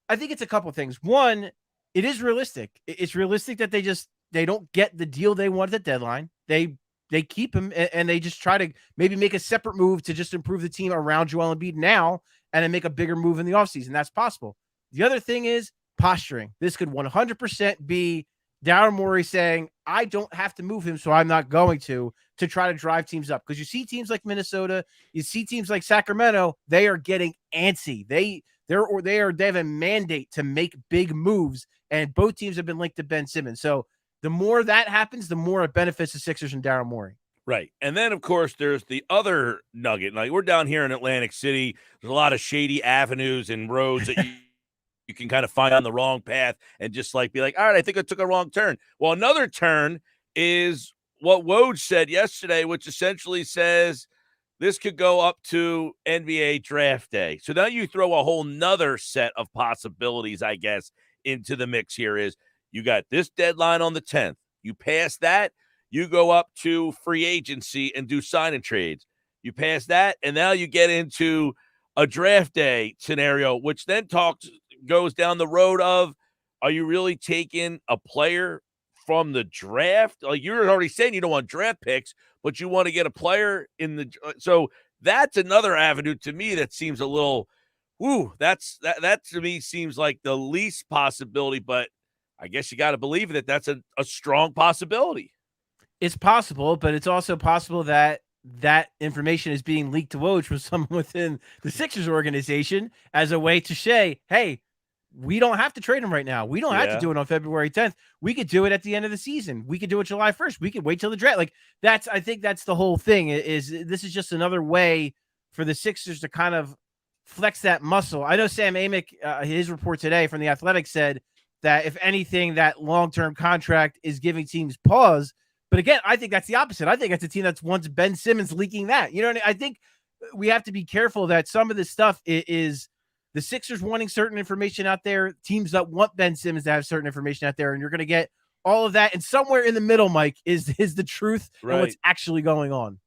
it's a couple of things. One, it is realistic. It's realistic that they don't get the deal they want at the deadline. They keep him and they just try to maybe make a separate move to just improve the team around Joel Embiid now and then make a bigger move in the offseason. That's possible. The other thing is posturing. This could 100% be Daryl Morey saying, I don't have to move him, so I'm not going to try to drive teams up. Because you see teams like Minnesota, you see teams like Sacramento, they are getting antsy. They have a mandate to make big moves, and both teams have been linked to Ben Simmons. So the more that happens, the more it benefits the Sixers and Daryl Morey. Right. And then, of course, there's the other nugget. Like, we're down here in Atlantic City. There's a lot of shady avenues and roads that you can kind of find on the wrong path and just like be like, all right, I think I took a wrong turn. Well, another turn is what Woj said yesterday, which essentially says this could go up to NBA draft day. So now you throw a whole nother set of possibilities, I guess, into the mix here. Is you got this deadline on the 10th. You pass that, you go up to free agency and do sign and trades. You pass that, and now you get into a draft day scenario, which then goes down the road of, are you really taking a player from the draft? Like, you're already saying you don't want draft picks, but you want to get a player in the – so that's another avenue to me that seems a little – that to me seems like the least possibility, but I guess you got to believe that that's a strong possibility. It's possible, but it's also possible that information is being leaked to Woj from someone within the Sixers organization as a way to say, hey, we don't have to trade him right now. We don't have to do it on February 10th. We could do it at the end of the season. We could do it July 1st. We could wait till the draft. Like, I think that's the whole thing. This is just another way for the Sixers to kind of flex that muscle. I know Sam Amick, his report today from The Athletic said that if anything, that long-term contract is giving teams pause. But again, I think that's the opposite. I think that's a team that wants Ben Simmons leaking that. You know what I mean? I think we have to be careful that some of this stuff is the Sixers wanting certain information out there, teams that want Ben Simmons to have certain information out there, and you're going to get all of that. And somewhere in the middle, Mike, is the truth and what's actually going on.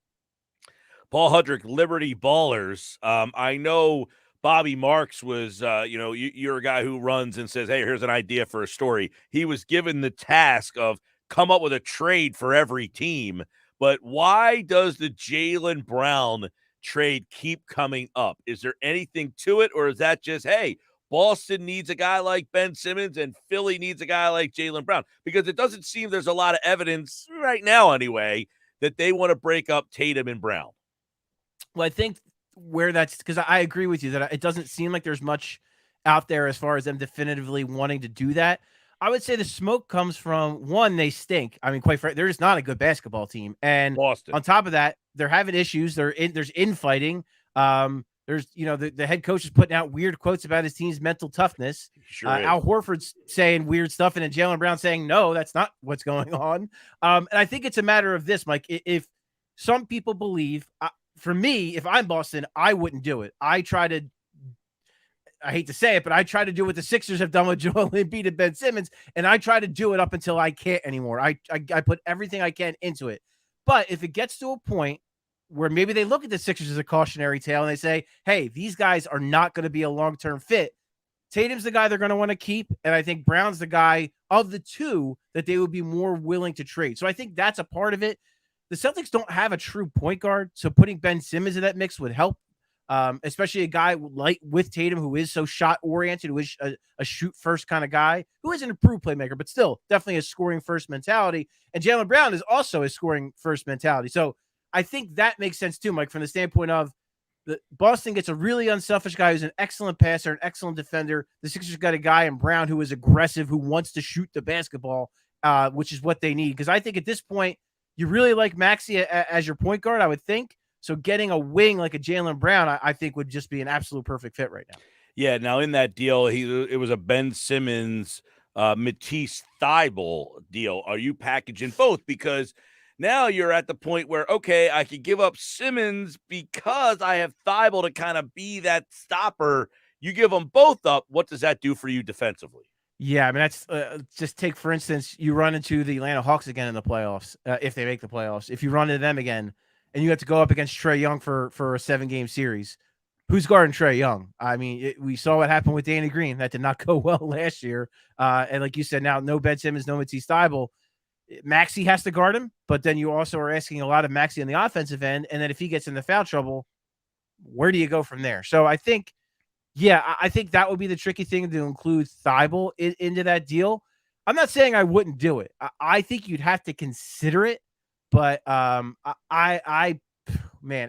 Paul Hurdick, Liberty Ballers. I know Bobby Marks was, you're a guy who runs and says, hey, here's an idea for a story. He was given the task of come up with a trade for every team. But why does the Jaylen Brown trade keep coming up? Is there anything to it, or is that just, hey, Boston needs a guy like Ben Simmons and Philly needs a guy like Jaylen Brown, because it doesn't seem there's a lot of evidence right now anyway that they want to break up Tatum and Brown. Well, I think where that's because I agree with you that it doesn't seem like there's much out there as far as them definitively wanting to do that. I would say the smoke comes from, one, they stink. I mean, quite frankly, they're just not a good basketball team. And Boston. On top of that, they're having issues. There's infighting. There's, the head coach is putting out weird quotes about his team's mental toughness. Sure Al Horford's saying weird stuff, and then Jaylen Brown saying, no, that's not what's going on. And I think it's a matter of this, Mike. If some people believe, for me, if I'm Boston, I wouldn't do it. I hate to say it, but I try to do what the Sixers have done with Joel Embiid and Ben Simmons, and I try to do it up until I can't anymore. I put everything I can into it. But if it gets to a point where maybe they look at the Sixers as a cautionary tale and they say, hey, these guys are not going to be a long-term fit, Tatum's the guy they're going to want to keep, and I think Brown's the guy of the two that they would be more willing to trade. So I think that's a part of it. The Celtics don't have a true point guard, so putting Ben Simmons in that mix would help. Especially a guy like with Tatum who is so shot oriented, who is a shoot first kind of guy, who is an improved playmaker, but still definitely a scoring first mentality. And Jaylen Brown is also a scoring first mentality. So I think that makes sense too, Mike, from the standpoint of the Boston gets a really unselfish guy who's an excellent passer, an excellent defender. The Sixers got a guy in Brown who is aggressive, who wants to shoot the basketball, which is what they need. Because I think at this point, you really like Maxey as your point guard, I would think. So getting a wing like a Jaylen Brown, I think would just be an absolute perfect fit right now. Yeah. Now in that deal, it was a Ben Simmons, Matisse Thybulle deal. Are you packaging both? Because now you're at the point where, okay, I could give up Simmons because I have Thybulle to kind of be that stopper. You give them both up. What does that do for you defensively? Yeah, I mean, that's just take, for instance, you run into the Atlanta Hawks again in the playoffs, if they make the playoffs. If you run into them again, and you have to go up against Trae Young for a 7-game series, who's guarding Trae Young? I mean, we saw what happened with Danny Green. That did not go well last year. And like you said, now no Ben Simmons, no Matisse Thybulle. Maxey has to guard him, but then you also are asking a lot of Maxey on the offensive end. And then if he gets into foul trouble, where do you go from there? So I think, I think that would be the tricky thing to include Thybulle into that deal. I'm not saying I wouldn't do it. I think you'd have to consider it. But man,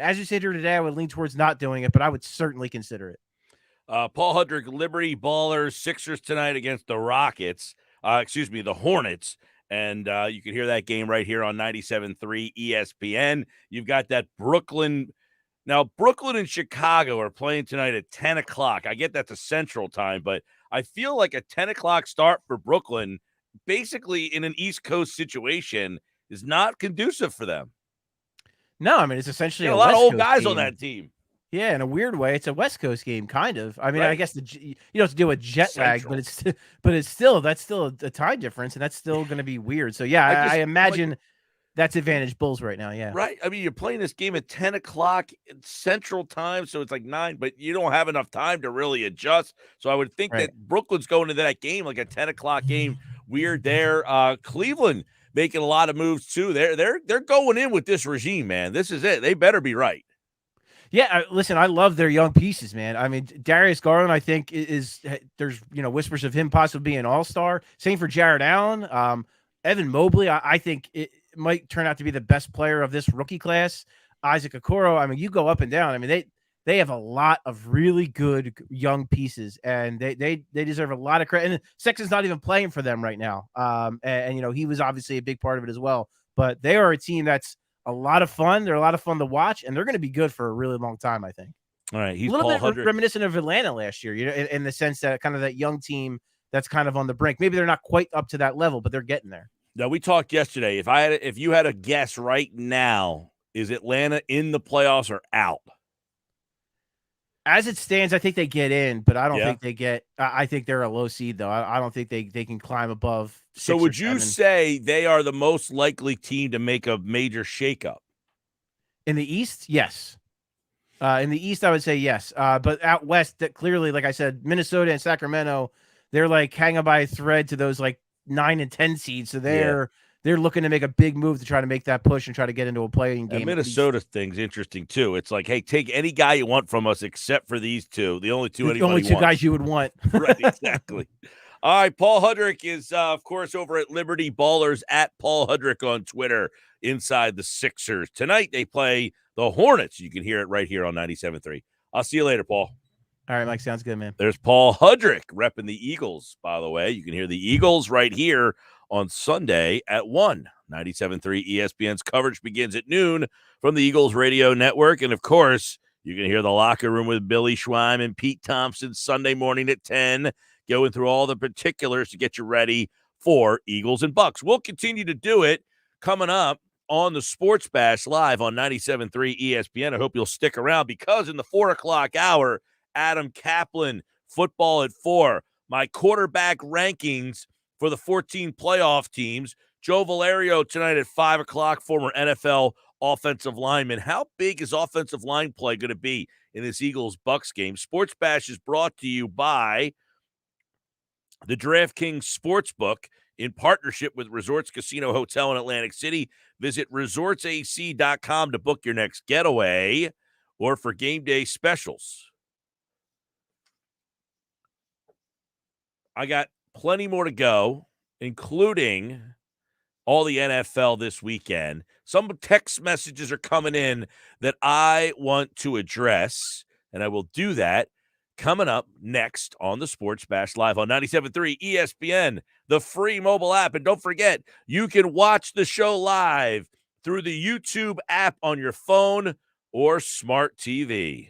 as you sit here today, I would lean towards not doing it, but I would certainly consider it. Paul Hurdick, Liberty Ballers, Sixers tonight against the Rockets. The Hornets. And you can hear that game right here on 97.3 ESPN. You've got that Brooklyn. Now, Brooklyn and Chicago are playing tonight at 10 o'clock. I get that's a central time, but I feel like a 10 o'clock start for Brooklyn, basically in an East Coast situation, is not conducive for them. No, I mean, it's essentially a lot of old guys game on that team. Yeah, in a weird way, it's a West Coast game, kind of. I mean, right. I guess you don't have to deal with jet lag, but it's still a time difference, and that's still going to be weird. So yeah, I imagine that's advantage Bulls right now. Yeah, right. I mean, you're playing this game at 10 o'clock Central Time, so it's like 9, but you don't have enough time to really adjust. So I would think that Brooklyn's going into that game like a 10 o'clock game. Weird there. Cleveland making a lot of moves too. They're going in with this regime, man. This is it. They better be right. Yeah, listen, I love their young pieces, man. I mean, Darius Garland, I think there's whispers of him possibly being an all-star. Same for Jared Allen. Evan Mobley, I think it might turn out to be the best player of this rookie class. Isaac Okoro, I mean, you go up and down. I mean, they have a lot of really good young pieces, and they deserve a lot of credit. And Sexton's not even playing for them right now. And he was obviously a big part of it as well. But they are a team that's a lot of fun. They're a lot of fun to watch, and they're going to be good for a really long time, I think. All right, he's a little Paul bit reminiscent of Atlanta last year, in the sense that kind of that young team that's kind of on the brink. Maybe they're not quite up to that level, but they're getting there. Now, we talked yesterday. If you had a guess right now, is Atlanta in the playoffs or out? As it stands, I think they get in, but I don't think they get. I think they're a low seed, though. I don't think they can climb above. So, would you say they are the most likely team to make a major shakeup in the East? Yes. In the East, I would say yes. But out West, that clearly, like I said, Minnesota and Sacramento, they're like hanging by a thread to those like 9 and 10 seeds. So they're they're looking to make a big move to try to make that push and try to get into a playing game. And Minnesota thing's interesting too. It's like, hey, take any guy you want from us except for these two. The only two guys you would want. Right, exactly. All right, Paul Hurdick is, of course, over at Liberty Ballers, at Paul Hurdick on Twitter, inside the Sixers. Tonight they play the Hornets. You can hear it right here on 97.3. I'll see you later, Paul. All right, Mike. Sounds good, man. There's Paul Hurdick repping the Eagles, by the way. You can hear the Eagles right here on Sunday at 1. 97.3 ESPN's coverage begins at noon from the Eagles radio network. And, of course, you can hear the locker room with Billy Schweim and Pete Thompson Sunday morning at 10, going through all the particulars to get you ready for Eagles and Bucks. We'll continue to do it coming up on the Sports Bash live on 97.3 ESPN. I hope you'll stick around because in the 4 o'clock hour, Adam Caplan, football at 4. My quarterback rankings for the 14 playoff teams. Joe Valerio tonight at 5 o'clock, former NFL offensive lineman. How big is offensive line play going to be in this Eagles-Bucks game? Sports Bash is brought to you by the DraftKings Sportsbook in partnership with Resorts Casino Hotel in Atlantic City. Visit resortsac.com to book your next getaway or for game day specials. I got plenty more to go, including all the NFL this weekend. Some text messages are coming in that I want to address, and I will do that coming up next on the Sports Bash Live on 97.3 ESPN, the free mobile app. And don't forget, you can watch the show live through the YouTube app on your phone or smart TV.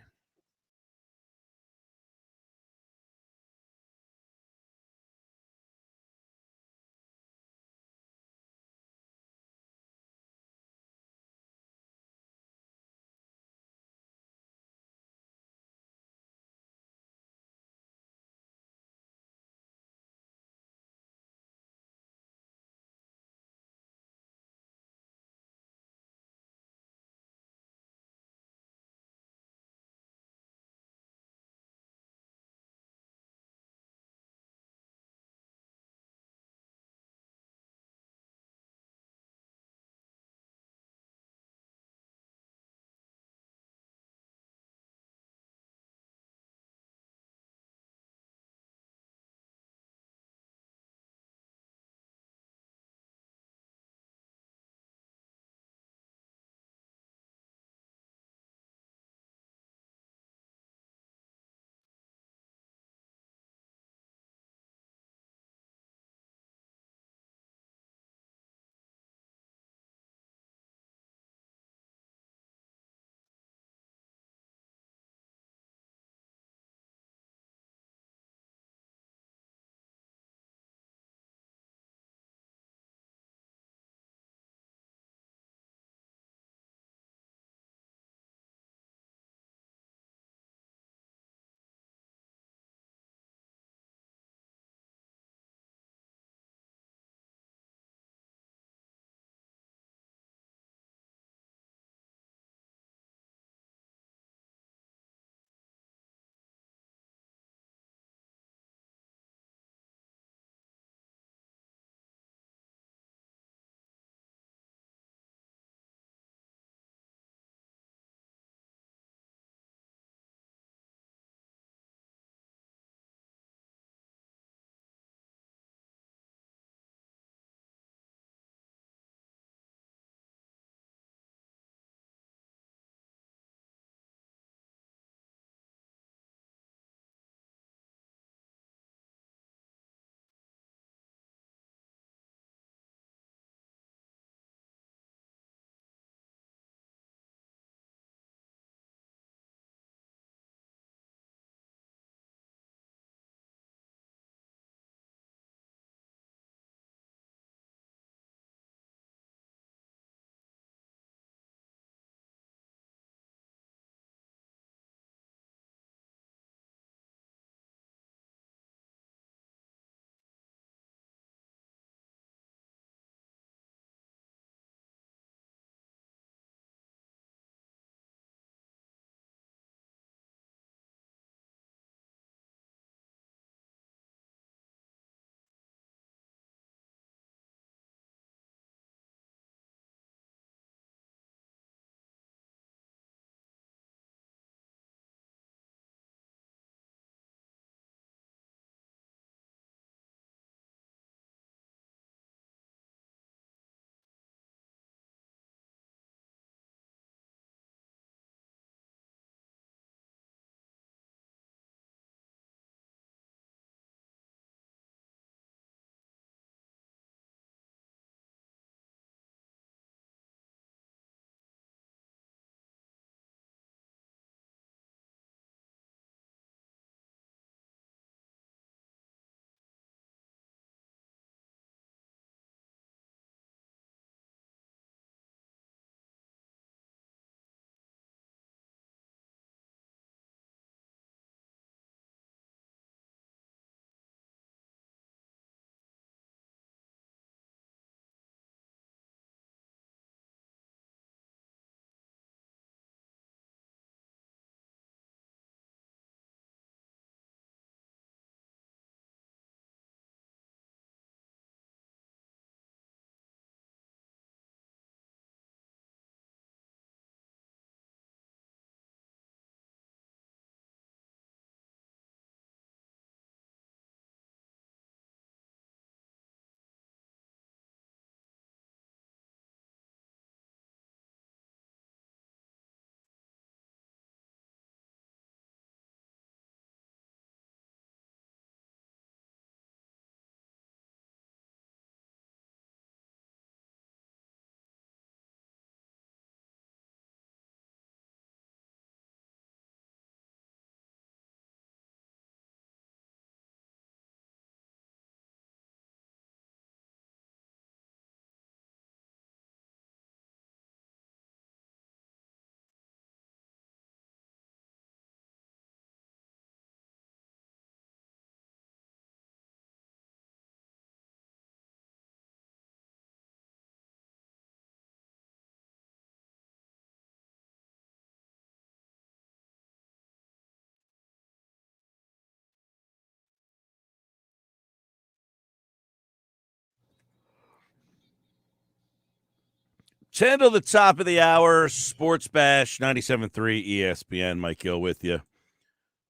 10 to the top of the hour, Sports Bash, 97.3 ESPN. Mike Gill with you.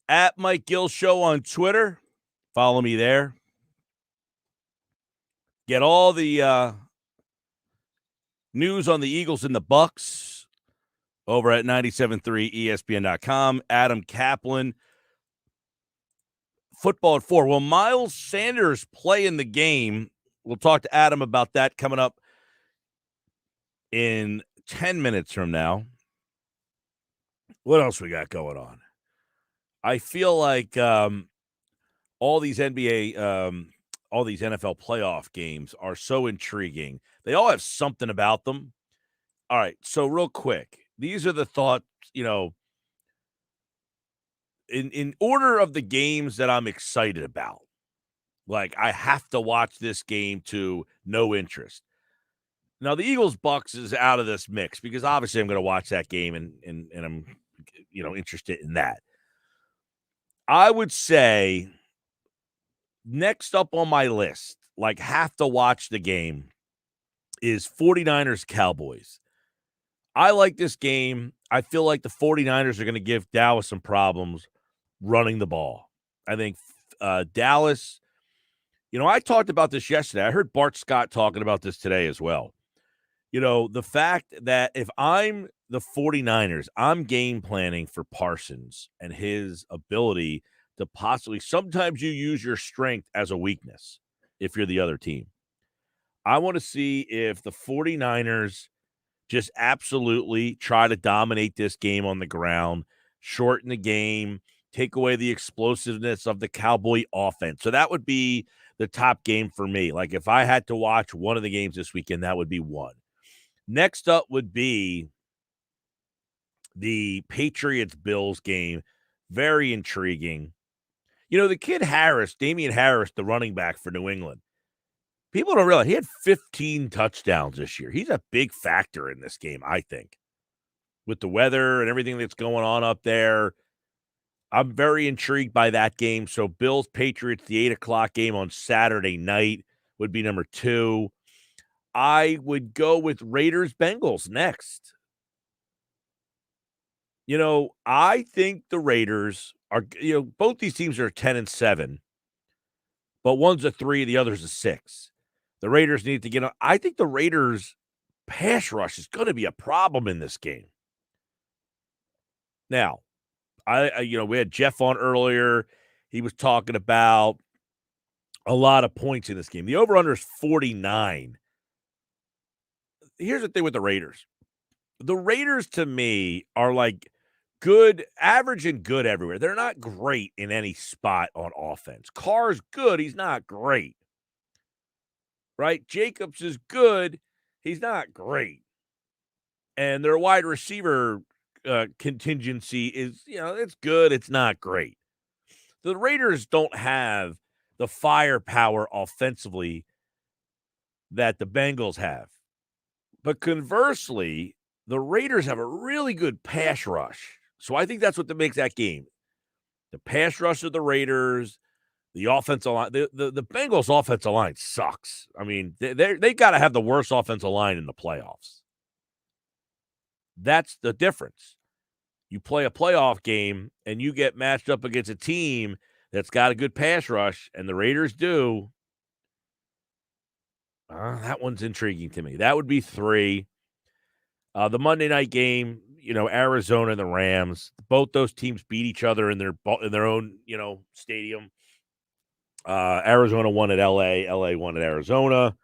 At Mike Gill Show on Twitter. Follow me there. Get all the news on the Eagles and the Bucks over at 97.3 ESPN.com. Adam Caplan. Football at 4. Will Miles Sanders play in the game? We'll talk to Adam about that coming up in 10 minutes from now. What else we got going on? I feel like all these NBA, all these NFL playoff games are so intriguing. They all have something about them. All right, so real quick, these are the thoughts, in order of the games that I'm excited about. Like, I have to watch this game to no interest. Now, the Eagles-Bucks is out of this mix because obviously I'm going to watch that game and I'm, interested in that. I would say next up on my list, like have to watch the game, is 49ers-Cowboys. I like this game. I feel like the 49ers are going to give Dallas some problems running the ball. I think Dallas, I talked about this yesterday. I heard Bart Scott talking about this today as well. The fact that if I'm the 49ers, I'm game planning for Parsons and his ability to possibly, sometimes you use your strength as a weakness if you're the other team. I want to see if the 49ers just absolutely try to dominate this game on the ground, shorten the game, take away the explosiveness of the Cowboy offense. So that would be the top game for me. Like if I had to watch one of the games this weekend, that would be one. Next up would be the Patriots-Bills game. Very intriguing. The kid Harris, Damian Harris, the running back for New England, people don't realize he had 15 touchdowns this year. He's a big factor in this game, I think. With the weather and everything that's going on up there, I'm very intrigued by that game. So Bills-Patriots, the 8 o'clock game on Saturday night would be number 2. I would go with Raiders-Bengals next. I think the Raiders are, both these teams are 10-7, but one's a 3, the other's a 6. The Raiders need to get on. I think the Raiders pass rush is going to be a problem in this game. Now, we had Jeff on earlier. He was talking about a lot of points in this game. The over-under is 49. Here's the thing with the Raiders. The Raiders, to me, are like good, average and good everywhere. They're not great in any spot on offense. Carr's good. He's not great. Right? Jacobs is good. He's not great. And their wide receiver contingency is, it's good. It's not great. The Raiders don't have the firepower offensively that the Bengals have. But conversely, the Raiders have a really good pass rush. So I think that's what makes that game. The pass rush of the Raiders, the offensive line. The Bengals' offensive line sucks. I mean, they got to have the worst offensive line in the playoffs. That's the difference. You play a playoff game and you get matched up against a team that's got a good pass rush, and the Raiders do. That one's intriguing to me. That would be 3. The Monday night game, Arizona and the Rams. Both those teams beat each other in their own, stadium. Arizona won at LA. LA won at Arizona.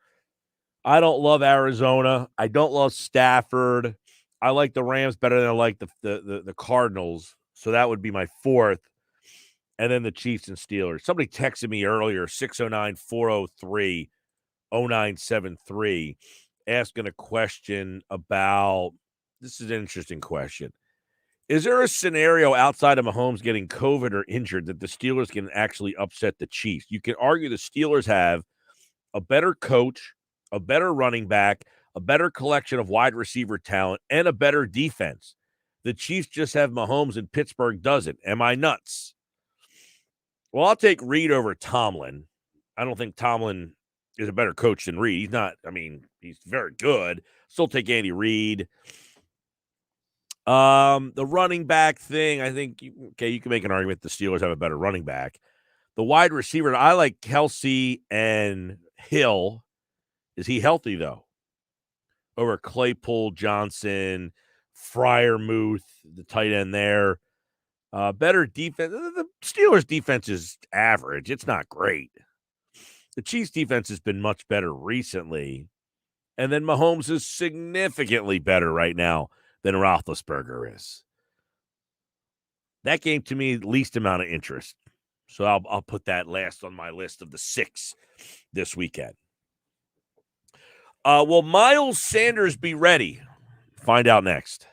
I don't love Arizona. I don't love Stafford. I like the Rams better than I like the Cardinals. So that would be my 4th. And then the Chiefs and Steelers. Somebody texted me earlier, 609-403-0973, asking a question about, this is an interesting question. Is there a scenario outside of Mahomes getting COVID or injured that the Steelers can actually upset the Chiefs? You can argue the Steelers have a better coach, a better running back, a better collection of wide receiver talent, and a better defense. The Chiefs just have Mahomes and Pittsburgh doesn't. Am I nuts? Well, I'll take Reed over Tomlin. I don't think Tomlin is a better coach than Reed. He's not, he's very good. Still take Andy Reid. The running back thing, I think, you can make an argument the Steelers have a better running back. The wide receiver, I like Kelsey and Hill. Is he healthy, though? Over Claypool, Johnson, Freiermuth, the tight end there. Better defense. The Steelers' defense is average. It's not great. The Chiefs' defense has been much better recently. And then Mahomes is significantly better right now than Roethlisberger is. That game, to me, least amount of interest. So I'll put that last on my list of the 6 this weekend. Will Miles Sanders be ready? Find out next.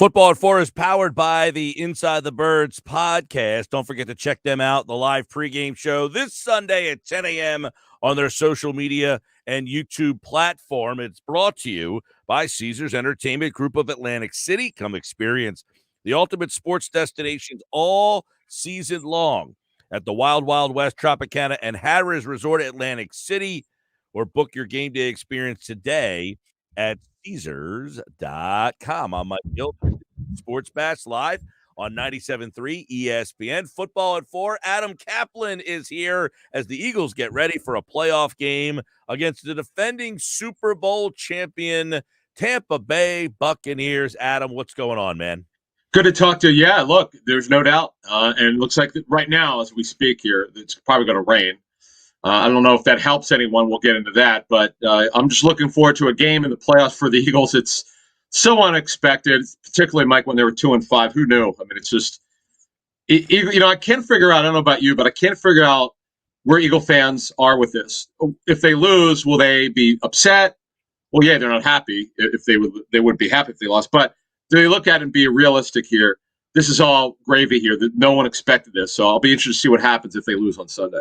Football at 4 is powered by the Inside the Birds podcast. Don't forget to check them out, the live pregame show this Sunday at 10 a.m. on their social media and YouTube platform. It's brought to you by Caesars Entertainment Group of Atlantic City. Come experience the ultimate sports destinations all season long at the Wild Wild West, Tropicana, and Harrah's Resort Atlantic City, or book your game day experience today at Caesars.com. I'm Mike Gill, Sports Bash live on 97.3 ESPN. Football at 4. Adam Caplan is here as the Eagles get ready for a playoff game against the defending Super Bowl champion Tampa Bay Buccaneers. Adam, what's going on, man? Good to talk to you. Yeah, look, there's no doubt. And it looks like right now, as we speak here, it's probably going to rain. I don't know if that helps anyone. We'll get into that. But I'm just looking forward to a game in the playoffs for the Eagles. It's so unexpected, particularly, Mike, when they were 2-5. Who knew? I mean, it's just, I can't figure out, I don't know about you, but I can't figure out where Eagle fans are with this. If they lose, will they be upset? Well, yeah, they're not happy. If they wouldn't be happy if they lost. But do they look at it and be realistic here? This is all gravy here. That no one expected this. So I'll be interested to see what happens if they lose on Sunday.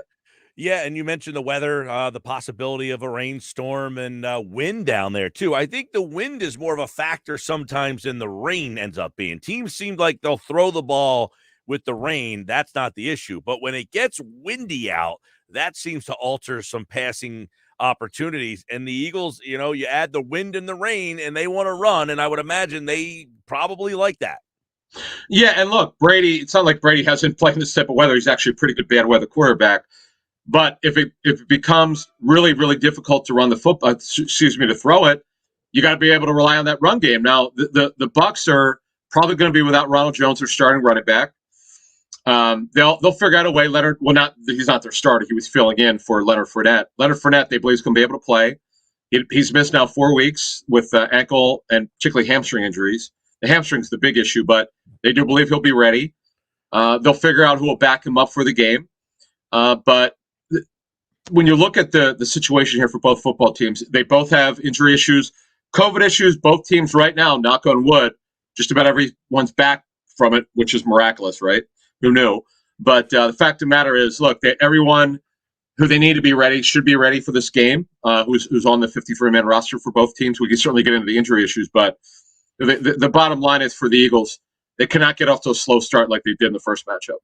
Yeah, and you mentioned the weather, the possibility of a rainstorm and wind down there, too. I think the wind is more of a factor sometimes than the rain ends up being. Teams seem like they'll throw the ball with the rain. That's not the issue. But when it gets windy out, that seems to alter some passing opportunities. And the Eagles, you add the wind and the rain, and they want to run, and I would imagine they probably like that. Yeah, and look, Brady, it's not like Brady hasn't played in this type of weather. He's actually a pretty good bad weather quarterback. But if it becomes really, really difficult to run the football, to throw it, you got to be able to rely on that run game. Now, the Bucs are probably going to be without Ronald Jones, their starting running back. They'll figure out a way. He's not their starter. He was filling in for Leonard Fournette. Leonard Fournette, they believe, is going to be able to play. He's missed now 4 weeks with ankle and particularly hamstring injuries. The hamstring's the big issue, but they do believe he'll be ready. They'll figure out who will back him up for the game. But when you look at the situation here for both football teams, they both have injury issues, COVID issues. Both teams right now, knock on wood, just about everyone's back from it, which is miraculous, right? Who knew? But the fact of the matter is, look, everyone who they need to be ready should be ready for this game, who's on the 53-man roster for both teams. We can certainly get into the injury issues, but the bottom line is for the Eagles, they cannot get off to a slow start like they did in the first matchup.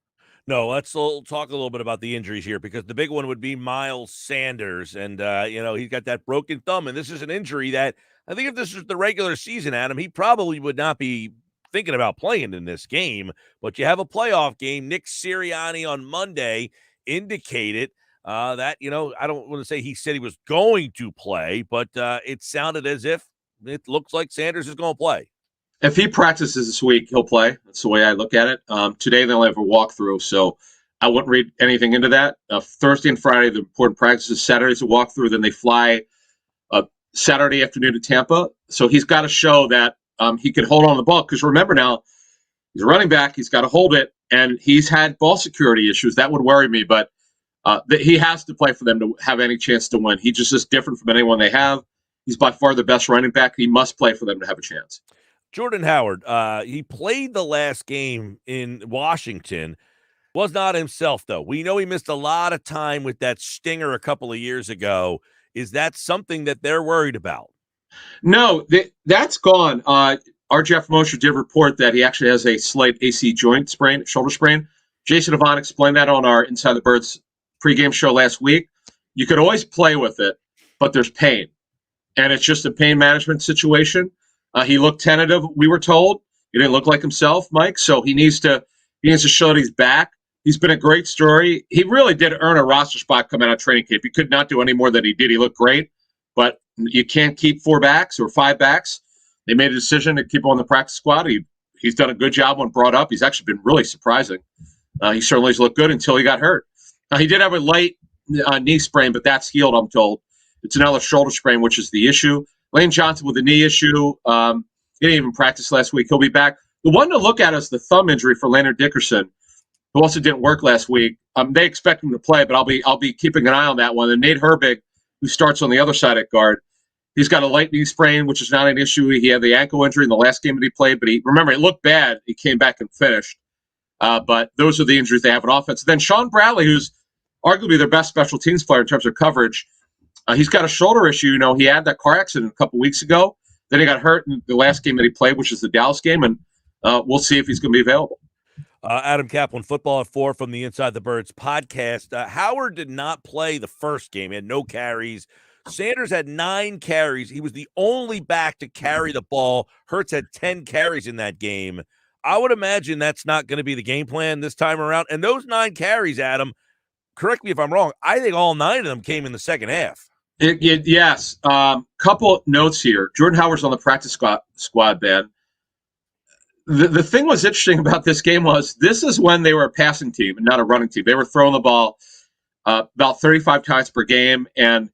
No, let's talk a little bit about the injuries here, because the big one would be Miles Sanders. And, he's got that broken thumb. And this is an injury that I think if this was the regular season, Adam, he probably would not be thinking about playing in this game. But you have a playoff game. Nick Sirianni on Monday indicated that, I don't want to say he said he was going to play, but it sounded as if it looks like Sanders is going to play. If he practices this week, he'll play. That's the way I look at it. Today, they only have a walkthrough, so I wouldn't read anything into that. Thursday and Friday, the important practices. Saturday's a walkthrough. Then they fly Saturday afternoon to Tampa. So he's got to show that he can hold on to the ball. Because remember now, he's a running back. He's got to hold it, and he's had ball security issues. That would worry me, but he has to play for them to have any chance to win. He just is different from anyone they have. He's by far the best running back. He must play for them to have a chance. Jordan Howard, he played the last game in Washington, was not himself, though. We know he missed a lot of time with that stinger a couple of years ago. Is that something that they're worried about? No, that's gone. Our Jeff Mosher did report that he actually has a slight AC joint sprain, shoulder sprain. Jason Avant explained that on our Inside the Birds pregame show last week. You could always play with it, but there's pain. And it's just a pain management situation. He looked tentative, we were told. He didn't look like himself, Mike. So he needs to show that he's back. He's been a great story. He really did earn a roster spot coming out of training camp. He could not do any more than he did. He looked great, but you can't keep 4 backs or 5 backs. They made a decision to keep him on the practice squad. He's done a good job when brought up. He's actually been really surprising. He certainly has looked good until he got hurt. He did have a light knee sprain, but that's healed, I'm told. It's another shoulder sprain, which is the issue. Lane Johnson with a knee issue. He didn't even practice last week. He'll be back. The one to look at is the thumb injury for Leonard Dickerson, who also didn't work last week. They expect him to play, but I'll be keeping an eye on that one. And Nate Hurdick, who starts on the other side at guard, He's got a light knee sprain, which is not an issue. He had the ankle injury in the last game that he played, but remember, it looked bad. He came back and finished. But those are the injuries they have in offense. Then Sean Bradley, who's arguably their best special teams player in terms of coverage, he's got a shoulder issue. You know, he had that car accident a couple weeks ago. Then he got hurt in the last game that he played, which is the Dallas game, and we'll see if he's going to be available. Adam Caplan, Football at 4 from the Inside the Birds podcast. Howard did not play the first game. He had no carries. Sanders had 9 carries. He was the only back to carry the ball. Hurts had 10 carries in that game. I would imagine that's not going to be the game plan this time around. And those 9 carries, Adam, correct me if I'm wrong, I think all 9 of them came in the second half. Yes. Couple notes here. Jordan Howard's on the practice squad, Ben. The thing was interesting about this game was this is when they were a passing team and not a running team. They were throwing the ball about 35 times per game, and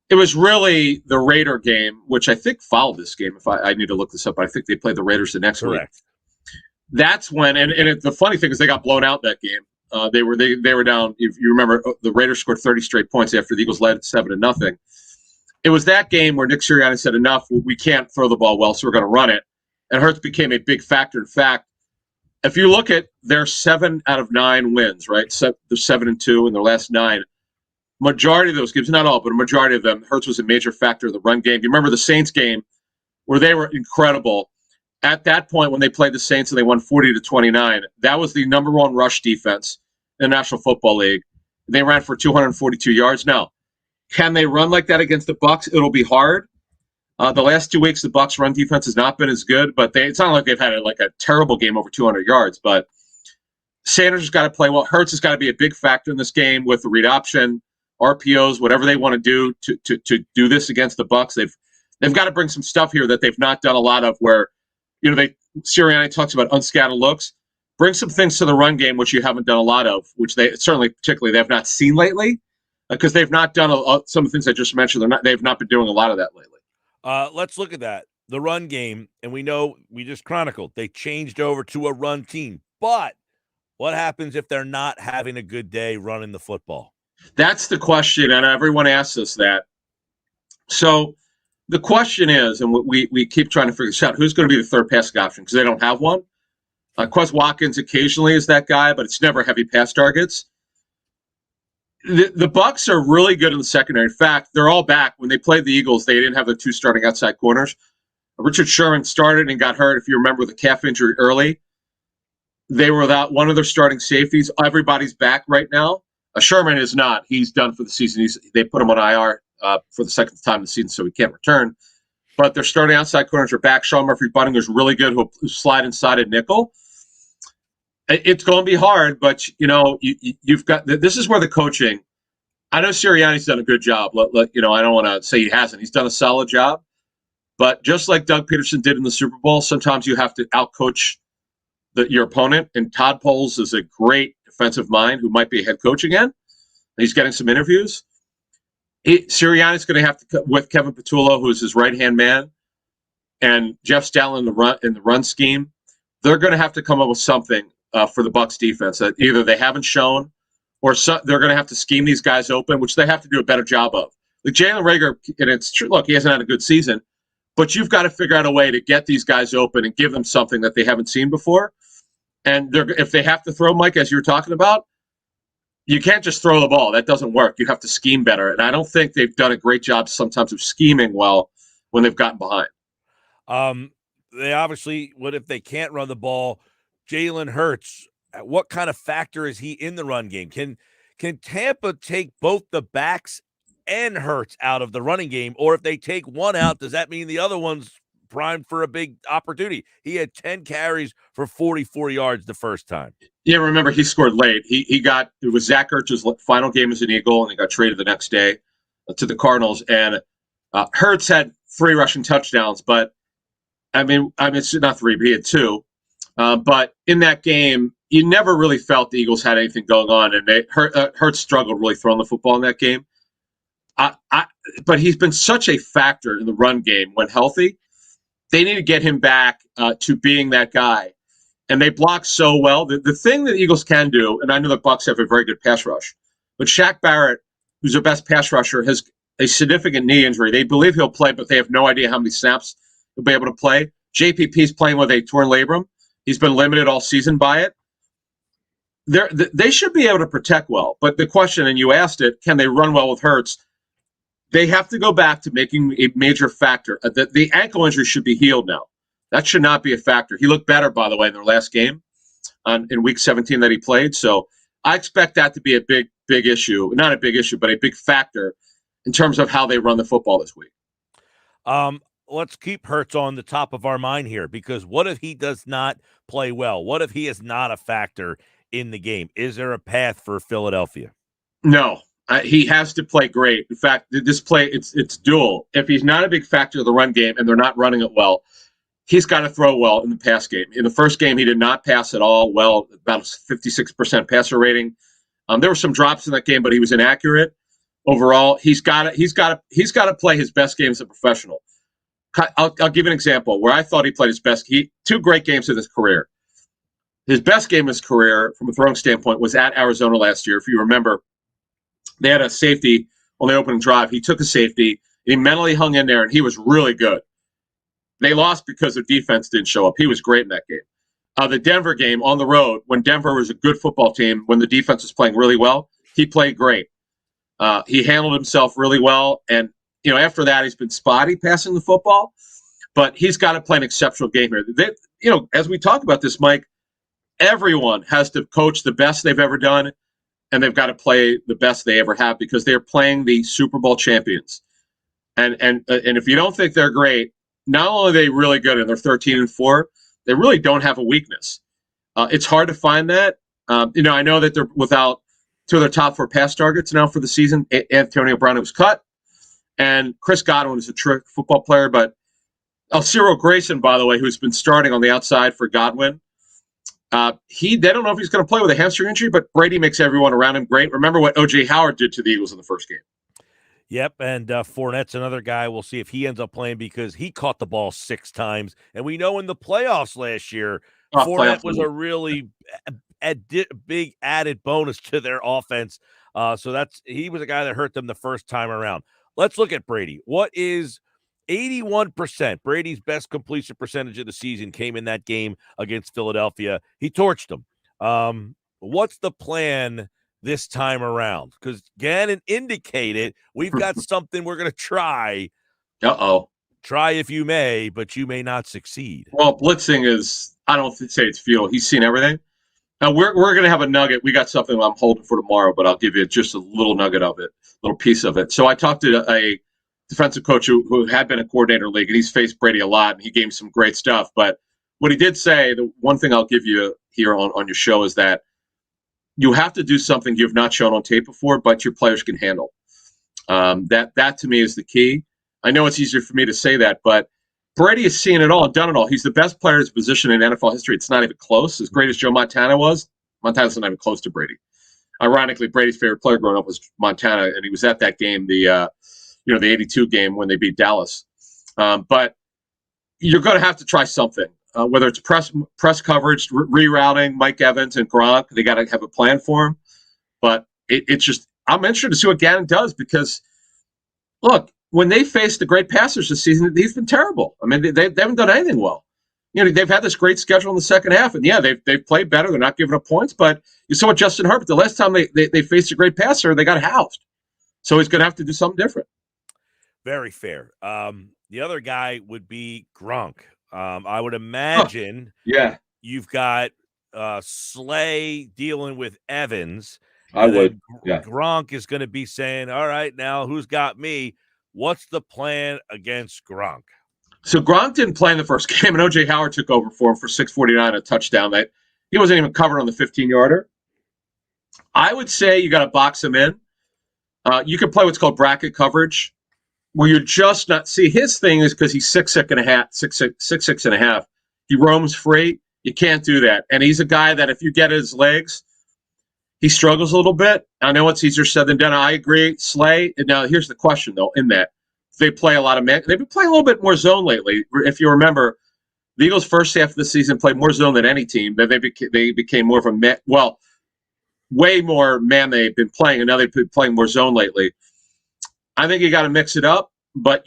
it was really the Raider game, which I think followed this game. If I need to look this up, but I think they played the Raiders the next week. That's when, the funny thing is they got blown out that game. They were down. If you remember, the Raiders scored 30 straight points after the Eagles led 7-0. It was that game where Nick Sirianni said, "Enough. We can't throw the ball well, so we're going to run it." And Hurts became a big factor. In fact, if you look at their 7 out of 9 wins, right? They're 7-2 in their last 9. Majority of those games, not all, but a majority of them, Hurts was a major factor in the run game. You remember the Saints game where they were incredible. At that point, when they played the Saints and they won 40-29, that was the number 1 rush defense in the National Football League. They ran for 242 yards. Now, can they run like that against the Bucs? It'll be hard. The last 2 weeks, the Bucs run defense has not been as good, but it's not like they've had a terrible game over 200 yards. But Sanders has got to play well. Hurts has got to be a big factor in this game with the read option, RPOs, whatever they want to do to do this against the Bucs. They've got to bring some stuff here that they've not done a lot of. Where Sirianni talks about unscattered looks. Bring some things to the run game which you haven't done a lot of, which they particularly they have not seen lately, because they've not done some of the things I just mentioned. They've not been doing a lot of that lately. Let's look at that. The run game, and we know we just chronicled, they changed over to a run team. But what happens if they're not having a good day running the football? That's the question, and everyone asks us that. So the question is, and we keep trying to figure this out, who's going to be the third passing option, because they don't have one. Quez Watkins occasionally is that guy, but it's never heavy pass targets. The Bucs are really good in the secondary. In fact, they're all back. When they played the Eagles, they didn't have the 2 starting outside corners. Richard Sherman started and got hurt, if you remember, with a calf injury early. They were without one of their starting safeties. Everybody's back right now. Sherman is not. He's done for the season. They put him on IR for the second time this season, so he can't return. But their starting outside corners are back. Sean Murphy-Bunting is really good, who'll slide inside at nickel. It's going to be hard, but you've got. This is where the coaching. I know Sirianni's done a good job. I don't want to say he hasn't. He's done a solid job, but just like Doug Peterson did in the Super Bowl, sometimes you have to outcoach your opponent. And Todd Bowles is a great defensive mind who might be a head coach again. He's getting some interviews. Sirianni's going to have to, with Kevin Patullo, who is his right-hand man, and Jeff Stalin in the run scheme. They're going to have to come up with something for the Bucs defense that either they haven't shown, or they're going to have to scheme these guys open, which they have to do a better job of. Like Jalen Reagor, and it's true. Look, he hasn't had a good season, but you've got to figure out a way to get these guys open and give them something that they haven't seen before. And if they have to throw, Mike, as you were talking about, you can't just throw the ball. That doesn't work. You have to scheme better. And I don't think they've done a great job sometimes of scheming well when they've gotten behind. They obviously, what if they can't run the ball? Jalen Hurts, what kind of factor is he in the run game? Can Tampa take both the backs and Hurts out of the running game? Or if they take one out, does that mean the other one's primed for a big opportunity? He had 10 carries for 44 yards the first time. Yeah, remember, he scored late. It was Zach Ertz's final game as an Eagle, and he got traded the next day to the Cardinals. And Hurts had 3 rushing touchdowns, but I mean, it's not 3, but he had 2. But in that game, you never really felt the Eagles had anything going on, and Hurts struggled really throwing the football in that game. But he's been such a factor in the run game when healthy. They need to get him back to being that guy. And they block so well. The thing that the Eagles can do, and I know the Bucs have a very good pass rush, but Shaq Barrett, who's their best pass rusher, has a significant knee injury. They believe he'll play, but they have no idea how many snaps he'll be able to play. JPP's playing with a torn labrum. He's been limited all season by it. They should be able to protect well. But the question, and you asked it, can they run well with Hurts? They have to go back to making a major factor. The ankle injury should be healed now. That should not be a factor. He looked better, by the way, in their last game in Week 17 that he played. So I expect that to be a big issue. Not a big issue, but a big factor in terms of how they run the football this week. Let's keep Hurts on the top of our mind here, because what if he does not play well? What if he is not a factor in the game? Is there a path for Philadelphia? No, he has to play great. In fact, this play, it's dual. If he's not a big factor of the run game and they're not running it well, he's got to throw well in the pass game. In the first game, he did not pass at all well, about 56% passer rating. There were some drops in that game, but he was inaccurate. Overall, he's got to play his best game as a professional. I'll give you an example where I thought he played his best. Two great games of his career. His best game of his career, from a throwing standpoint, was at Arizona last year. If you remember, they had a safety on the opening drive. He took a safety. He mentally hung in there, and he was really good. They lost because their defense didn't show up. He was great in that game. The Denver game on the road, when Denver was a good football team, when the defense was playing really well, he played great. He handled himself really well, and after that, he's been spotty passing the football, but he's got to play an exceptional game here. As we talk about this, Mike, everyone has to coach the best they've ever done, and they've got to play the best they ever have because they're playing the Super Bowl champions. And if you don't think they're great, not only are they really good and they're 13-4, they really don't have a weakness. It's hard to find that. I know that they're without two of their top 4 pass targets now for the season. Antonio Brown was cut. And Chris Godwin is a terrific football player, but Cyril Grayson, by the way, who's been starting on the outside for Godwin, they don't know if he's going to play with a hamstring injury, but Brady makes everyone around him great. Remember what O.J. Howard did to the Eagles in the first game. Yep, and Fournette's another guy. We'll see if he ends up playing because he caught the ball 6 times. And we know in the playoffs last year, Fournette was a really big added bonus to their offense. So he was a guy that hurt them the first time around. Let's look at Brady. What is 81%? Brady's best completion percentage of the season came in that game against Philadelphia. He torched them. What's the plan this time around? Because Gannon indicated we've got something we're going to try. Try if you may, but you may not succeed. Well, blitzing is, I don't say it's fuel. He's seen everything. Now, we're going to have a nugget. We got something I'm holding for tomorrow, but I'll give you just a little nugget of it, little piece of it. So I talked to a defensive coach who had been a coordinator in the league, and he's faced Brady a lot, and he gave him some great stuff. But what he did say, the one thing I'll give you here on your show is that you have to do something you've not shown on tape before, but your players can handle. That to me is the key. I know it's easier for me to say that, but Brady has seen it all and done it all. He's the best player in his position in NFL history. It's not even close. As great as Joe Montana was, Montana's not even close to Brady. Ironically, Brady's favorite player growing up was Montana, and he was at that game, the 82 game when they beat Dallas. But you're going to have to try something, whether it's press coverage, rerouting Mike Evans and Gronk. They got to have a plan for him. But it's just, I'm interested to see what Gannon does because, look, when they faced the great passers this season, he's been terrible. I mean, they haven't done anything well. They've had this great schedule in the second half, and yeah, they've played better. They're not giving up points, but you saw what Justin Herbert. The last time they faced a great passer, they got housed. So he's going to have to do something different. Very fair. The other guy would be Gronk. I would imagine you've got Slay dealing with Evans. I would. Yeah. Gronk is going to be saying, all right, now who's got me? What's the plan against Gronk? So Gronk didn't play in the first game, and O.J. Howard took over for him for 649, a touchdown. That he wasn't even covered on the 15-yarder. I would say you got to box him in. You can play what's called bracket coverage, where you're just not. See, his thing is because he's 6'6" and a half. He roams free. You can't do that. And he's a guy that if you get his legs, he struggles a little bit. I know it's easier said than done. I agree. Slay. Now, here's the question, though, in that. They play a lot of man. They've been playing a little bit more zone lately. If you remember, the Eagles' first half of the season played more zone than any team. Then they became more of a man. Well, way more man they've been playing, and now they've been playing more zone lately. I think you got to mix it up. But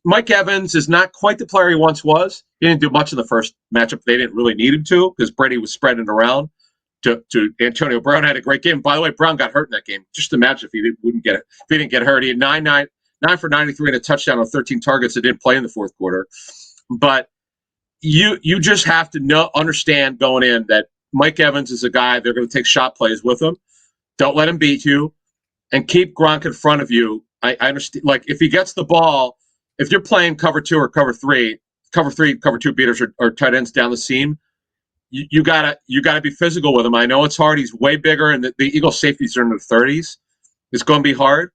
Mike Evans is not quite the player he once was. He didn't do much in the first matchup. They didn't really need him to because Brady was spreading it around to Antonio Brown. Had a great game. By the way, Brown got hurt in that game. Just imagine if he didn't get hurt. He had 9 for 93 and a touchdown on 13 targets that didn't play in the fourth quarter. But you just have to understand going in that Mike Evans is a guy they're going to take shot plays with him. Don't let him beat you, and keep Gronk in front of you. I understand. Like if he gets the ball, if you're playing cover 2 or cover 3, cover 2 beaters or tight ends down the seam, you gotta be physical with him. I know it's hard. He's way bigger, and the Eagles safeties are in the 30s. It's going to be hard.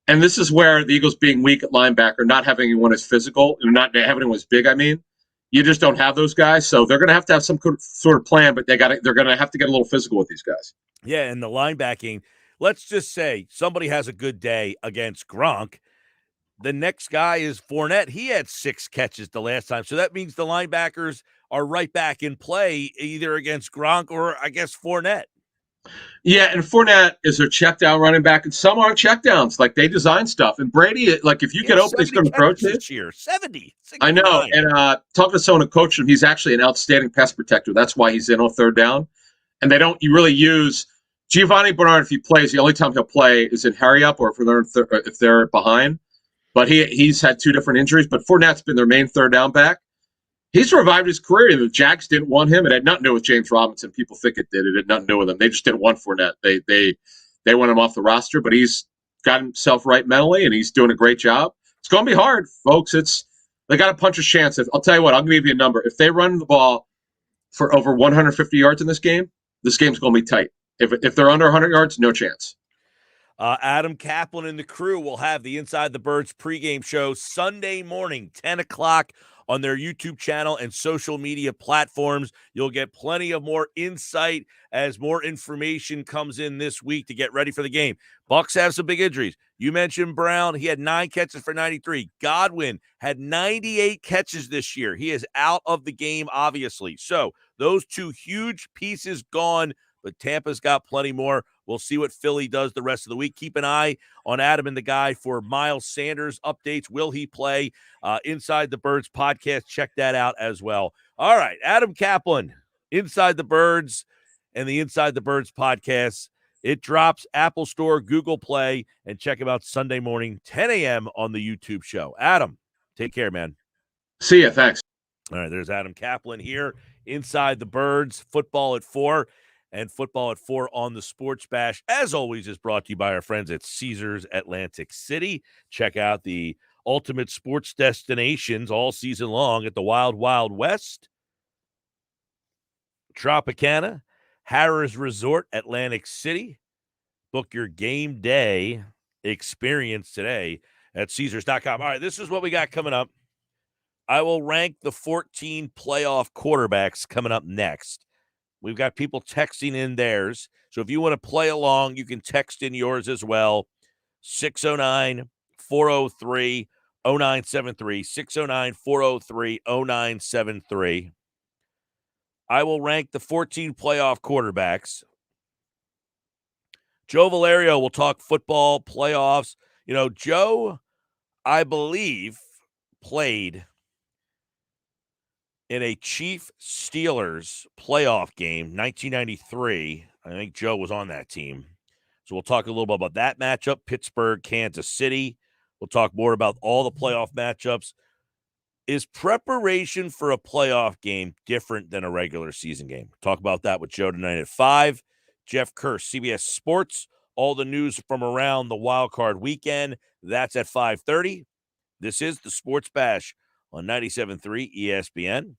And this is where the Eagles being weak at linebacker, not having anyone as physical, and not having anyone as big. I mean, you just don't have those guys, so they're going to have some sort of plan. But they're going to have to get a little physical with these guys. Yeah, and the linebacking. Let's just say somebody has a good day against Gronk. The next guy is Fournette. He had 6 catches the last time. So that means the linebackers are right back in play either against Gronk or, I guess, Fournette. Yeah, and Fournette is a check down running back, and some aren't check downs. Like, they design stuff. And Brady, like, if you get open, he's going to approach it. This year, 70. 69. I know. And talking to someone who coached him, he's actually an outstanding pass protector. That's why he's in on third down. And you really use Giovanni Bernard. If he plays, the only time he'll play is in hurry up or if they're behind. But he's had 2 different injuries. But Fournette's been their main third down back. He's revived his career. The Jags didn't want him. It had nothing to do with James Robinson. People think it did. It had nothing to do with him. They just didn't want Fournette. They want him off the roster. But he's got himself right mentally, and he's doing a great job. It's going to be hard, folks. They got a puncher's chance. I'll tell you what. I'll give you a number. If they run the ball for over 150 yards in this game's going to be tight. If they're under 100 yards, no chance. Adam Caplan and the crew will have the Inside the Birds pregame show Sunday morning, 10 o'clock on their YouTube channel and social media platforms. You'll get plenty of more insight as more information comes in this week to get ready for the game. Bucks have some big injuries. You mentioned Brown. He had 9 catches for 93. Godwin had 98 catches this year. He is out of the game, obviously. So those 2 huge pieces gone, but Tampa's got plenty more. We'll see what Philly does the rest of the week. Keep an eye on Adam and the guy for Miles Sanders updates. Will he play? Inside the Birds podcast. Check that out as well. All right, Adam Caplan, Inside the Birds and the Inside the Birds podcast. It drops Apple Store, Google Play, and check him out Sunday morning, 10 a.m. on the YouTube show. Adam, take care, man. See ya. Thanks. All right, there's Adam Caplan here, Inside the Birds, football at 4. And Football at 4 on the Sports Bash, as always, is brought to you by our friends at Caesars Atlantic City. Check out the ultimate sports destinations all season long at the Wild Wild West, Tropicana, Harrah's Resort, Atlantic City. Book your game day experience today at Caesars.com. All right, this is what we got coming up. I will rank the 14 playoff quarterbacks coming up next. We've got people texting in theirs. So if you want to play along, you can text in yours as well. 609-403-0973. 609-403-0973. I will rank the 14 playoff quarterbacks. Joe Valerio will talk football, playoffs. You know, Joe, I believe, played in a Chiefs-Steelers playoff game, 1993. I think Joe was on that team. So we'll talk a little bit about that matchup, Pittsburgh, Kansas City. We'll talk more about all the playoff matchups. Is preparation for a playoff game different than a regular season game? Talk about that with Joe tonight at 5. Jeff Kerr, CBS Sports. All the news from around the wild card weekend. That's at 5:30. This is the Sports Bash on 97.3 ESPN,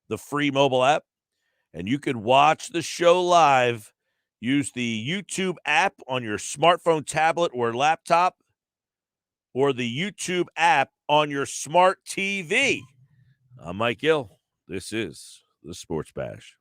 the free mobile app, and you can watch the show live. Use the YouTube app on your smartphone, tablet, or laptop, or the YouTube app on your smart TV. I'm Mike Gill. This is the Sports Bash.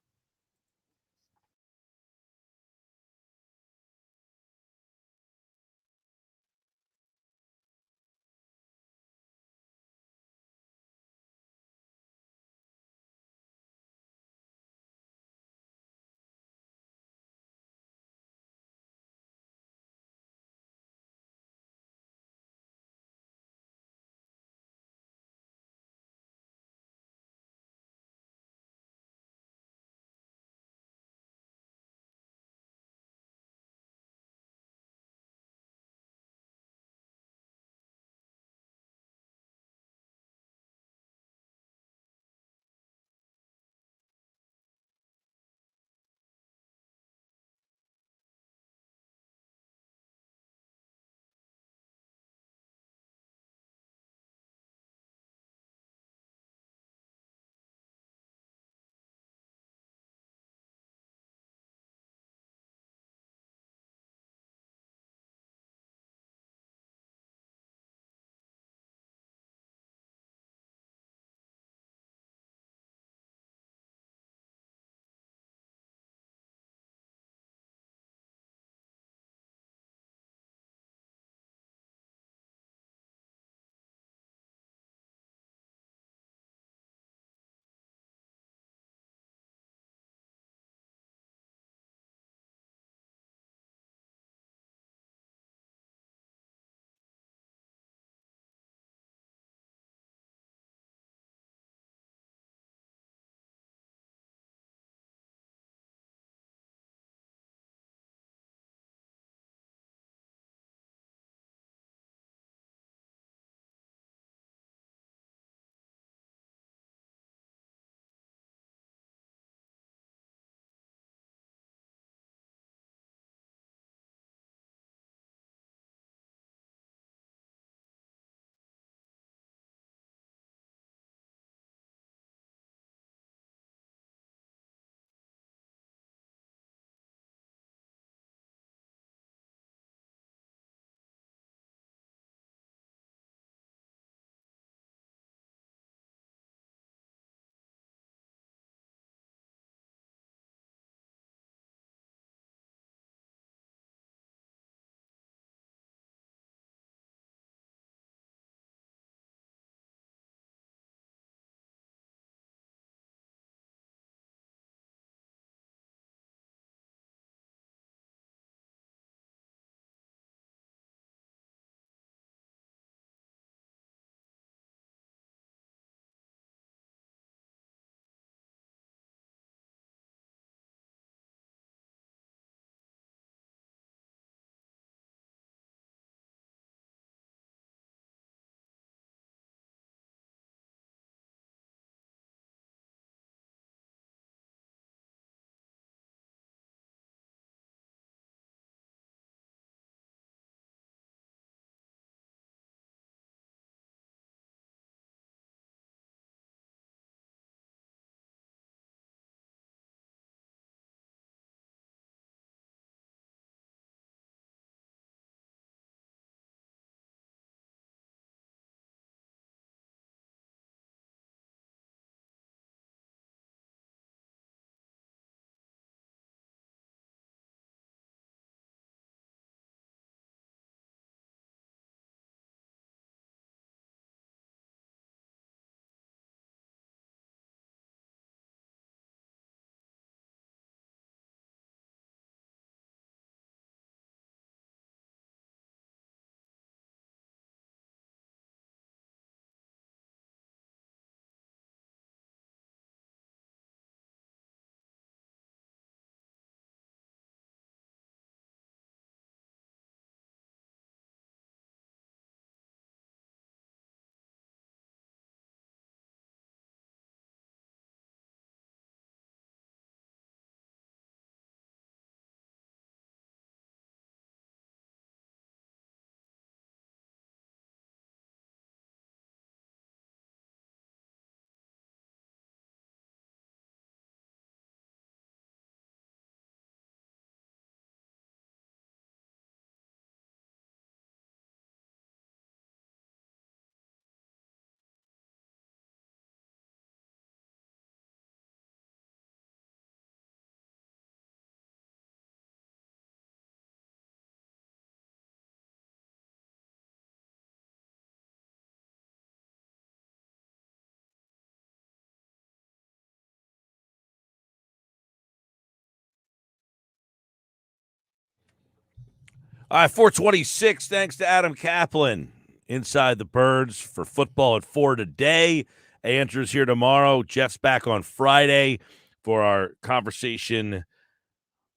All right, 426. Thanks to Adam Caplan. Inside the Birds for football at 4 today. Andrew's here tomorrow. Jeff's back on Friday for our conversation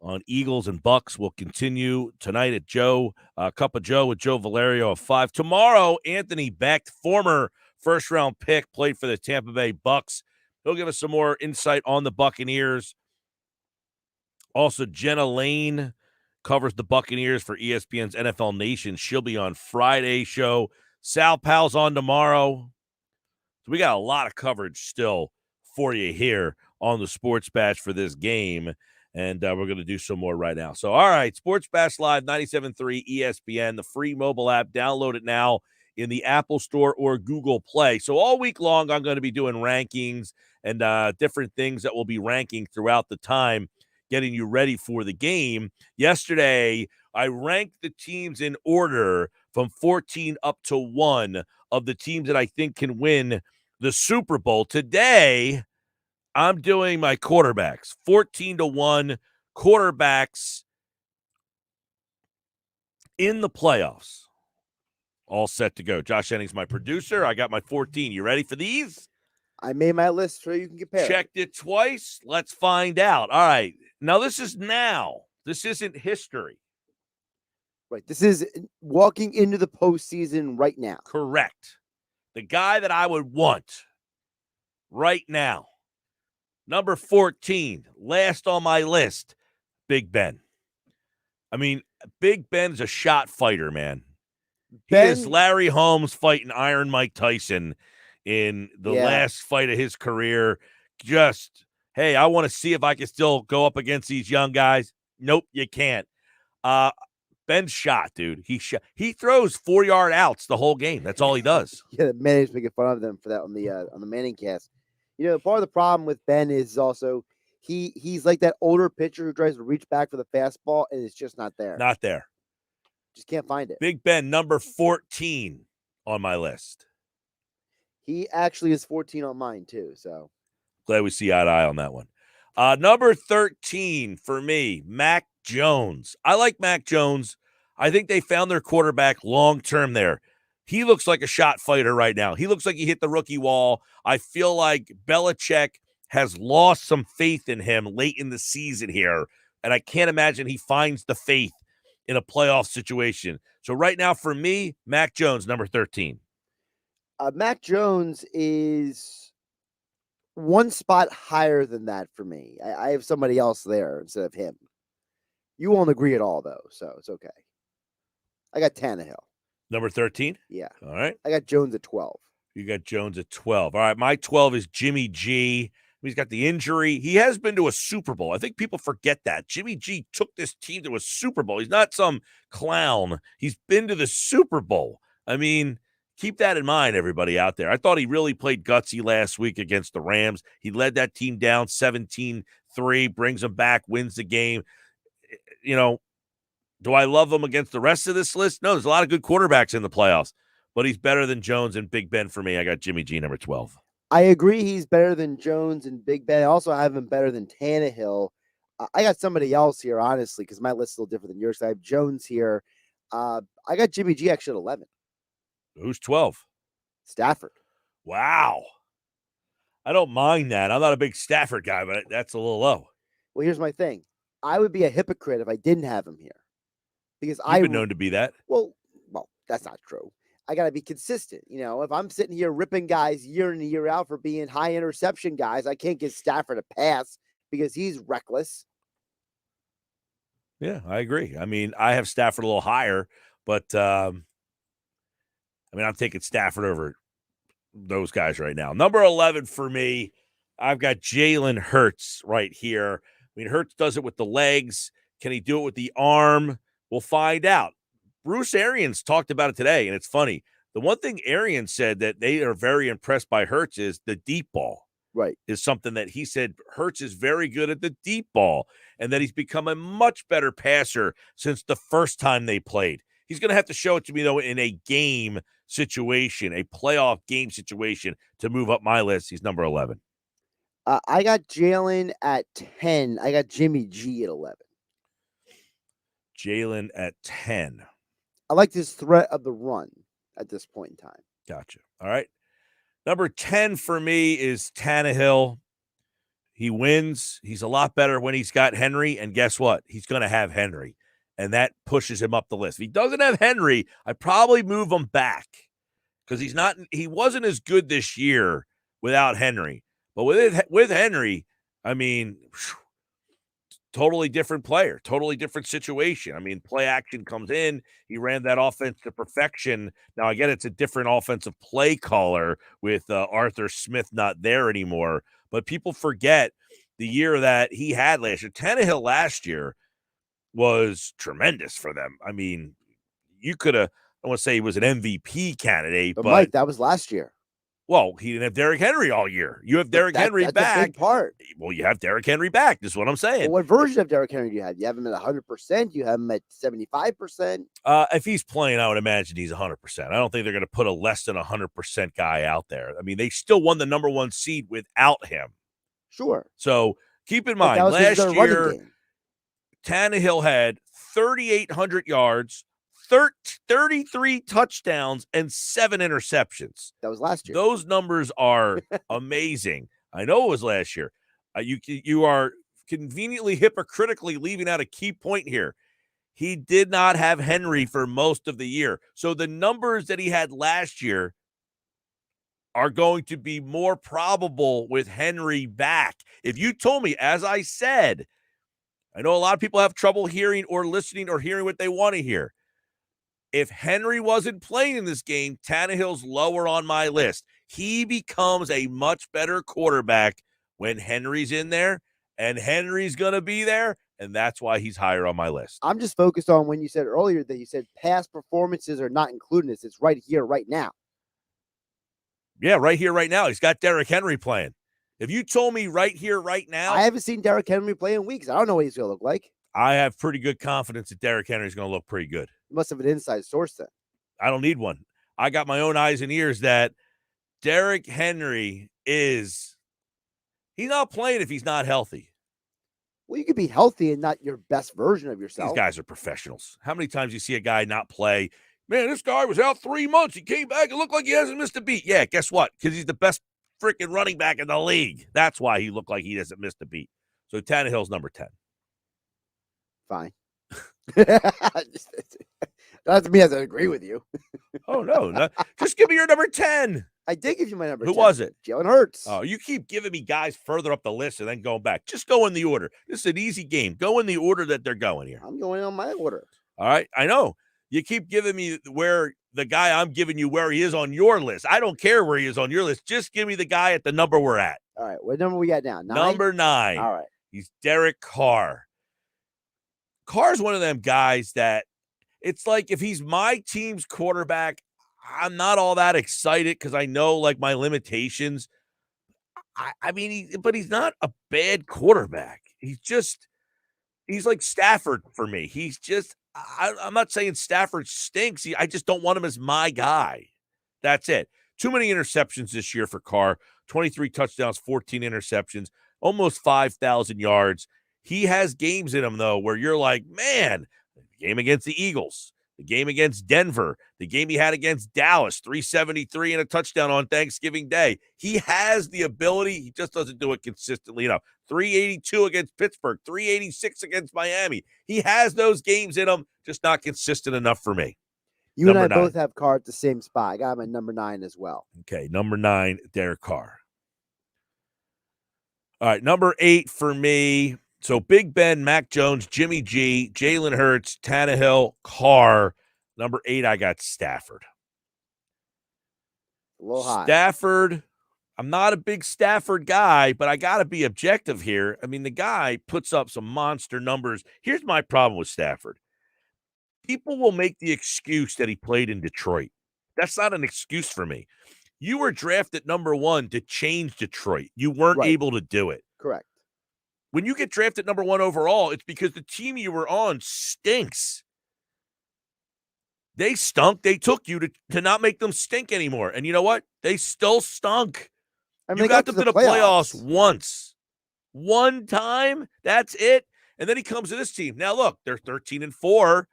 on Eagles and Bucks. We'll continue tonight at Cup of Joe with Joe Valerio at 5. Tomorrow, Anthony Beck, former first-round pick, played for the Tampa Bay Bucks. He'll give us some more insight on the Buccaneers. Also, Jenna Lane covers the Buccaneers for ESPN's NFL Nation. She'll be on Friday's show. Sal Powell's on tomorrow. So we got a lot of coverage still for you here on the Sports Bash for this game. And we're going to do some more right now. So, all right, Sports Bash Live, 97.3 ESPN, the free mobile app. Download it now in the Apple Store or Google Play. So all week long, I'm going to be doing rankings and different things that we'll be ranking throughout the time, getting you ready for the game. Yesterday, I ranked the teams in order from 14 up to 1 of the teams that I think can win the Super Bowl. Today, I'm doing my quarterbacks, 14 to 1 quarterbacks in the playoffs. All set to go. Josh Henning's my producer. I got my 14. You ready for these? I made my list so you can compare. Checked it twice. Let's find out. All right. Now, this is now. This isn't history. Right. This is walking into the postseason right now. Correct. The guy that I would want right now. Number 14, last on my list, Big Ben. I mean, Big Ben's a shot fighter, man. He is Larry Holmes fighting Iron Mike Tyson in the last fight of his career. Just, hey, I want to see if I can still go up against these young guys. Nope, you can't. Ben's shot, dude. He throws 4-yard outs the whole game. That's all he does. Yeah, the Manning's making fun of them for that on the Manning cast. You know, part of the problem with Ben is also he's like that older pitcher who tries to reach back for the fastball and it's just not there. Not there. Just can't find it. Big Ben, number 14 on my list. He actually is 14 on mine too, so. Glad we see eye to eye on that one. Number 13 for me, Mac Jones. I like Mac Jones. I think they found their quarterback long-term there. He looks like a shot fighter right now. He looks like he hit the rookie wall. I feel like Belichick has lost some faith in him late in the season here, and I can't imagine he finds the faith in a playoff situation. So right now for me, Mac Jones, number 13. Mac Jones is one spot higher than that for me. I have somebody else there instead of him. You won't agree at all, though, so it's okay. I got Tannehill. Number 13? Yeah. All right. I got Jones at 12. You got Jones at 12. All right. My 12 is Jimmy G. He's got the injury. He has been to a Super Bowl. I think people forget that. Jimmy G took this team to a Super Bowl. He's not some clown. He's been to the Super Bowl. I mean, keep that in mind, everybody out there. I thought he really played gutsy last week against the Rams. He led that team down 17-3, brings them back, wins the game. You know, do I love him against the rest of this list? No, there's a lot of good quarterbacks in the playoffs, but he's better than Jones and Big Ben for me. I got Jimmy G, number 12. I agree he's better than Jones and Big Ben. I also have him better than Tannehill. I got somebody else here, honestly, because my list is a little different than yours. I have Jones here. I got Jimmy G actually at 11. Who's 12? Stafford. Wow. I don't mind that. I'm not a big Stafford guy, but that's a little low. Well, here's my thing. I would be a hypocrite if I didn't have him here. Because I've been known to be that. Well, that's not true. I got to be consistent. You know, if I'm sitting here ripping guys year in and year out for being high interception guys, I can't give Stafford a pass because he's reckless. Yeah, I agree. I mean, I have Stafford a little higher, but I'm taking Stafford over those guys right now. Number 11 for me, I've got Jalen Hurts right here. I mean, Hurts does it with the legs. Can he do it with the arm? We'll find out. Bruce Arians talked about it today, and it's funny. The one thing Arians said that they are very impressed by Hurts is the deep ball. Right. Is something that he said Hurts is very good at the deep ball and that he's become a much better passer since the first time they played. He's going to have to show it to me, though, in a game situation, a playoff game situation to move up my list. He's number 11. I got Jalen at 10. I got Jimmy G at 11. Jalen at 10. I like this threat of the run at this point in time. Gotcha. All right. Number 10 for me is Tannehill. He wins. He's a lot better when he's got Henry. And guess what? He's going to have Henry. And that pushes him up the list. If he doesn't have Henry, I'd probably move him back because he wasn't as good this year without Henry. But with Henry, I mean, totally different player, totally different situation. I mean, play action comes in. He ran that offense to perfection. Now, I get it's a different offensive play caller with Arthur Smith not there anymore. But people forget the year that he had last year. Tannehill last year was tremendous for them. I mean, you could have, I want to say he was an MVP candidate. But Mike, that was last year. Well, he didn't have Derrick Henry all year. You have Derrick Henry that's back. A big part. Well, you have Derrick Henry back. That's what I'm saying. Well, what version of Derrick Henry do you have? You have him at 100%? You have him at 75%? If he's playing, I would imagine he's 100%. I don't think they're going to put a less than 100% guy out there. I mean, they still won the number 1 seed without him. Sure. So keep in mind, last year, Tannehill had 3,800 yards, 33 touchdowns, and 7 interceptions. That was last year. Those numbers are amazing. I know it was last year. You are conveniently hypocritically leaving out a key point here. He did not have Henry for most of the year. So the numbers that he had last year are going to be more probable with Henry back. If you told me, as I said, I know a lot of people have trouble hearing or listening or hearing what they want to hear. If Henry wasn't playing in this game, Tannehill's lower on my list. He becomes a much better quarterback when Henry's in there, and Henry's going to be there, and that's why he's higher on my list. I'm just focused on when you said earlier that you said past performances are not included in this. It's right here, right now. Yeah, right here, right now. He's got Derrick Henry playing. If you told me right here, right now. I haven't seen Derrick Henry play in weeks. I don't know what he's going to look like. I have pretty good confidence that Derrick Henry is going to look pretty good. You must have an inside source then. I don't need one. I got my own eyes and ears that Derrick Henry he's not playing if he's not healthy. Well, you could be healthy and not your best version of yourself. These guys are professionals. How many times you see a guy not play? Man, this guy was out 3 months. He came back and looked like he hasn't missed a beat. Yeah, guess what? Because he's the best freaking running back in the league. That's why he looked like he hasn't missed a beat. So Tannehill's number 10. Fine. That doesn't mean I have to agree with you. Oh, no. Just give me your number 10. I did give you my number 10. Who 10. was it? Jalen Hurts. Oh, you keep giving me guys further up the list and then going back. Just go in the order. This is an easy game. Go in the order that they're going here. I'm going on my order. All right. I know. You keep giving me where the guy I'm giving you where he is on your list. I don't care where he is on your list. Just give me the guy at the number we're at. All right. What number we got now? 9? Number 9. All right. He's Derek Carr. Carr's one of them guys that it's like if he's my team's quarterback, I'm not all that excited because I know like my limitations. I mean, but he's not a bad quarterback. He's like Stafford for me. He's just, I'm not saying Stafford stinks. I just don't want him as my guy. That's it. Too many interceptions this year for Carr. 23 touchdowns, 14 interceptions, almost 5,000 yards. He has games in him, though, where you're like, man, the game against the Eagles, the game against Denver, the game he had against Dallas, 373 and a touchdown on Thanksgiving Day. He has the ability. He just doesn't do it consistently. 382 against Pittsburgh, 386 against Miami. He has those games in him, just not consistent enough for me. You and I both have Carr at the same spot. I got him at number 9 as well. Okay, number 9, Derek Carr. All right, number 8 for me. So Big Ben, Mac Jones, Jimmy G, Jalen Hurts, Tannehill, Carr. Number 8, I got Stafford. A little high. Stafford, I'm not a big Stafford guy, but I got to be objective here. I mean, the guy puts up some monster numbers. Here's my problem with Stafford. People will make the excuse that he played in Detroit. That's not an excuse for me. You were drafted number 1 to change Detroit. You weren't able to do it. Correct. When you get drafted number 1 overall, it's because the team you were on stinks. They stunk. They took you to not make them stink anymore. And you know what? They still stunk. I mean, you got them to the playoffs once. One time. That's it. And then he comes to this team. Now, look, they're 13-4.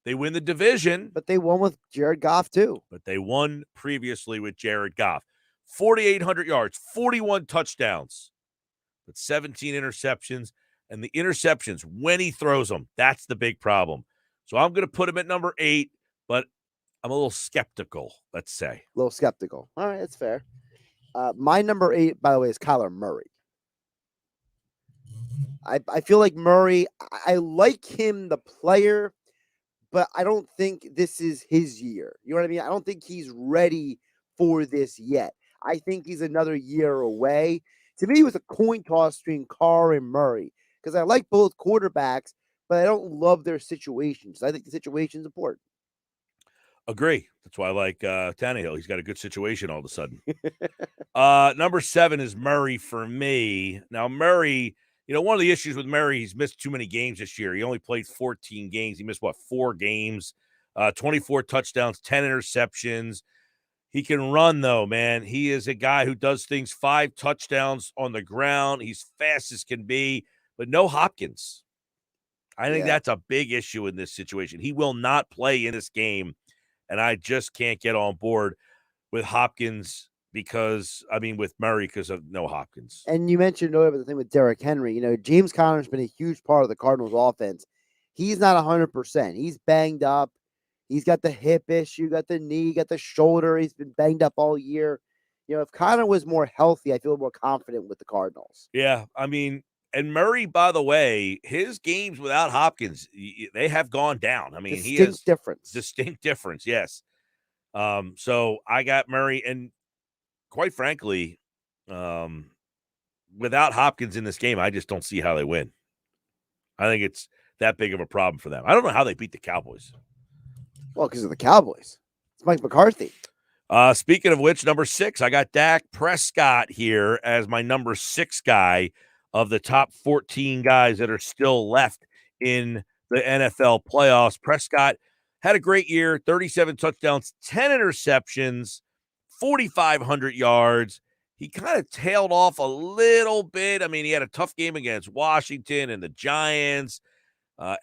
They win the division. But they won with Jared Goff, too. But they won previously with Jared Goff. 4,800 yards, 41 touchdowns, but 17 interceptions. And the interceptions, when he throws them, that's the big problem. So I'm going to put him at number 8, but I'm a little skeptical, let's say. A little skeptical. All right, that's fair. My number 8, by the way, is Kyler Murray. I feel like Murray, I like him, the player, but I don't think this is his year. You know what I mean? I don't think he's ready for this yet. I think he's another year away. To me, it was a coin toss between Carr and Murray because I like both quarterbacks, but I don't love their situations. I think the situation's important. Agree. That's why I like Tannehill. He's got a good situation all of a sudden. Number 7 is Murray for me. Now, Murray, one of the issues with Murray, he's missed too many games this year. He only played 14 games. He missed, 4 games, 24 touchdowns, 10 interceptions. He can run, though, man. He is a guy who does things, 5 touchdowns on the ground. He's fast as can be, but no Hopkins. I think that's a big issue in this situation. He will not play in this game, and I just can't get on board with Hopkins with Murray because of no Hopkins. And you mentioned earlier the thing with Derrick Henry. James Conner's been a huge part of the Cardinals offense. He's not 100%. He's banged up. He's got the hip issue, got the knee, got the shoulder. He's been banged up all year. If Conner was more healthy, I feel more confident with the Cardinals. Yeah, and Murray, by the way, his games without Hopkins, they have gone down. Distinct difference. Distinct difference, yes. So I got Murray, and quite frankly, without Hopkins in this game, I just don't see how they win. I think it's that big of a problem for them. I don't know how they beat the Cowboys. Well, because of the Cowboys. It's Mike McCarthy. Speaking of which, number 6, I got Dak Prescott here as my number 6 guy of the top 14 guys that are still left in the NFL playoffs. Prescott had a great year, 37 touchdowns, 10 interceptions, 4,500 yards. He kind of tailed off a little bit. He had a tough game against Washington and the Giants.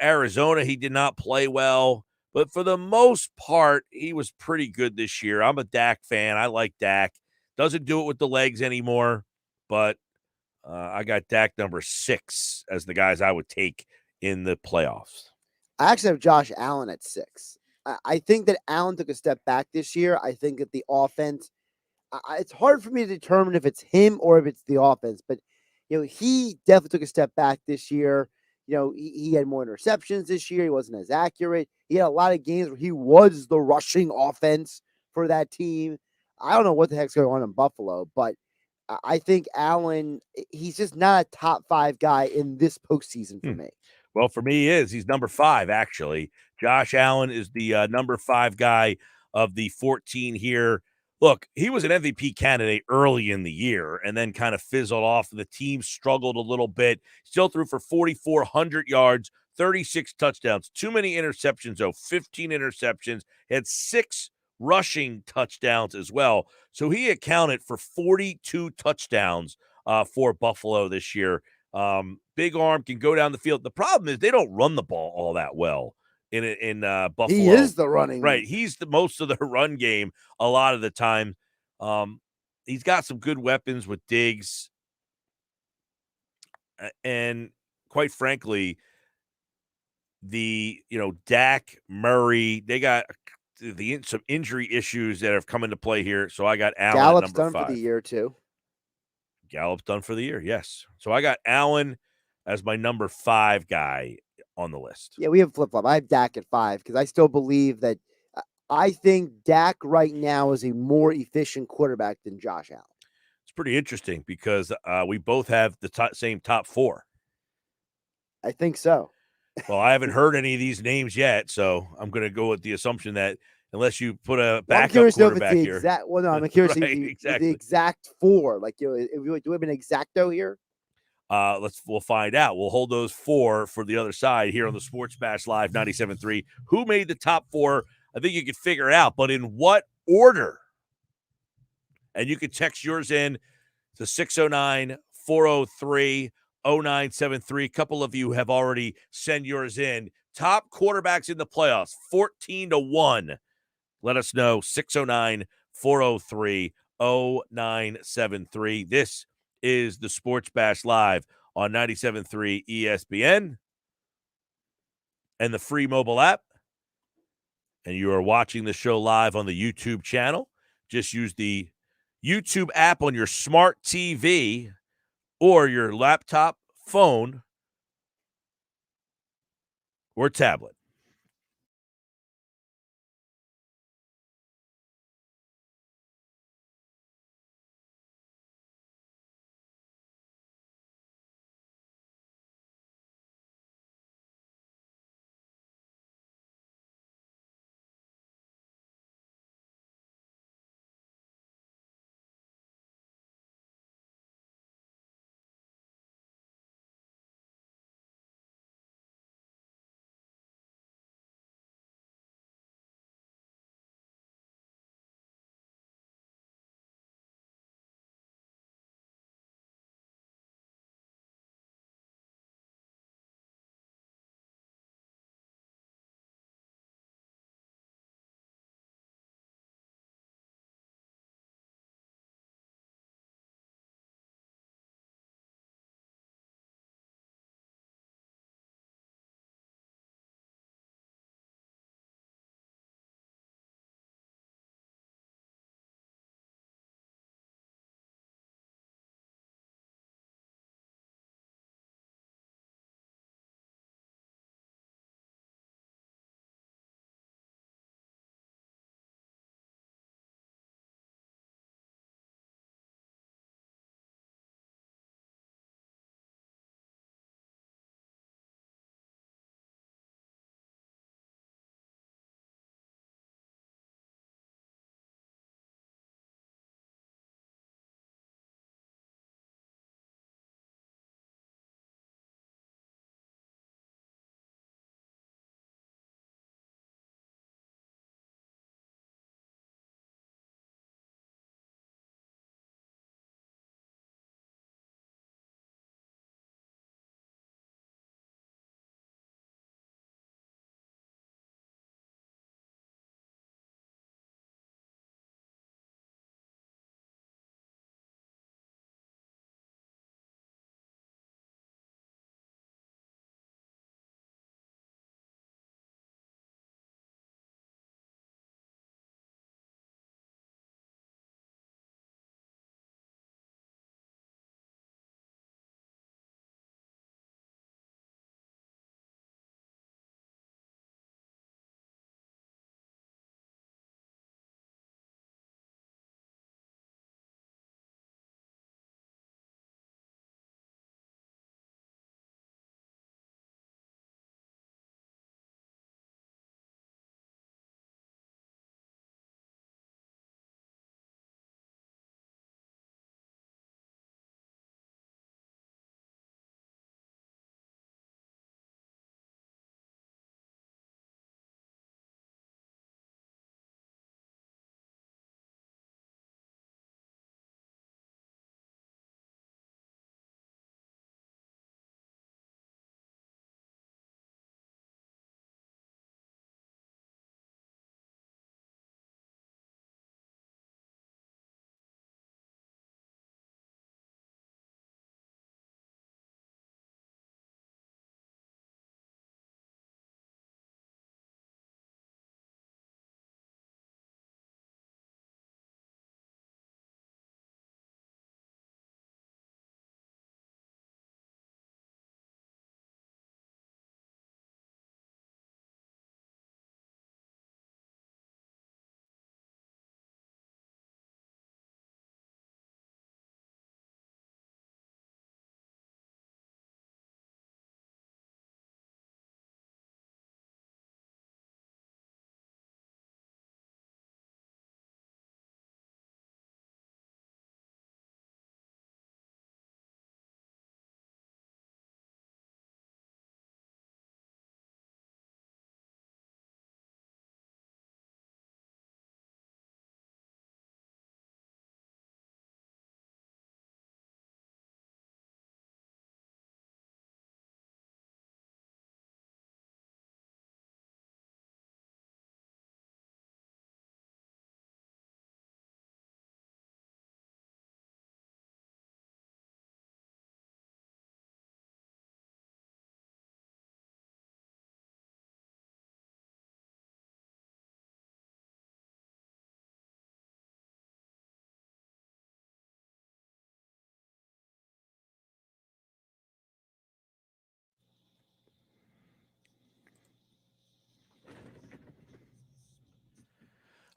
Arizona, he did not play well. But for the most part, he was pretty good this year. I'm a Dak fan. I like Dak. Doesn't do it with the legs anymore, but I got Dak number 6 as the guys I would take in the playoffs. I actually have Josh Allen at 6. I think that Allen took a step back this year. I think that the offense, it's hard for me to determine if it's him or if it's the offense, but he definitely took a step back this year. He had more interceptions this year. He wasn't as accurate. He had a lot of games where he was the rushing offense for that team. I don't know what the heck's going on in Buffalo, but I think Allen, he's just not a top 5 guy in this postseason for me. Well, for me, he is. He's number 5, actually. Josh Allen is the number 5 guy of the 14 here. Look, he was an MVP candidate early in the year and then kind of fizzled off. The team struggled a little bit. Still threw for 4,400 yards, 36 touchdowns. Too many interceptions, though. 15 interceptions. Had 6 rushing touchdowns as well. So he accounted for 42 touchdowns for Buffalo this year. Big arm, can go down the field. The problem is they don't run the ball all that well in Buffalo. He is the running. Right. He's the most of the run game a lot of the time. He's got some good weapons with Diggs. And quite frankly, Dak, Murray, they got some injury issues that have come into play here. So I got Allen Gallup's number 5. Done for the year too. Gallup's done for the year, yes. So I got Allen as my number 5 guy on the list. Yeah, we have flip-flop. I have Dak at 5 because I still believe that I think Dak right now is a more efficient quarterback than Josh Allen. It's pretty interesting because we both have the same top 4. I think so. Well, I haven't heard any of these names yet, so I'm going to go with the assumption that unless you put a backup quarterback here. Well, no, I'm curious right, if exactly. the exact 4. Like, do we have an exacto here? We'll find out. We'll hold those 4 for the other side here on the Sports Bash Live 97.3. Who made the top 4? I think you could figure it out, but in what order? And you can text yours in to 609-403-0967. 0973. A couple of you have already sent yours in. Top quarterbacks in the playoffs, 14-1. Let us know, 609-403-0973. This is the Sports Bash Live on 97.3 ESPN and the free mobile app. And you are watching the show live on the YouTube channel. Just use the YouTube app on your smart TV or your laptop, phone, or tablet.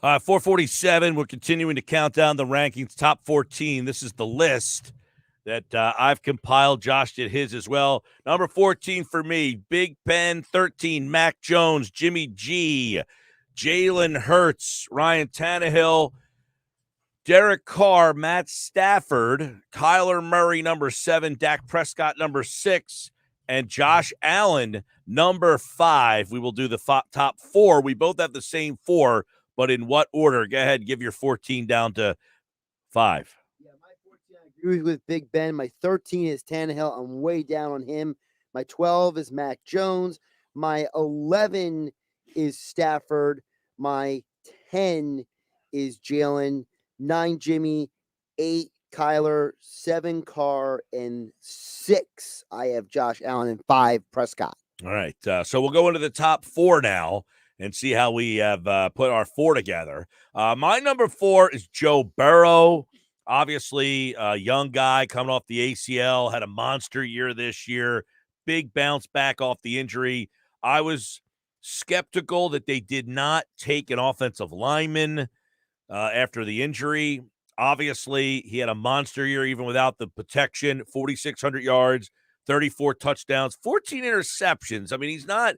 447, we're continuing to count down the rankings, top 14. This is the list that I've compiled. Josh did his as well. Number 14 for me, Big Ben. 13, Mac Jones, Jimmy G, Jalen Hurts, Ryan Tannehill, Derek Carr, Matt Stafford, Kyler Murray, number 7, Dak Prescott, number 6, and Josh Allen, number 5. We will do the top 4. We both have the same 4, but in what order? Go ahead, give your 14 down to 5. Yeah, my 14, I agree with Big Ben. My 13 is Tannehill. I'm way down on him. My 12 is Mac Jones. My 11 is Stafford. My 10 is Jalen. 9, Jimmy. 8, Kyler. 7, Carr. And 6, I have Josh Allen. And 5, Prescott. All right. So we'll go into the top 4 now and see how we have put our 4 together. My number 4 is Joe Burrow. Obviously, a young guy coming off the ACL, had a monster year this year, big bounce back off the injury. I was skeptical that they did not take an offensive lineman after the injury. Obviously, he had a monster year even without the protection, 4,600 yards, 34 touchdowns, 14 interceptions. I mean, he's not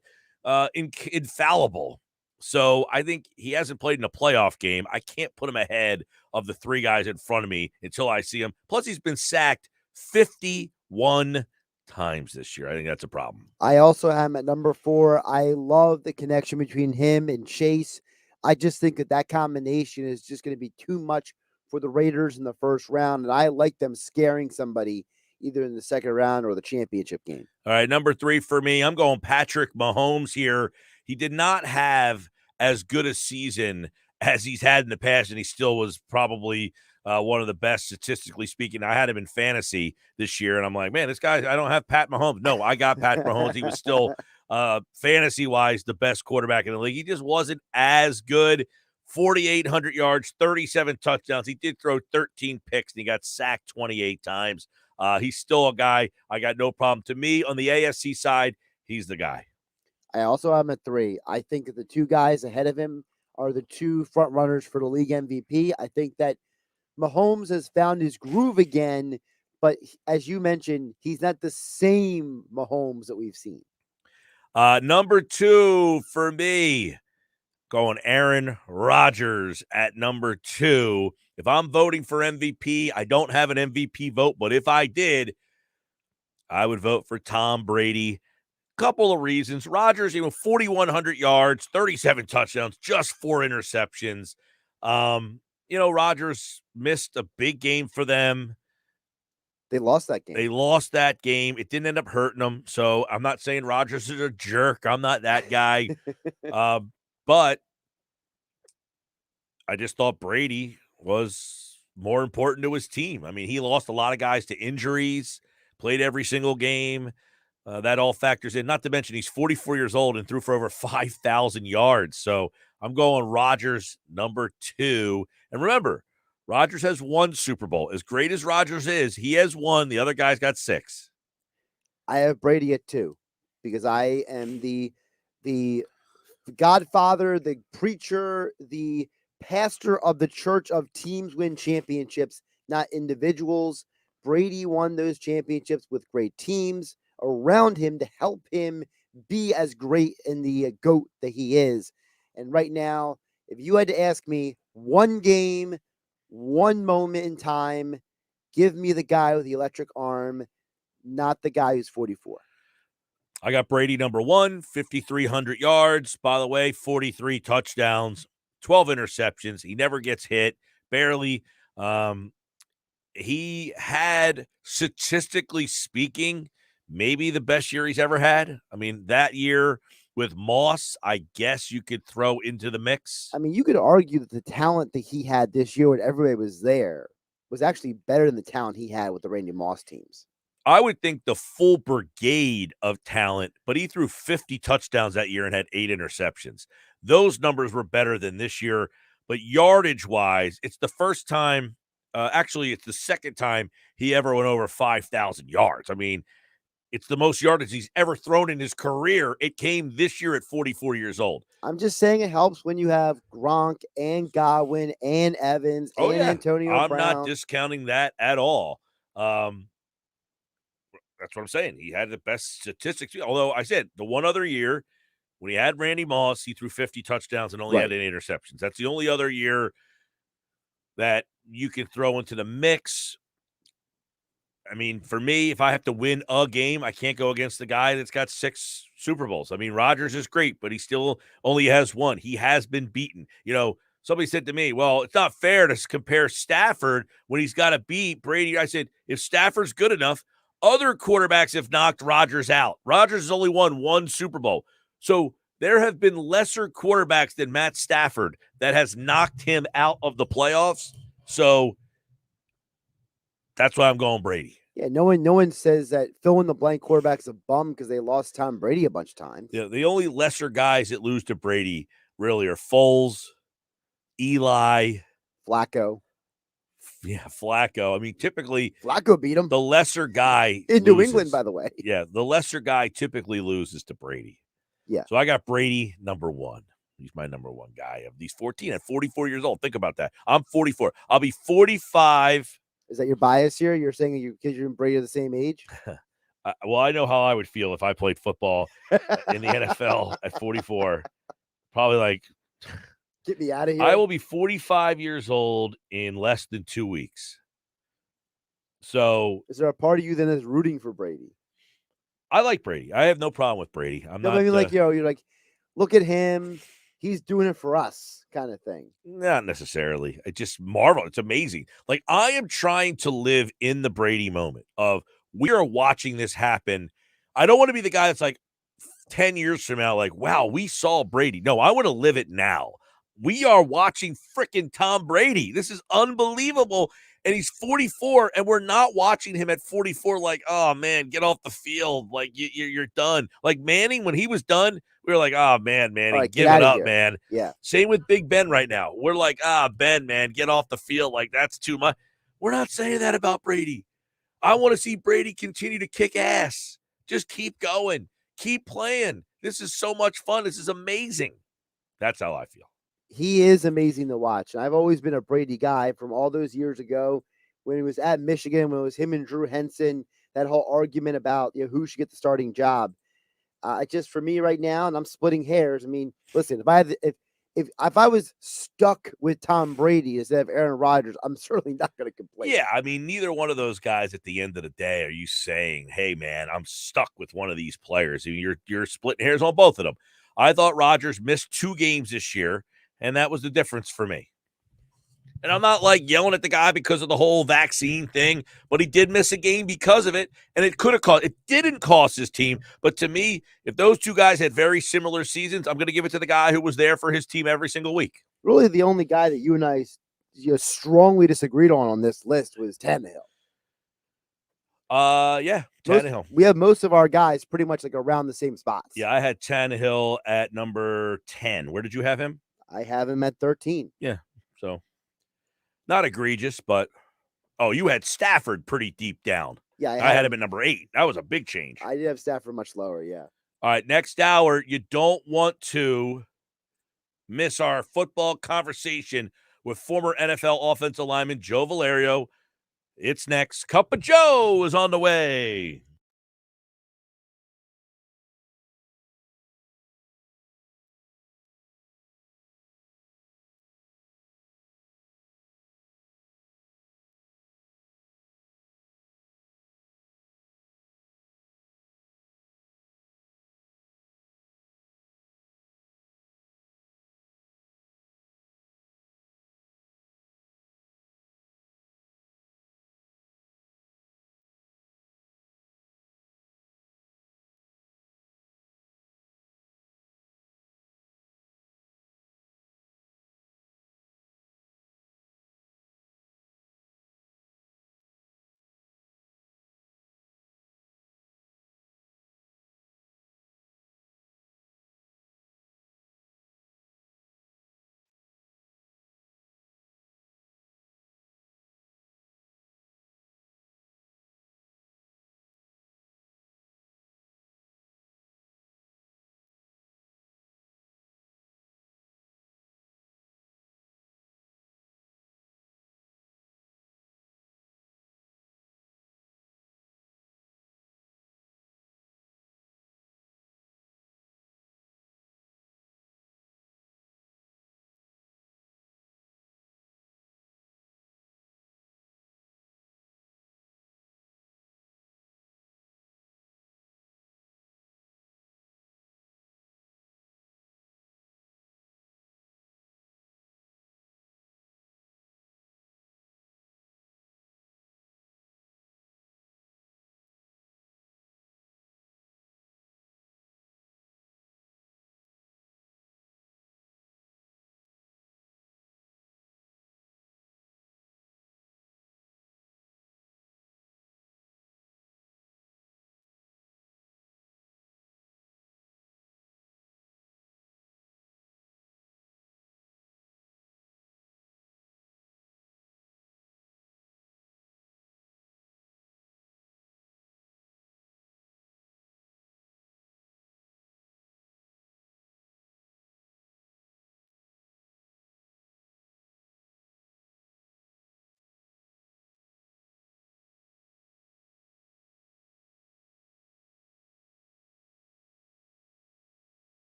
infallible. So I think he hasn't played in a playoff game. I can't put him ahead of the 3 guys in front of me until I see him. Plus, he's been sacked 51 times this year. I think that's a problem. I also have him at number 4. I love the connection between him and Chase. I just think that combination is just going to be too much for the Raiders in the first round, and I like them scaring somebody either in the second round or the championship game. All right, number 3 for me, I'm going Patrick Mahomes here. He did not have as good a season as he's had in the past, and he still was probably one of the best statistically speaking. I had him in fantasy this year, and I'm like, man, this guy, I don't have Pat Mahomes. No, I got Pat Mahomes. He was still fantasy-wise the best quarterback in the league. He just wasn't as good. 4,800 yards, 37 touchdowns. He did throw 13 picks, and he got sacked 28 times. He's still a guy I got no problem. To me, on the AFC side, he's the guy. I also have him at 3. I think that the 2 guys ahead of him are the 2 front runners for the league MVP. I think that Mahomes has found his groove again, but as you mentioned, he's not the same Mahomes that we've seen. Number 2 for me, going Aaron Rodgers at number 2. If I'm voting for MVP, I don't have an MVP vote, but if I did, I would vote for Tom Brady. Couple of reasons. Rodgers, 4,100 yards, 37 touchdowns, just 4 interceptions. Rodgers missed a big game for them. They lost that game. It didn't end up hurting them. So I'm not saying Rodgers is a jerk. I'm not that guy. But I just thought Brady was more important to his team. I mean, he lost a lot of guys to injuries, played every single game. That all factors in. Not to mention he's 44 years old and threw for over 5,000 yards. So I'm going Rodgers number 2. And remember, Rodgers has 1 Super Bowl. As great as Rodgers is, he has 1. The other guy's got 6. I have Brady at 2 because I am the godfather, the preacher, the pastor of the church of teams win championships, not individuals. Brady won those championships with great teams around him to help him be as great in the GOAT that he is. And right now, if you had to ask me 1 game, 1 moment in time, give me the guy with the electric arm, not the guy who's 44. I got Brady number 1, 5,300 yards. By the way, 43 touchdowns, 12 interceptions. He never gets hit, barely. He had, statistically speaking, maybe the best year he's ever had. I mean, that year with Moss, I guess you could throw into the mix. I mean, you could argue that the talent that he had this year when everybody was there was actually better than the talent he had with the Randy Moss teams. I would think the full brigade of talent, but he threw 50 touchdowns that year and had 8 interceptions. Those numbers were better than this year, but yardage-wise, it's the first time, actually, it's the second time he ever went over 5,000 yards. I mean, It's the most yardage he's ever thrown in his career. It came this year at 44 years old. I'm just saying it helps when you have Gronk and Godwin and Evans and Antonio I'm Brown. not discounting that at all. That's what I'm saying. He had the best statistics. Although I said the one other year when he had Randy Moss, he threw 50 touchdowns and only had 8 interceptions. That's the only other year that you can throw into the mix. I mean, for me, if I have to win a game, I can't go against the guy that's got 6 Super Bowls. I mean, Rodgers is great, but he still only has 1. He has been beaten. Somebody said to me, well, it's not fair to compare Stafford when he's got to beat Brady. I said, if Stafford's good enough, other quarterbacks have knocked Rodgers out. Rodgers has only won 1 Super Bowl. So there have been lesser quarterbacks than Matt Stafford that has knocked him out of the playoffs. So that's why I'm going Brady. Yeah, no one says that fill in the blank quarterback's a bum because they lost Tom Brady a bunch of times. Yeah, the only lesser guys that lose to Brady really are Foles, Eli, Flacco. Yeah, Flacco. I mean, typically Flacco beat him. The lesser guy in New England, by the way. Yeah, the lesser guy typically loses to Brady. Yeah. So I got Brady number 1. He's my number 1 guy of these 14 at 44 years old. Think about that. I'm 44. I'll be 45. Is that your bias here? You're saying you kids and Brady are the same age? Well, I know how I would feel if I played football in the NFL at 44. Probably like, get me out of here. I will be 45 years old in less than 2 weeks. So, is there a part of you then that's rooting for Brady? I like Brady. I have no problem with Brady. I'm not. I mean, you're like, look at him. He's doing it for us, kind of thing. Not necessarily. I just marvel. It's amazing. Like, I am trying to live in the Brady moment of we are watching this happen. I don't want to be the guy that's like 10 years from now, like, wow, we saw Brady. No, I want to live it now. We are watching freaking Tom Brady. This is unbelievable. And he's 44, and we're not watching him at 44 like, oh, man, get off the field. Like, you're done. Like Manning, when he was done, we were like, oh, man, right, give it up, here. man. Yeah. Same with Big Ben right now. We're like, Ben, man, get off the field. Like, that's too much. We're not saying that about Brady. I want to see Brady continue to kick ass. Just keep going. Keep playing. This is so much fun. This is amazing. That's how I feel. He is amazing to watch. I've always been a Brady guy from all those years ago when he was at Michigan, when it was him and Drew Henson, that whole argument about who should get the starting job. Just for me right now, and I'm splitting hairs. I mean, listen, if I was stuck with Tom Brady instead of Aaron Rodgers, I'm certainly not going to complain. Yeah, I mean, neither one of those guys at the end of the day are you saying, hey, man, I'm stuck with one of these players. I mean, you're splitting hairs on both of them. I thought Rodgers missed 2 games this year, and that was the difference for me. And I'm not like yelling at the guy because of the whole vaccine thing, but he did miss a game because of it. And it could have cost, it didn't cost his team. But to me, if those 2 guys had very similar seasons, I'm going to give it to the guy who was there for his team every single week. Really, the only guy that you and I strongly disagreed on this list was Tannehill. Yeah, Tannehill. We have most of our guys pretty much like around the same spots. Yeah, I had Tannehill at number 10. Where did you have him? I have him at 13. Yeah, so not egregious, but you had Stafford pretty deep down. Yeah, I had him at number 8. That was a big change. I did have Stafford much lower, yeah. All right, next hour, you don't want to miss our football conversation with former NFL offensive lineman Joe Valerio. It's next. Cup of Joe is on the way.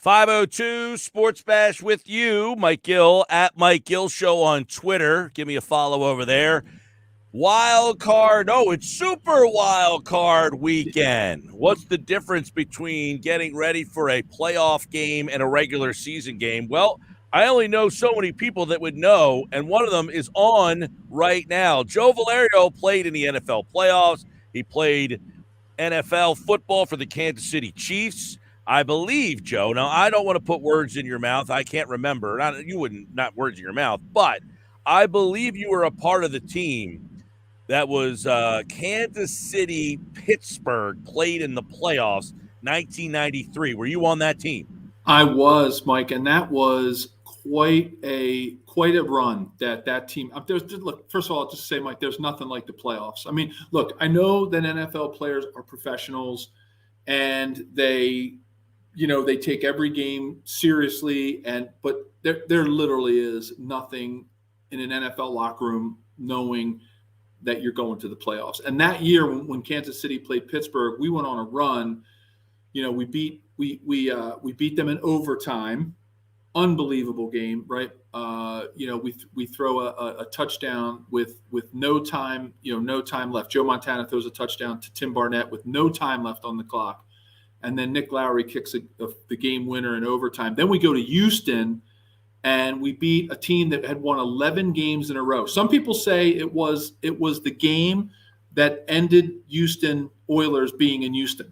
502 Sports Bash with you, Mike Gill, at Mike Gill Show on Twitter. Give me a follow over there. Wild card. Oh, it's super wild card weekend. What's the difference between getting ready for a playoff game and a regular season game? Well, I only know so many people that would know, and one of them is on right now. Joe Valerio played in the NFL playoffs. He played NFL football for the Kansas City Chiefs. I believe, Joe. Now, I don't want to put words in your mouth. I can't remember. Not words in your mouth, but I believe you were a part of the team that was Kansas City, Pittsburgh, played in the playoffs, 1993. Were you on that team? I was, Mike, and that was quite a run that team. Look, first of all, I'll just say, Mike, there's nothing like the playoffs. I mean, look, I know that NFL players are professionals, and they take every game seriously, but there literally is nothing in an NFL locker room knowing that you're going to the playoffs. And that year when Kansas City played Pittsburgh, we went on a run. We beat them in overtime. Unbelievable game, right? We throw a touchdown with no time, no time left. Joe Montana throws a touchdown to Tim Barnett with no time left on the clock. And then Nick Lowry kicks the game winner in overtime. Then we go to Houston, and we beat a team that had won 11 games in a row. Some people say it was the game that ended Houston Oilers being in Houston.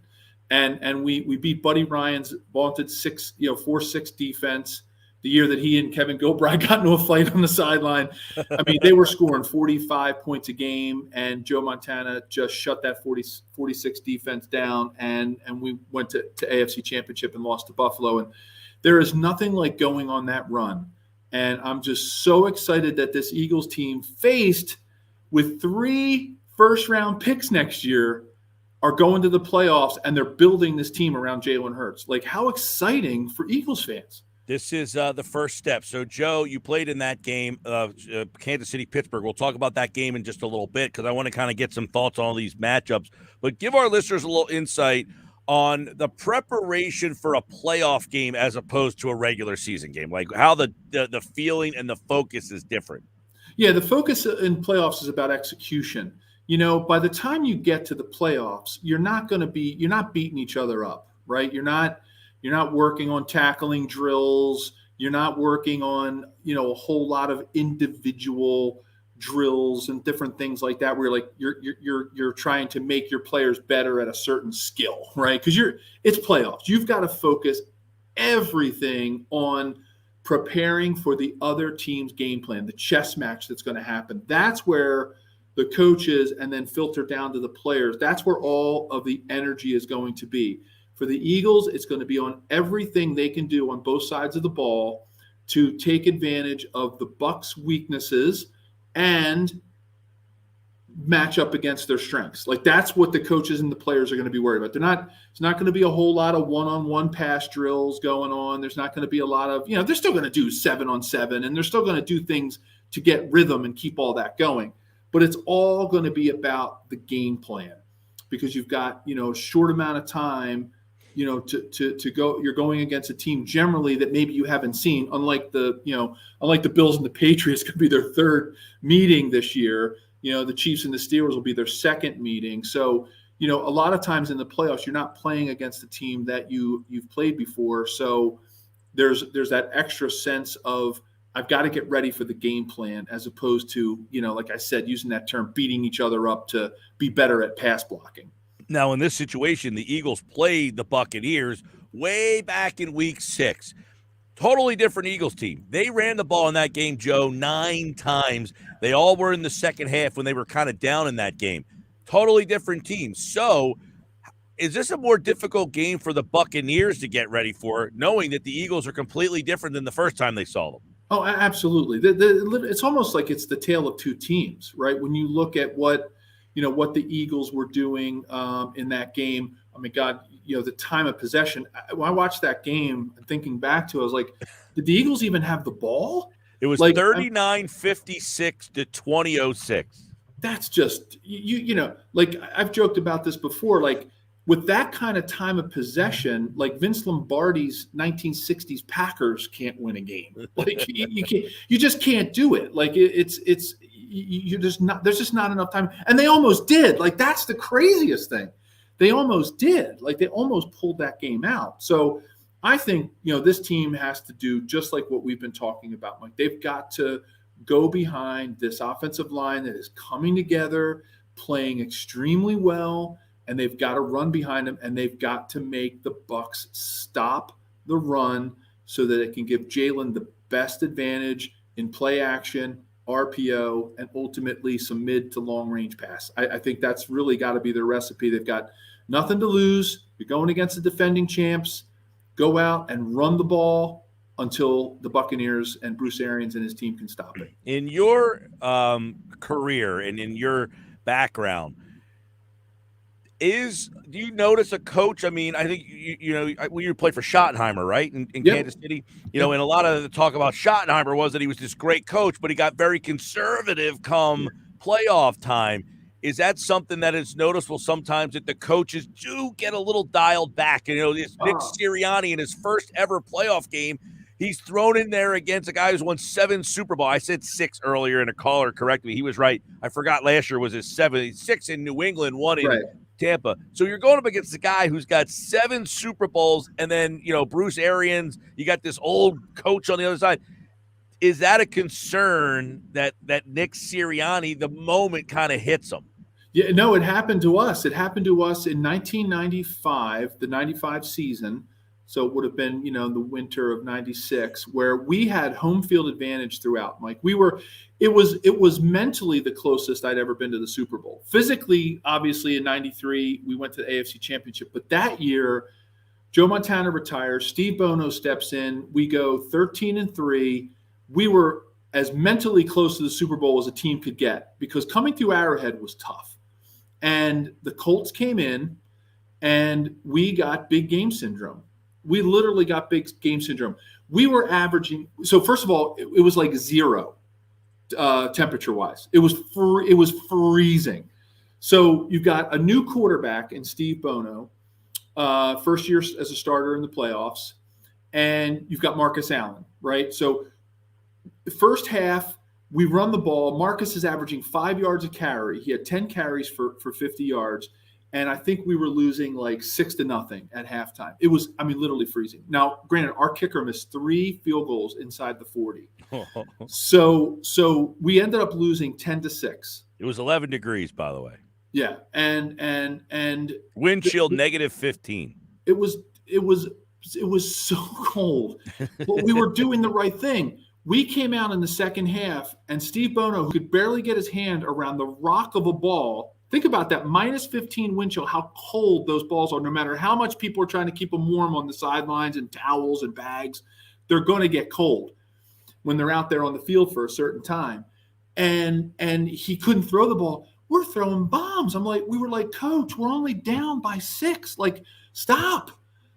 And we beat Buddy Ryan's vaunted 4-6 defense the year that he and Kevin Gilbride got into a fight on the sideline. I mean, they were scoring 45 points a game, and Joe Montana just shut that 46 defense down, and we went to AFC Championship and lost to Buffalo. And there is nothing like going on that run. And I'm just so excited that this Eagles team, faced with 3 first-round picks next year, are going to the playoffs, and they're building this team around Jalen Hurts. Like, how exciting for Eagles fans. This is the first step. So, Joe, you played in that game, Kansas City, Pittsburgh. We'll talk about that game in just a little bit because I want to kind of get some thoughts on all these matchups. But give our listeners a little insight on the preparation for a playoff game as opposed to a regular season game, like how the feeling and the focus is different. Yeah, the focus in playoffs is about execution. By the time you get to the playoffs, you're not beating each other up, right? You're not working on tackling drills. You're not working on, a whole lot of individual drills and different things like that, where you're trying to make your players better at a certain skill, right? Because it's playoffs. You've got to focus everything on preparing for the other team's game plan, the chess match that's going to happen. That's where the coaches, and then filter down to the players, that's where all of the energy is going to be. For the Eagles, it's going to be on everything they can do on both sides of the ball to take advantage of the Bucs' weaknesses and match up against their strengths. Like, that's what the coaches and the players are going to be worried about. It's not going to be a whole lot of one-on-one pass drills going on. There's not going to be a lot of, they're still going to do 7-on-7, and they're still going to do things to get rhythm and keep all that going. But it's all going to be about the game plan, because you've got, a short amount of time, to go. You're going against a team generally that maybe you haven't seen, unlike the Bills and the Patriots could be their third meeting this year. The Chiefs and the Steelers will be their second meeting. So, a lot of times in the playoffs, you're not playing against a team that you've played before. So there's that extra sense of, I've got to get ready for the game plan, as opposed to, like I said, using that term, beating each other up to be better at pass blocking. Now, in this situation, the Eagles played the Buccaneers way back in week 6. Totally different Eagles team. They ran the ball in that game, Joe, 9 times. They all were in the second half when they were kind of down in that game. Totally different team. So is this a more difficult game for the Buccaneers to get ready for, knowing that the Eagles are completely different than the first time they saw them? Oh, absolutely. It's almost like it's the tale of two teams, right? When you look at what the Eagles were doing in that game. I mean, God, the time of possession. When I watched that game, thinking back to it, I was like, did the Eagles even have the ball? It was 39-56 to 20-06. That's just, like, I've joked about this before. Like, with that kind of time of possession, like Vince Lombardi's 1960s Packers can't win a game. Like you can't, you just can't do it. Like you're just not, there's just not enough time. And they almost did. Like that's the craziest thing. They almost did. Like they almost pulled that game out. So I think, this team has to do just like what we've been talking about. Like they've got to go behind this offensive line that is coming together, playing extremely well, and they've got to run behind them, and they've got to make the Bucs stop the run so that it can give Jalen the best advantage in play action, RPO, and ultimately some mid to long range pass. I think that's really got to be their recipe. They've got nothing to lose. You're going against the defending champs. Go out and run the ball until the Buccaneers and Bruce Arians and his team can stop it. In your career and in your background, do you notice a coach? I mean, I think you played for Schottenheimer, right? In Yep. Kansas City, and a lot of the talk about Schottenheimer was that he was this great coach, but he got very conservative come playoff time. Is that something that is noticeable sometimes that the coaches do get a little dialed back? This Nick Sirianni in his first ever playoff game, he's thrown in there against a guy who's won 7 Super Bowl. I said 6 earlier, and a caller corrected me. He was right. I forgot last year was his 6 in New England, 1 in Tampa. So you're going up against a guy who's got 7 Super Bowls, and then, Bruce Arians, you got this old coach on the other side. Is that a concern that Nick Sirianni, the moment kind of hits him? Yeah, no, it happened to us. It happened to us in 1995, the 95 season. So it would have been, the winter of 96, where we had home field advantage throughout. Mike, it was mentally the closest I'd ever been to the Super Bowl. Physically, obviously in 93, we went to the AFC Championship. But that year, Joe Montana retires, Steve Bono steps in, we go 13-3. We were as mentally close to the Super Bowl as a team could get, because coming through Arrowhead was tough. And the Colts came in, and we got big game syndrome. We literally got big game syndrome. We were averaging. So first of all, it was like 0 temperature-wise. It was freezing. So you've got a new quarterback in Steve Bono, first year as a starter in the playoffs, and you've got Marcus Allen, right? So the first half, we run the ball. Marcus is averaging 5 yards a carry. He had 10 carries for 50 yards. And I think we were losing like 6-0 at halftime. It was, literally freezing. Now, granted, our kicker missed 3 field goals inside the 40. So we ended up losing 10-6. It was 11 degrees, by the way. Yeah. And wind chill -15. It was so cold. But we were doing the right thing. We came out in the second half, and Steve Bono, who could barely get his hand around the rock of a ball. Think about that, -15 wind chill, how cold those balls are. No matter how much people are trying to keep them warm on the sidelines and towels and bags, they're going to get cold when they're out there on the field for a certain time. And he couldn't throw the ball. We're throwing bombs. We were like, Coach, we're only down by 6. Like, stop.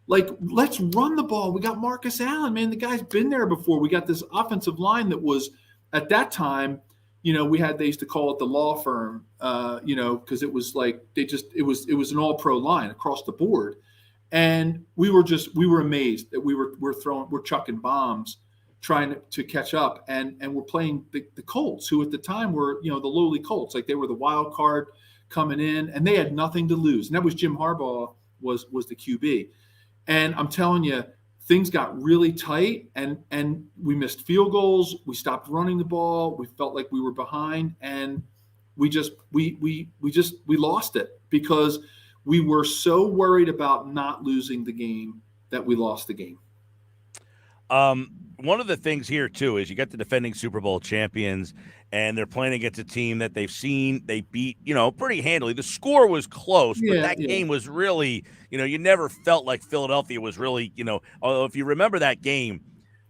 Like, let's run the ball. We got Marcus Allen, man. The guy's been there before. We got this offensive line that was, at that time, they used to call it the law firm, because it was like it was an all-pro line across the board. And we were amazed that we're chucking bombs, trying to catch up. And we're playing the Colts, who at the time were, the lowly Colts. Like, they were the wild card coming in, and they had nothing to lose. And that was Jim Harbaugh was the QB. And I'm telling you, things got really tight, and we missed field goals. We stopped running the ball. We felt like we were behind, and we lost it because we were so worried about not losing the game that we lost the game. One of the things here too is you got the defending Super Bowl champions, and they're playing against a team that they beat, pretty handily. The score was close, but that game was really, you never felt like Philadelphia was really, although if you remember that game,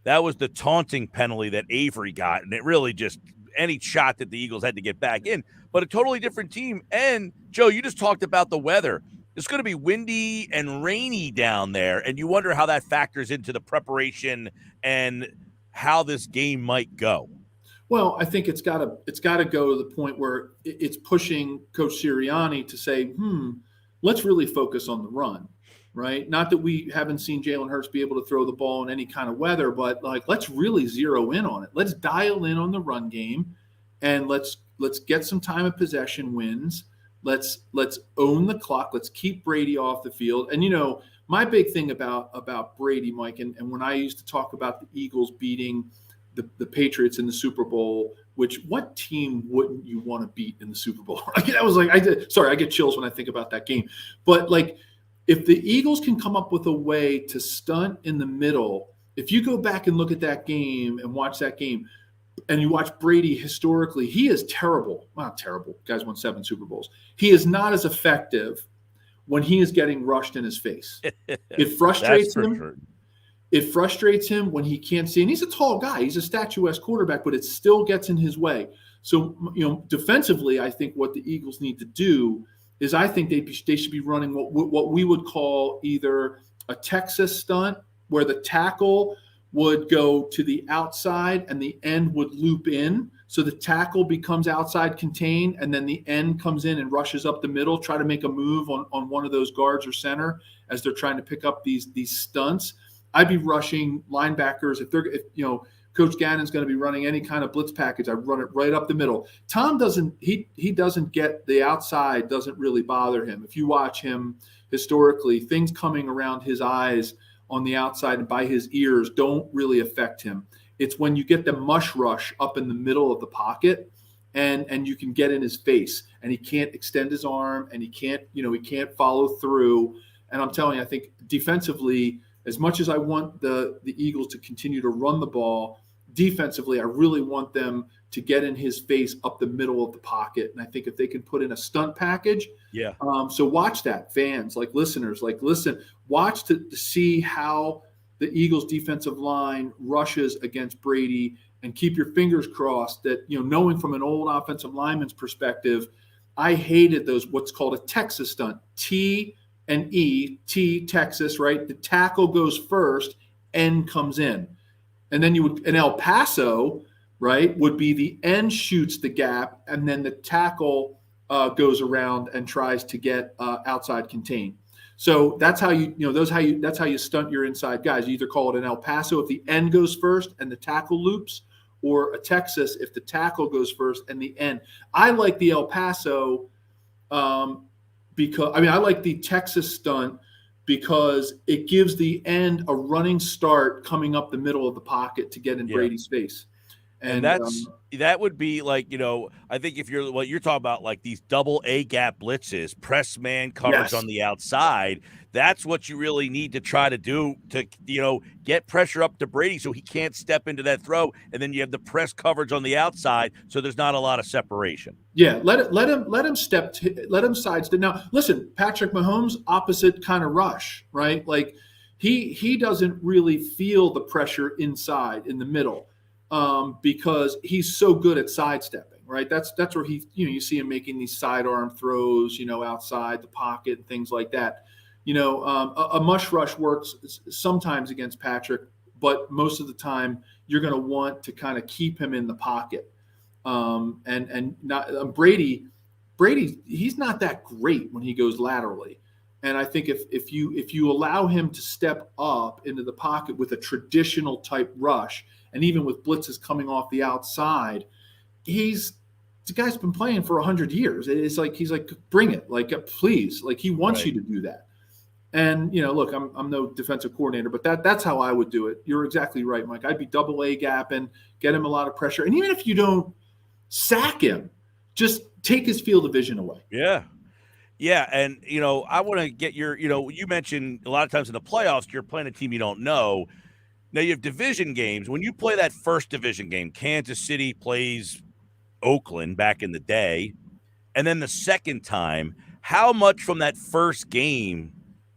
that was the taunting penalty that Avery got, and it really just any shot that the Eagles had to get back in, but a totally different team. And Joe, you just talked about the weather. It's going to be windy and rainy down there, and you wonder how that factors into the preparation and how this game might go. Well, I think it's got to go to the point where it's pushing Coach Sirianni to say, let's really focus on the run, right? Not that we haven't seen Jalen Hurts be able to throw the ball in any kind of weather, but like, let's really zero in on it. Let's dial in on the run game, and let's get some time of possession wins. Let's own the clock. Let's keep Brady off the field. And, you know, my big thing about Brady, Mike, and when I used to talk about the Eagles beating the Patriots in the Super Bowl, which what team wouldn't you want to beat in the Super Bowl? I was like, I get chills when I think about that game. But like, if the Eagles can come up with a way to stunt in the middle, if you go back and look at that game and watch that game, and you watch Brady historically, he is terrible. Well, not terrible. Guys won 7 Super Bowls. He is not as effective when he is getting rushed in his face. It frustrates him. Sure. It frustrates him when he can't see. And he's a tall guy. He's a statuesque quarterback, but it still gets in his way. So, you know, defensively, I think what the Eagles need to do is I think they should be running what we would call either a Texas stunt, where the tackle would go to the outside and the end would loop in. So the tackle becomes outside contained, and then the end comes in and rushes up the middle, try to make a move on one of those guards or center as they're trying to pick up these stunts. I'd be rushing linebackers. If you know, Coach Gannon's going to be running any kind of blitz package, I'd run it right up the middle. Tom doesn't get the outside, doesn't really bother him. If you watch him historically, things coming around his eyes on the outside and by his ears don't really affect him. It's when you get the mush rush up in the middle of the pocket and you can get in his face and he can't extend his arm and he can't follow through. And I'm telling you, I think defensively, as much as I want the Eagles to continue to run the ball, defensively, I really want them to get in his face up the middle of the pocket. And I think if they can put in a stunt package, yeah. So watch that, fans, like listeners, like listen, watch to see how the Eagles defensive line rushes against Brady, and keep your fingers crossed that, you know, knowing from an old offensive lineman's perspective, I hated those, what's called a Texas stunt, T and E, T, Texas, right? The tackle goes first, N comes in. And then in El Paso, right, would be the end shoots the gap, and then the tackle goes around and tries to get outside contained. So that's how that's how you stunt your inside guys. You either call it an El Paso if the end goes first and the tackle loops, or a Texas if the tackle goes first and the end. I like the El Paso because I like the Texas stunt because it gives the end a running start coming up the middle of the pocket to get in Brady's face. And that would be like, you know, I think if you're what you're talking about, like these double A gap blitzes, press man coverage on the outside, that's what you really need to try to do to, you know, get pressure up to Brady so he can't step into that throw. And then you have the press coverage on the outside, so there's not a lot of separation. Yeah, let him sidestep. Now, listen, Patrick Mahomes, opposite kind of rush, right? Like he doesn't really feel the pressure inside in the middle. Because he's so good at sidestepping, right? That's where you see him making these sidearm throws, you know, outside the pocket and things like that. You know, a mush rush works sometimes against Patrick, but most of the time you're going to want to kind of keep him in the pocket. And not Brady, he's not that great when he goes laterally. And I think if you allow him to step up into the pocket with a traditional type rush, and even with blitzes coming off the outside, the guy's been playing for 100 years. It's like he's like, bring it, like please, like he wants you to do that. And you know, look, I'm no defensive coordinator, but that's how I would do it. You're exactly right, Mike. I'd be double A gapping, get him a lot of pressure, and even if you don't sack him, just take his field of vision away. Yeah. Yeah, and, you know, I want to get your, you know, you mentioned a lot of times in the playoffs, you're playing a team you don't know. Now, you have division games. When you play that first division game, Kansas City plays Oakland back in the day, and then the second time, how much from that first game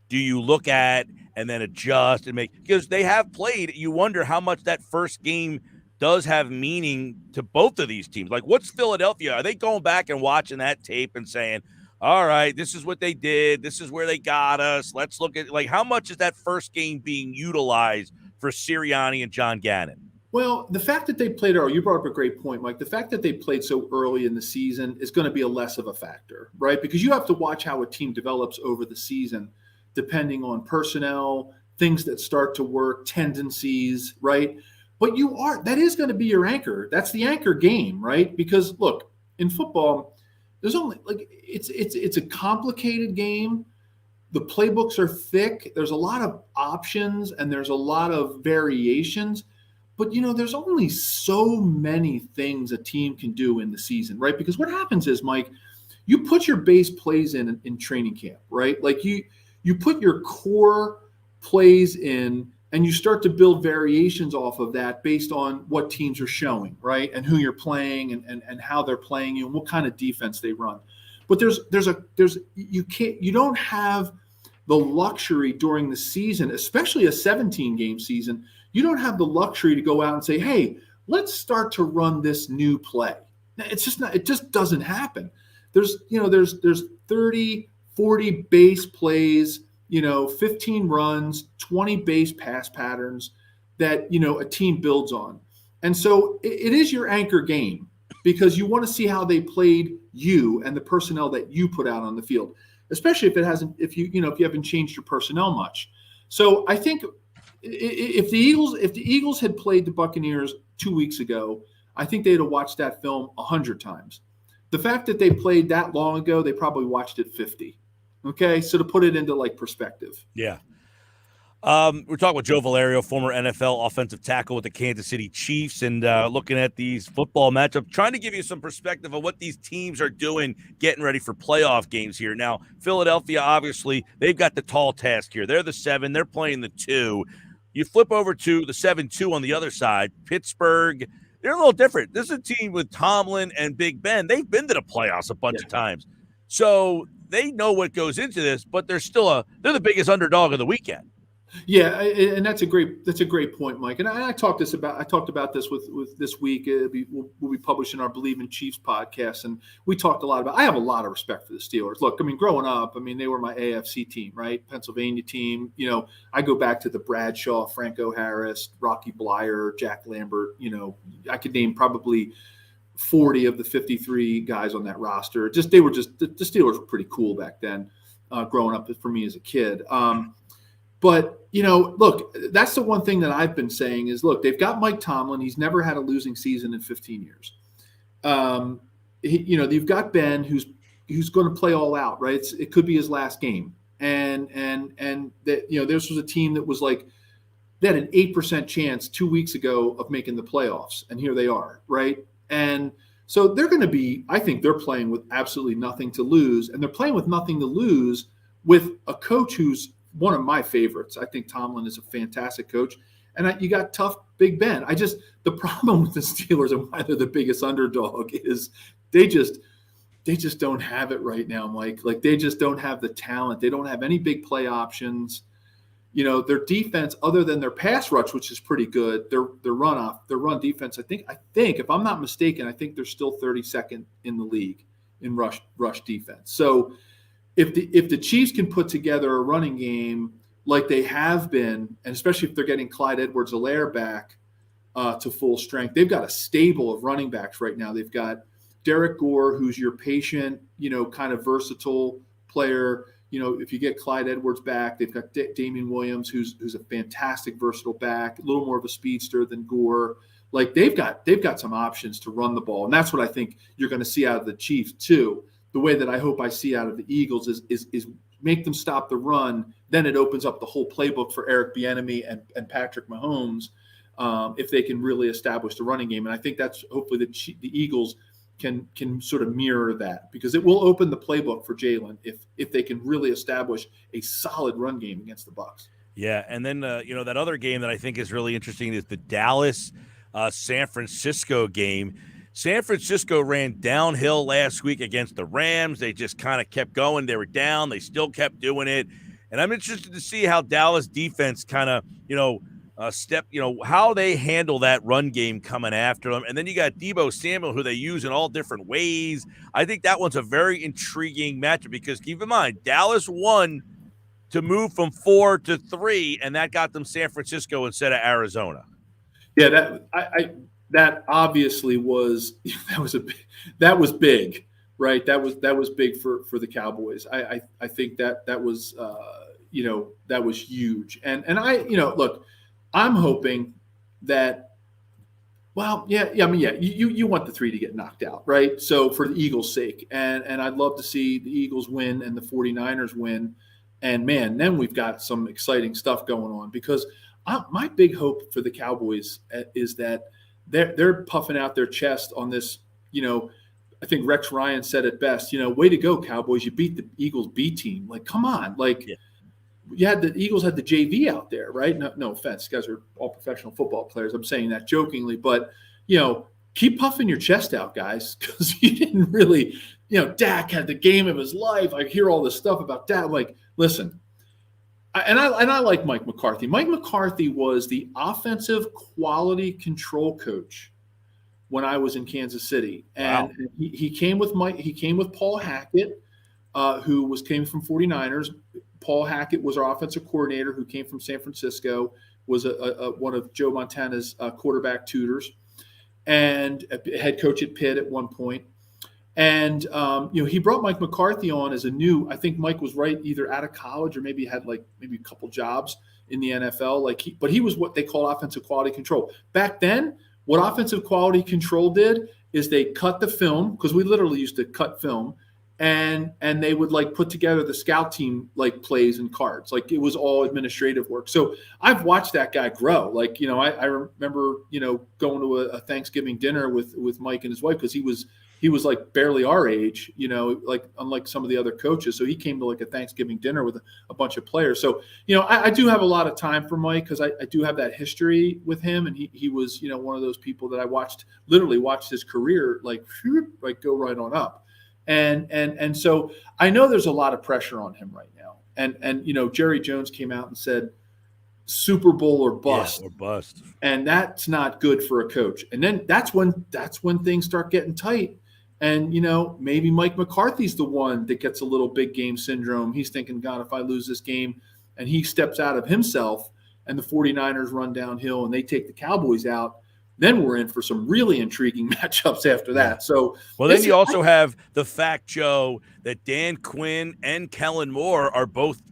do you look at and then adjust and make? Because they have played, you wonder how much that first game does have meaning to both of these teams. Like, what's Philadelphia? Are they going back and watching that tape and saying, all right, this is what they did, this is where they got us, let's look at, like, how much is that first game being utilized for Sirianni and John Gannon? Well, the fact that they played early, you brought up a great point, Mike. The fact that they played so early in the season is going to be a less of a factor, right? Because you have to watch how a team develops over the season, depending on personnel, things that start to work, tendencies, right? But that is going to be your anchor. That's the anchor game, right? Because look, in football, there's only it's a complicated game. The playbooks are thick. There's a lot of options and there's a lot of variations. But, there's only so many things a team can do in the season, right? Because what happens is, Mike, you put your base plays in training camp, right? Like you put your core plays in and you start to build variations off of that based on what teams are showing, right? And who you're playing and how they're playing you and what kind of defense they run. But you don't have the luxury during the season, especially a 17-game season. You don't have the luxury to go out and say, hey, let's start to run this new play. It's just not, it just doesn't happen. There's 30, 40 base plays, 15 runs, 20 base pass patterns that, a team builds on. And so it is your anchor game because you want to see how they played you and the personnel that you put out on the field, especially if you haven't changed your personnel much. So I think if the Eagles had played the Buccaneers 2 weeks ago, I think they'd have watched that film 100 times. The fact that they played that long ago, they probably watched it 50. Okay, so to put it into perspective. Yeah. We're talking with Joe Valerio, former NFL offensive tackle with the Kansas City Chiefs, and looking at these football matchups, trying to give you some perspective of what these teams are doing, getting ready for playoff games here. Now, Philadelphia, obviously, they've got the tall task here. They're the 7. They're playing the 2. You flip over to the 7-2 on the other side. Pittsburgh, they're a little different. This is a team with Tomlin and Big Ben. They've been to the playoffs a bunch of times. So they know what goes into this, but they're the biggest underdog of the weekend. Yeah, and that's a great point, Mike. And I talked about this with this week. We'll be publishing our Believe in Chiefs podcast, and we talked a lot about. I have a lot of respect for the Steelers. Look, growing up, they were my AFC team, right? Pennsylvania team. I go back to the Bradshaw, Franco Harris, Rocky Blyer, Jack Lambert. I could name probably 40 of the 53 guys on that roster. The Steelers were pretty cool back then, growing up for me as a kid. But, look, that's the one thing that I've been saying is, look, they've got Mike Tomlin. He's never had a losing season in 15 years. You've got Ben who's going to play all out, right? It could be his last game. And that, this was a team that was they had an 8% chance 2 weeks ago of making the playoffs. And here they are, right? And so I think they're playing with absolutely nothing to lose. And they're playing with nothing to lose with a coach who's one of my favorites. I think Tomlin is a fantastic coach. And you got tough Big Ben. The problem with the Steelers and why they're the biggest underdog is they just don't have it right now, Mike. They just don't have the talent. They don't have any big play options. Their defense, other than their pass rush, which is pretty good, their run defense, I think if I'm not mistaken, I think they're still 32nd in the league in rush defense. So if the Chiefs can put together a running game like they have been, and especially if they're getting Clyde Edwards-Helaire back to full strength, they've got a stable of running backs right now. They've got Derek Gore, who's your patient, kind of versatile player. If you get Clyde Edwards back, they've got Damian Williams, who's a fantastic versatile back, a little more of a speedster than Gore. They've got some options to run the ball, and that's what I think you're going to see out of the Chiefs too. The way that I hope I see out of the Eagles is make them stop the run. Then it opens up the whole playbook for Eric Bieniemy and Patrick Mahomes if they can really establish the running game. And I think that's hopefully the Eagles can sort of mirror that, because it will open the playbook for Jalen if they can really establish a solid run game against the Bucs. Yeah, and then that other game that I think is really interesting is the Dallas San Francisco game. San Francisco ran downhill last week against the Rams. They just kind of kept going. They were down. They still kept doing it. And I'm interested to see how Dallas defense kind of, how they handle that run game coming after them. And then you got Deebo Samuel, who they use in all different ways. I think that one's a very intriguing matchup because keep in mind, Dallas won to move from 4 to 3, and that got them San Francisco instead of Arizona. Yeah, that obviously was that was big, right? That was big for the Cowboys. I think that was that was huge. And I look, I'm hoping that. Well, yeah. I mean, yeah. You want the 3 to get knocked out, right? So for the Eagles' sake, and I'd love to see the Eagles win and the 49ers win, and man, then we've got some exciting stuff going on because my big hope for the Cowboys is that they're puffing out their chest on this. I think Rex Ryan said it best. Way to go, Cowboys! You beat the Eagles B team. Like, come on, like. Yeah. The Eagles had the JV out there, right? No offense, you guys are all professional football players. I'm saying that jokingly, but keep puffing your chest out, guys, because you didn't really, Dak had the game of his life. I hear all this stuff about Dak. Like, listen, I like Mike McCarthy. Mike McCarthy was the offensive quality control coach when I was in Kansas City, and wow. he came with Paul Hackett, who came from 49ers. Paul Hackett was our offensive coordinator who came from San Francisco, was one of Joe Montana's quarterback tutors, and a head coach at Pitt at one point. And, he brought Mike McCarthy on as I think Mike was right, either out of college or maybe had maybe a couple jobs in the NFL. But he was what they call offensive quality control. Back then, what offensive quality control did is they cut the film, because we literally used to cut film, and they would put together the scout team plays and cards. It was all administrative work. So I've watched that guy grow. I remember going to a Thanksgiving dinner with Mike and his wife, because he was barely our age, unlike some of the other coaches. So he came to a Thanksgiving dinner with a bunch of players. So I do have a lot of time for Mike, because I do have that history with him, and he was one of those people that I literally watched his career go right on up. And so I know there's a lot of pressure on him right now. And Jerry Jones came out and said Super Bowl or bust. Yeah, or bust. And that's not good for a coach. And then that's when things start getting tight. And maybe Mike McCarthy's the one that gets a little big game syndrome. He's thinking, God, if I lose this game, and he steps out of himself and the 49ers run downhill and they take the Cowboys out, then we're in for some really intriguing matchups after that. So, well, then you also have the fact, Joe, that Dan Quinn and Kellen Moore are both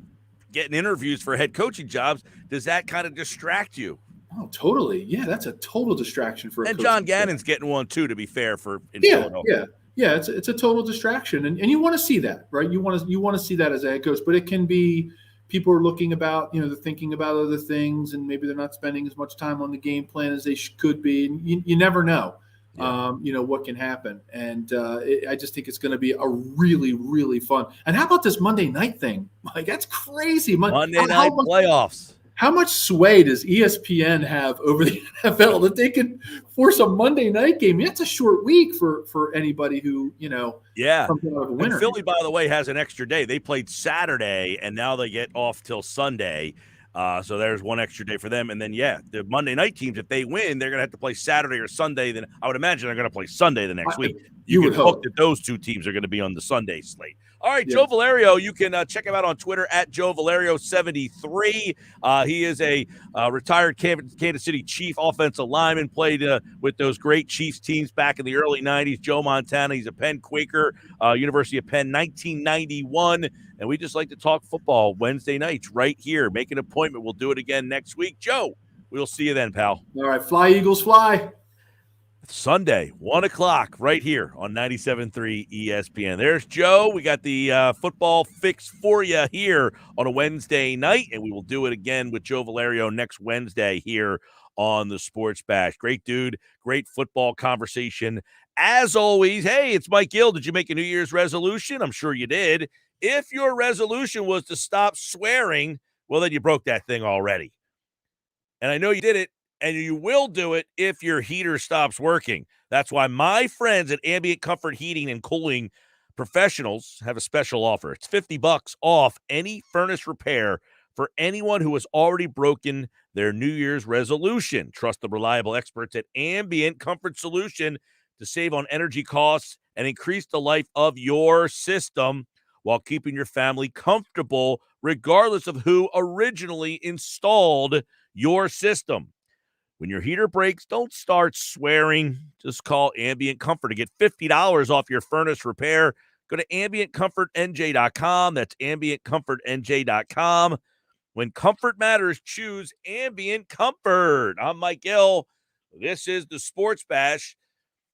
getting interviews for head coaching jobs. Does that kind of distract you? Oh, totally. Yeah, that's a total distraction for. And John Gannon's getting one too, to be fair, Philadelphia. Yeah. It's a total distraction, and you want to see that, right? You want to see that as a head coach, but it can be. People are looking about, they're thinking about other things, and maybe they're not spending as much time on the game plan as they could be. And you never know, what can happen. And I just think it's going to be a really, really fun. And how about this Monday night thing? That's crazy. Monday night playoffs. How much sway does ESPN have over the NFL that they can force a Monday night game? That's a short week for anybody who, yeah. comes out of a winner. And Philly, by the way, has an extra day. They played Saturday, and now they get off till Sunday. So there's one extra day for them. And then, the Monday night teams, if they win, they're going to have to play Saturday or Sunday. Then I would imagine they're going to play Sunday the next week. You would hope that those two teams are going to be on the Sunday slate. All right, Joe Valerio, you can check him out on Twitter at Joe Valerio73. He is a retired Kansas City Chief offensive lineman, played with those great Chiefs teams back in the early 90s. Joe Montana, he's a Penn Quaker, University of Penn, 1991. And we just like to talk football Wednesday nights right here. Make an appointment. We'll do it again next week. Joe, we'll see you then, pal. All right, fly, Eagles, fly. Sunday, 1 o'clock, right here on 97.3 ESPN. There's Joe. We got the football fix for you here on a Wednesday night, and we will do it again with Joe Valerio next Wednesday here on the Sports Bash. Great dude, great football conversation. As always, hey, it's Mike Gill. Did you make a New Year's resolution? I'm sure you did. If your resolution was to stop swearing, well, then you broke that thing already. And I know you did it. And you will do it if your heater stops working. That's why my friends at Ambient Comfort Heating and Cooling Professionals have a special offer. It's $50 off any furnace repair for anyone who has already broken their New Year's resolution. Trust the reliable experts at Ambient Comfort Solution to save on energy costs and increase the life of your system while keeping your family comfortable, regardless of who originally installed your system. When your heater breaks, don't start swearing. Just call Ambient Comfort to get $50 off your furnace repair. Go to ambientcomfortnj.com. That's ambientcomfortnj.com. When comfort matters, choose Ambient Comfort. I'm Mike Gill. This is the Sports Bash.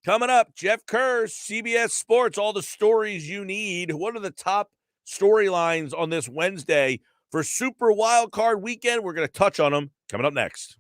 Coming up, Jeff Kerr, CBS Sports, all the stories you need. What are the top storylines on this Wednesday for Super Wildcard Weekend? We're going to touch on them coming up next.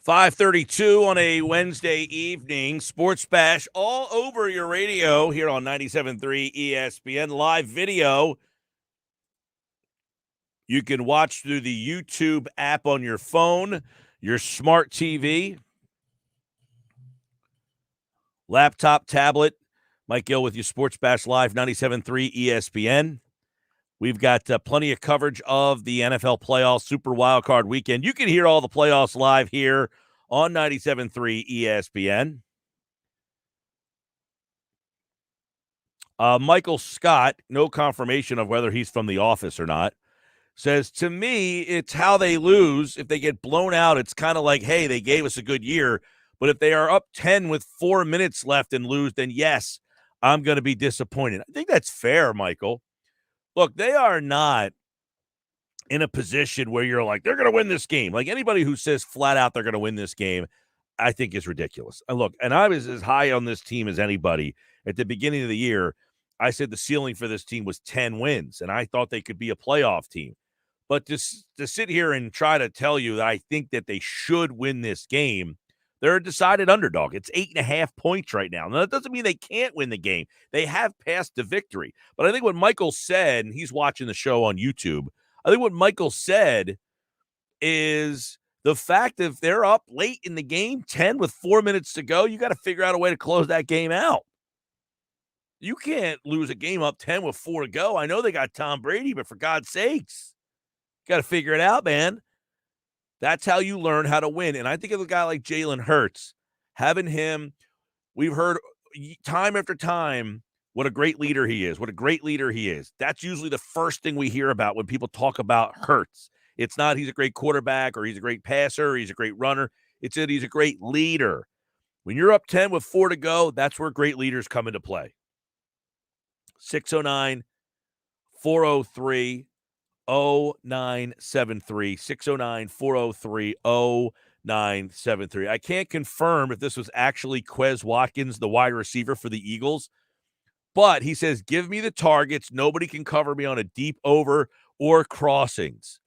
5:32 on a Wednesday evening. Sports Bash all over your radio here on 97.3 ESPN. Live video. You can watch through the YouTube app on your phone, your smart TV, laptop, tablet. Mike Gill with you, Sports Bash Live, 97.3 ESPN. We've got plenty of coverage of the NFL playoffs, Super Wildcard Weekend. You can hear all the playoffs live here on 97.3 ESPN. Michael Scott, no confirmation of whether he's from The Office or not, says, to me, it's how they lose. If they get blown out, it's kind of like, hey, they gave us a good year. But if they are up 10 with 4 minutes left and lose, then yes, I'm going to be disappointed. I think that's fair, Michael. Look, they are not in a position where you're like, they're going to win this game. Like anybody who says flat out they're going to win this game, I think is ridiculous. And look, and I was as high on this team as anybody. At the beginning of the year, I said the ceiling for this team was 10 wins, and I thought they could be a playoff team. But to sit here and try to tell you that I think that they should win this game, they're a decided underdog. It's 8.5 points right now. Now, that doesn't mean they can't win the game. They have passed to victory. But I think what Michael said, and he's watching the show on YouTube, I think what Michael said is the fact that if they're up late in the game, 10 with 4 minutes to go, you got to figure out a way to close that game out. You can't lose a game up 10 with 4 to go. I know they got Tom Brady, but for God's sakes, got to figure it out, man. That's how you learn how to win. And I think of a guy like Jalen Hurts, having him, we've heard time after time what a great leader he is, what a great leader he is. That's usually the first thing we hear about when people talk about Hurts. It's not he's a great quarterback or he's a great passer or he's a great runner. It's that he's a great leader. When you're up 10 with 4 to go, that's where great leaders come into play. 609-403-0973, 609-403-0973. I can't confirm if this was actually Quez Watkins, the wide receiver for the Eagles, but he says, give me the targets. Nobody can cover me on a deep over or crossings.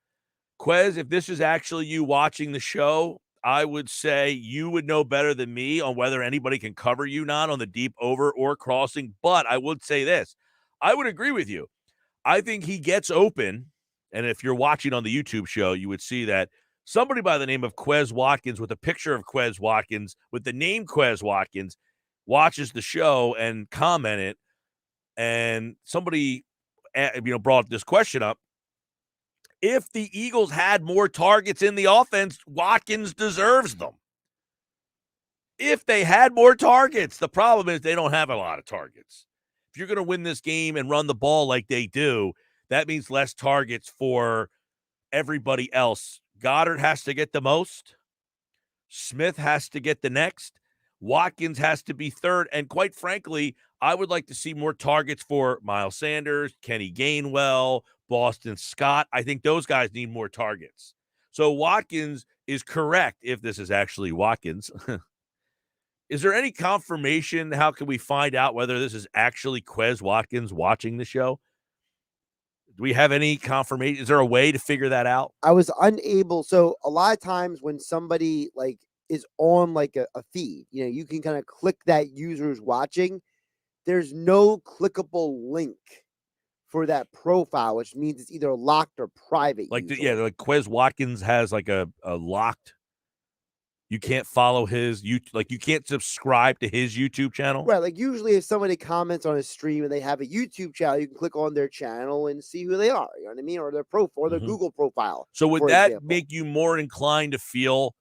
Quez, if this is actually you watching the show, I would say you would know better than me on whether anybody can cover you not on the deep over or crossing. But I would say this. I would agree with you. I think he gets open, and if you're watching on the YouTube show, you would see that somebody by the name of Quez Watkins with a picture of Quez Watkins with the name Quez Watkins watches the show and commented, and somebody brought this question up. If the Eagles had more targets in the offense, Watkins deserves them. If they had more targets, the problem is they don't have a lot of targets. If you're going to win this game and run the ball like they do, that means less targets for everybody else. Goddard has to get the most. Smith has to get the next. Watkins has to be third. And quite frankly, I would like to see more targets for Miles Sanders, Kenny Gainwell, Boston Scott. I think those guys need more targets. So Watkins is correct if this is actually Watkins. Is there any confirmation? How can we find out whether this is actually Quez Watkins watching the show? Do we have any confirmation? Is there a way to figure that out? I was unable. So a lot of times when somebody is on a feed, you can kind of click that user's watching. There's no clickable link for that profile, which means it's either locked or private. Like Quez Watkins has a locked. You can't follow his you can't subscribe to his YouTube channel. Right. Usually if somebody comments on a stream and they have a YouTube channel, you can click on their channel and see who they are. You know what I mean? Or their profile or their Google profile. So would that make you more inclined to feel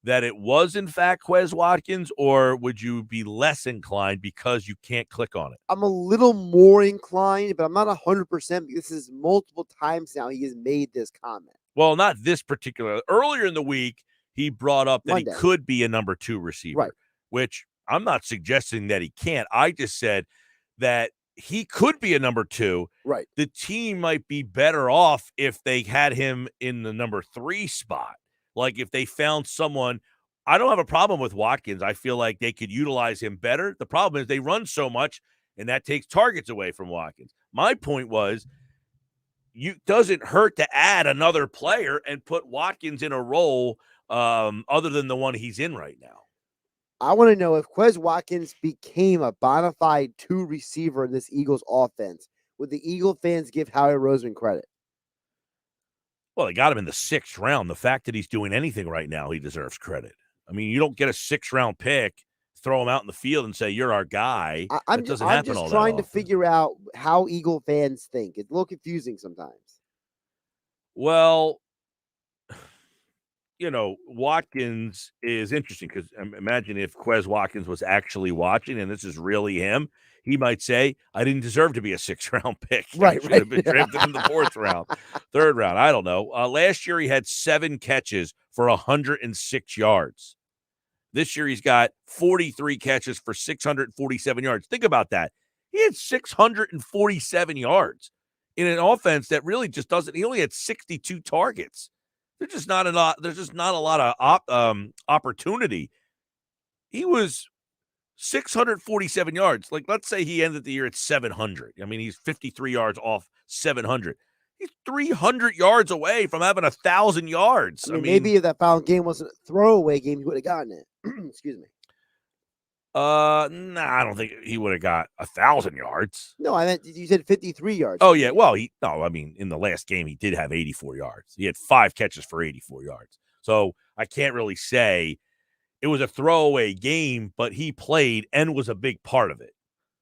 that it was in fact Quez Watkins, or would you be less inclined because you can't click on it? I'm a little more inclined, but I'm not 100% because this is multiple times now he has made this comment. Well, not this particular. Earlier in the week, he brought up that Monday. He could be a number 2 receiver, right? Which I'm not suggesting that he can't. I just said that he could be a number 2. Right. The team might be better off if they had him in the number 3 spot. Like if they found someone, I don't have a problem with Watkins. I feel like they could utilize him better. The problem is they run so much, and that takes targets away from Watkins. My point was, doesn't hurt to add another player and put Watkins in a role other than the one he's in right now. I want to know if Quez Watkins became a bona fide 2 receiver in this Eagles offense, would the Eagle fans give Howie Roseman credit? Well, they got him in the 6th round. The fact that he's doing anything right now, he deserves credit. I mean, you don't get a 6th-round pick, throw him out in the field and say, you're our guy. I'm just trying to figure out how Eagle fans think. It's a little confusing sometimes. Well, Watkins is interesting because imagine if Quez Watkins was actually watching and this is really him, he might say, I didn't deserve to be a 6th-round pick. Right, I should have been drafted in the 4th round, 3rd round. I don't know. Last year he had 7 catches for 106 yards. This year he's got 43 catches for 647 yards. Think about that. He had 647 yards in an offense that really just doesn't. He only had 62 targets. There's just not a lot of opportunity. He was 647 yards. Like, let's say he ended the year at 700. I mean, he's 53 yards off 700. He's 300 yards away from having 1,000 yards. I mean, maybe if that final game wasn't a throwaway game, he would have gotten it. Excuse me. I don't think he would have got 1,000 yards. No, I meant you said 53 yards. Oh, yeah. Well, in the last game, he did have 84 yards. He had 5 catches for 84 yards. So I can't really say it was a throwaway game, but he played and was a big part of it.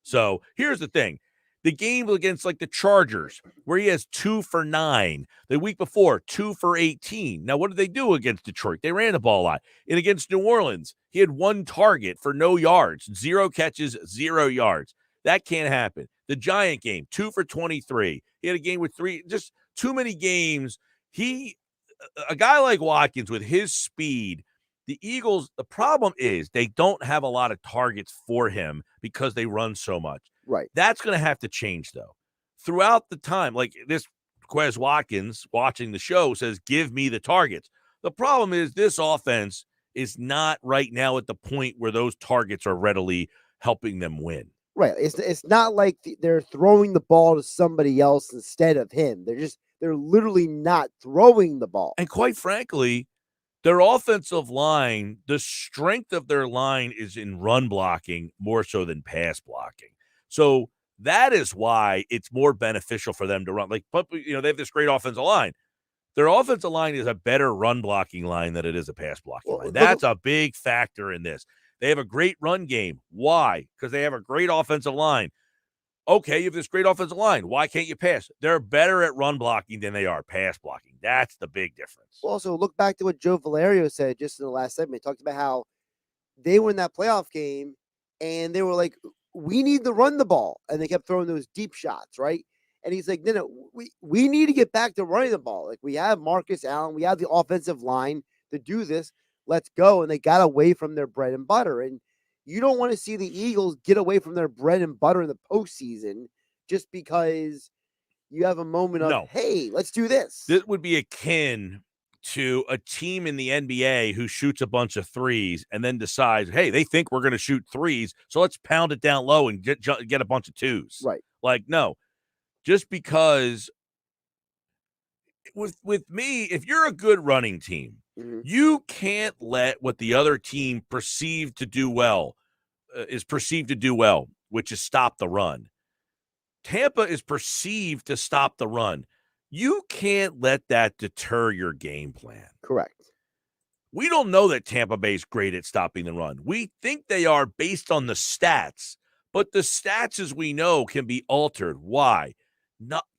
So here's the thing. The game against like the Chargers, where he has 2 for 9. The week before, 2 for 18. Now, what did they do against Detroit? They ran the ball a lot. And against New Orleans, he had 1 target for no yards, 0 catches, 0 yards. That can't happen. The Giant game, 2 for 23. He had a game with 3, just too many games. A guy like Watkins with his speed, the Eagles, the problem is they don't have a lot of targets for him because they run so much. Right. That's going to have to change, though. Throughout the time, like this Quez Watkins watching the show says, give me the targets. The problem is this offense is not right now at the point where those targets are readily helping them win. Right. It's not like they're throwing the ball to somebody else instead of him. They're literally not throwing the ball. And quite frankly, their offensive line, the strength of their line is in run blocking more so than pass blocking. So that is why it's more beneficial for them to run. Like, they have this great offensive line. Their offensive line is a better run blocking line than it is a pass blocking line. That's a big factor in this. They have a great run game. Why? Because they have a great offensive line. Okay, you have this great offensive line. Why can't you pass? They're better at run blocking than they are pass blocking. That's the big difference. Also, look back to what Joe Valerio said just in the last segment. He talked about how they were in that playoff game and they were like, we need to run the ball. And they kept throwing those deep shots, right? And he's like, no, we need to get back to running the ball. Like, we have Marcus Allen. We have the offensive line to do this. Let's go. And they got away from their bread and butter. And you don't want to see the Eagles get away from their bread and butter in the postseason just because you have a moment of, hey, let's do this. This would be akin to a team in the NBA who shoots a bunch of threes and then decides, hey, they think we're going to shoot threes, so let's pound it down low and get a bunch of twos. Right. Like, no. Just because with me, if you're a good running team, you can't let what the other team is perceived to do well, which is stop the run. Tampa is perceived to stop the run. You can't let that deter your game plan. Correct. We don't know that Tampa Bay is great at stopping the run. We think they are based on the stats, but the stats, as we know, can be altered. Why?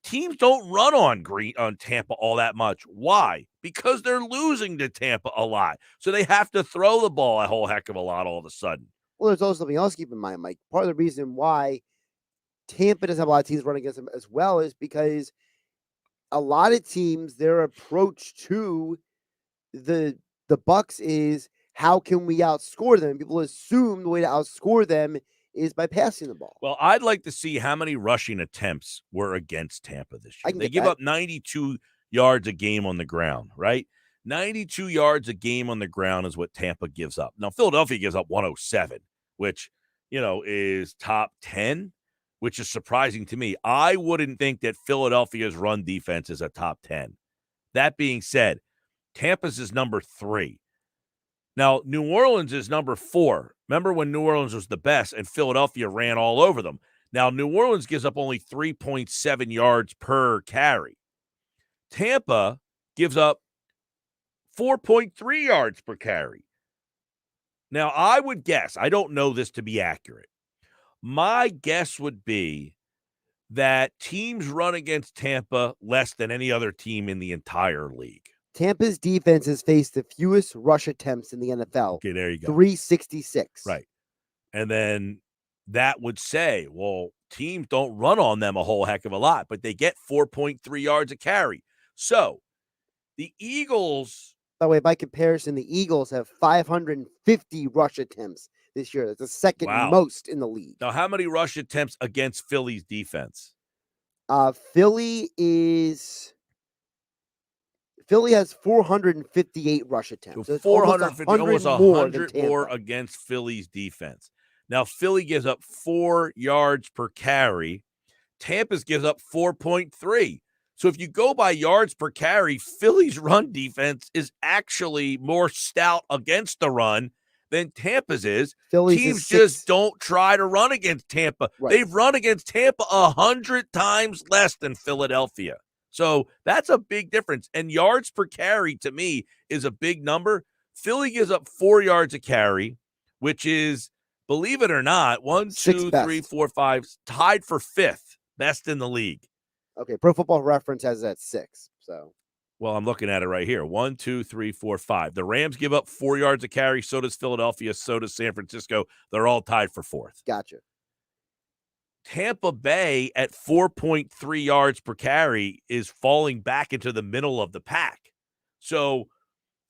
Teams don't run on Tampa all that much. Why? Because they're losing to Tampa a lot. So they have to throw the ball a whole heck of a lot all of a sudden. Well, there's also something else to keep in mind, Mike. Part of the reason why Tampa doesn't have a lot of teams running against them as well is because a lot of teams, their approach to the Bucs is, how can we outscore them? People assume the way to outscore them is by passing the ball. Well, I'd like to see how many rushing attempts were against Tampa this year. They give up 92 yards a game on the ground, right? 92 yards a game on the ground is what Tampa gives up. Now, Philadelphia gives up 107, which, is top 10, which is surprising to me. I wouldn't think that Philadelphia's run defense is a top 10. That being said, Tampa's is number 3. Now, New Orleans is number 4. Remember when New Orleans was the best and Philadelphia ran all over them? Now, New Orleans gives up only 3.7 yards per carry. Tampa gives up 4.3 yards per carry. Now, I would guess, I don't know this to be accurate. My guess would be that teams run against Tampa less than any other team in the entire league. Tampa's defense has faced the fewest rush attempts in the NFL. Okay, there you go. 366. Right. And then that would say, well, teams don't run on them a whole heck of a lot, but they get 4.3 yards a carry. So the Eagles. By the way, by comparison, the Eagles have 550 rush attempts this year. That's the second most in the league. Now, how many rush attempts against Philly's defense? Philly has 458 rush attempts. So 450, almost 100 more against Philly's defense. Now, Philly gives up 4 yards per carry. Tampa's gives up 4.3. So if you go by yards per carry, Philly's run defense is actually more stout against the run than Tampa's is. Teams just don't try to run against Tampa. Right. They've run against Tampa 100 times less than Philadelphia. So that's a big difference. And yards per carry, to me, is a big number. Philly gives up 4 yards a carry, which is, believe it or not, 1, 2, 3, 4, 5, tied for 5th best in the league. Okay, Pro Football Reference has it at 6. So, well, I'm looking at it right here. 1, 2, 3, 4, 5. The Rams give up 4 yards a carry. So does Philadelphia. So does San Francisco. They're all tied for 4th. Gotcha. Tampa Bay at 4.3 yards per carry is falling back into the middle of the pack. So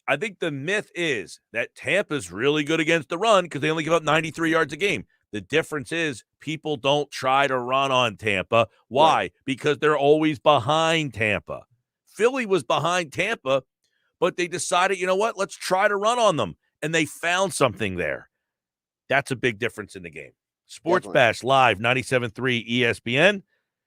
I think the myth is that Tampa's really good against the run because they only give up 93 yards a game. The difference is people don't try to run on Tampa. Why? Right. Because they're always behind Tampa. Philly was behind Tampa, but they decided, you know what? Let's try to run on them. And they found something there. That's a big difference in the game. Sports Bash Live, 97.3 ESPN.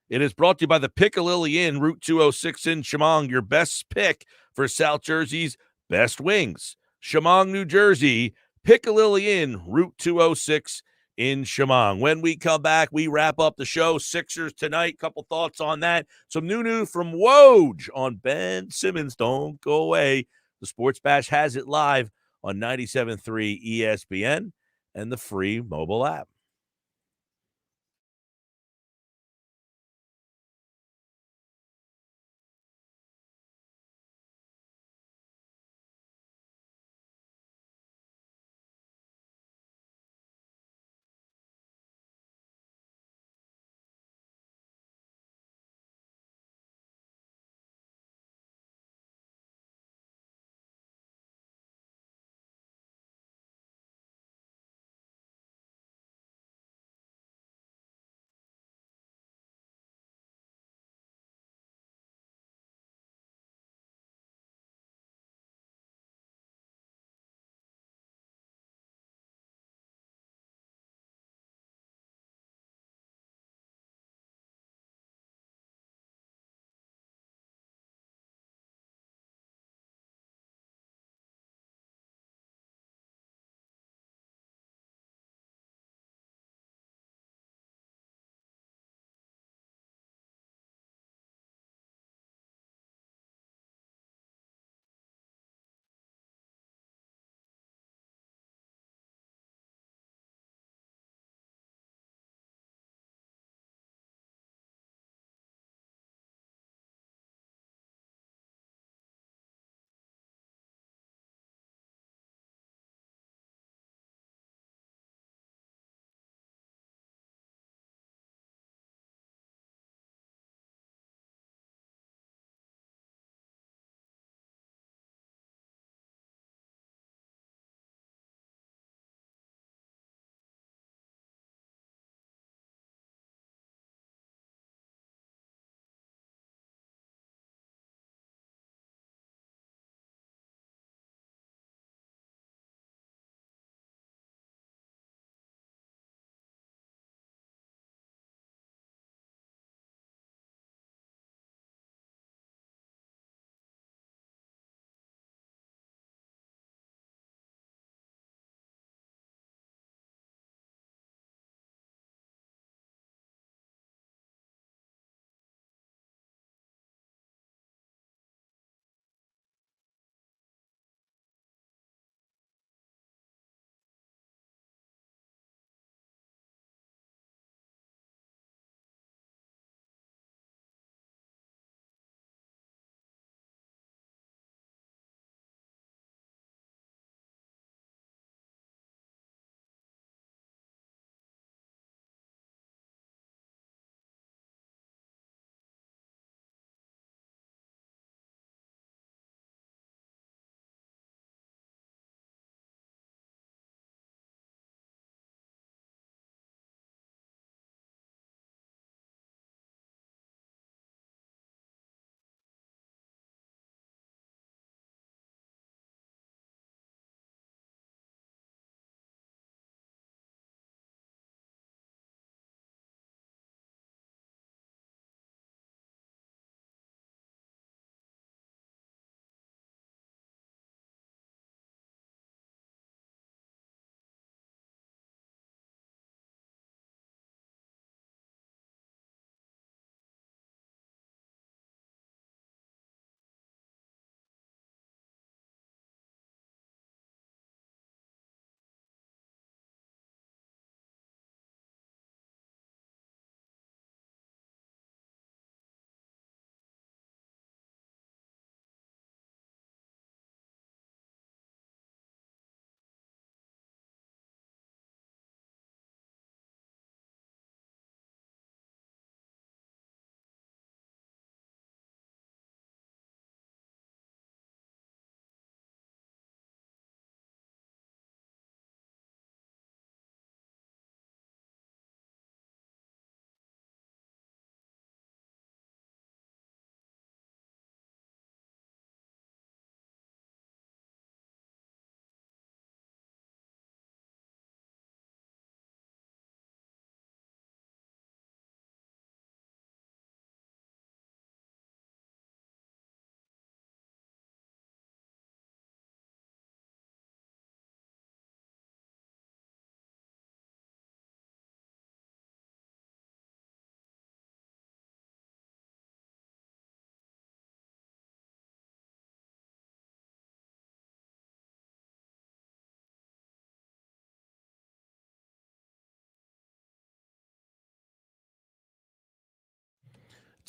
It is brought to you by the Piccalilli Inn, Route 206 in Chemung, your best pick for South Jersey's best wings. Chemung, New Jersey, Piccalilli Inn, Route 206 in Chemung. When we come back, we wrap up the show. Sixers tonight. Couple thoughts on that. Some new from Woj on Ben Simmons. Don't go away. The Sports Bash has it live on 97.3 ESPN and the free mobile app.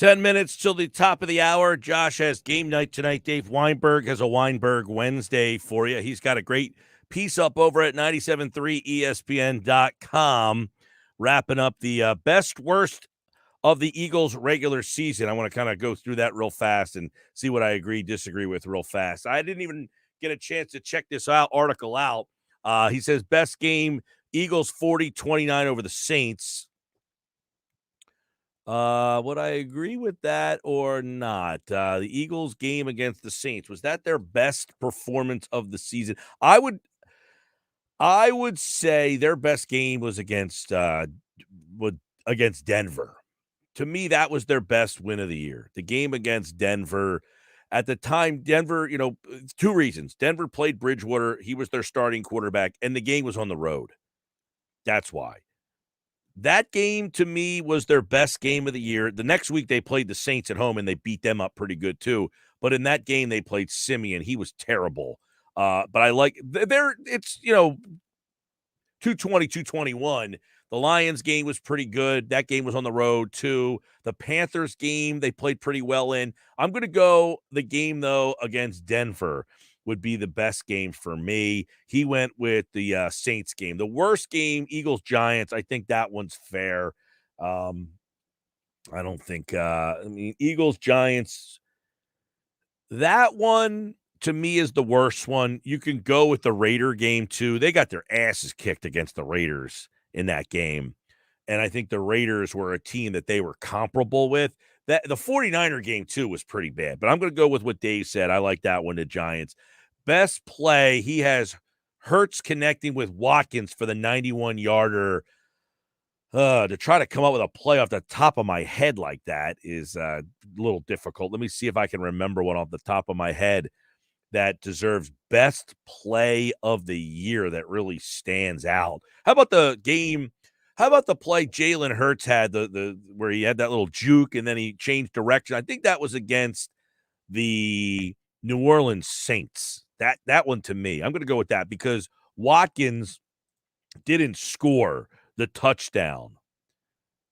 10 minutes till the top of the hour. Josh has game night tonight. Dave Weinberg has a Weinberg Wednesday for you. He's got a great piece up over at 973ESPN.com, wrapping up the best, worst of the Eagles' regular season. I want to kind of go through that real fast and see what I agree, disagree with real fast. I didn't even get a chance to check this article out. He says best game, Eagles 40-29 over the Saints. Would I agree with that or not? The Eagles game against the Saints, was that their best performance of the season? I would say their best game was against Denver. To me, that was their best win of the year. The game against Denver. At the time, Denver, two reasons. Denver played Bridgewater. He was their starting quarterback, and the game was on the road. That's why. That game, to me, was their best game of the year. The next week, they played the Saints at home, and they beat them up pretty good, too. But in that game, they played Simeon. He was terrible. But I like – it's, 220, 221. The Lions game was pretty good. That game was on the road, too. The Panthers game, they played pretty well in. I'm going to go the game, though, against Denver would be the best game for me. He went with the Saints game. The worst game, Eagles-Giants, I think that one's fair. I don't think Eagles-Giants, that one to me is the worst one. You can go with the Raider game, too. They got their asses kicked against the Raiders in that game. And I think the Raiders were a team that they were comparable with. The 49er game, too, was pretty bad. But I'm going to go with what Dave said. I like that one, the Giants. Best play, he has Hurts connecting with Watkins for the 91-yarder. To try to come up with a play off the top of my head like that is a little difficult. Let me see if I can remember one off the top of my head that deserves best play of the year that really stands out. How about the game? How about the play Jalen Hurts had, the where he had that little juke and then he changed direction? I think that was against the New Orleans Saints. That one to me, I'm going to go with that because Watkins didn't score the touchdown,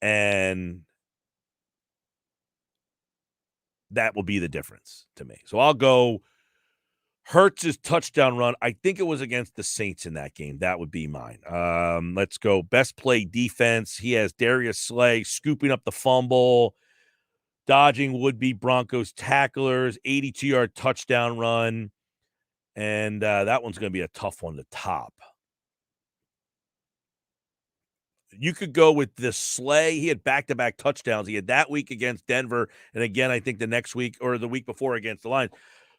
and that will be the difference to me. So I'll go Hurts' touchdown run. I think it was against the Saints in that game. That would be mine. Let's go best play defense. He has Darius Slay scooping up the fumble, dodging would-be Broncos tacklers, 82-yard touchdown run. And that one's going to be a tough one to top. You could go with the Slay. He had back-to-back touchdowns. He had that week against Denver, and again, I think the next week or the week before against the Lions.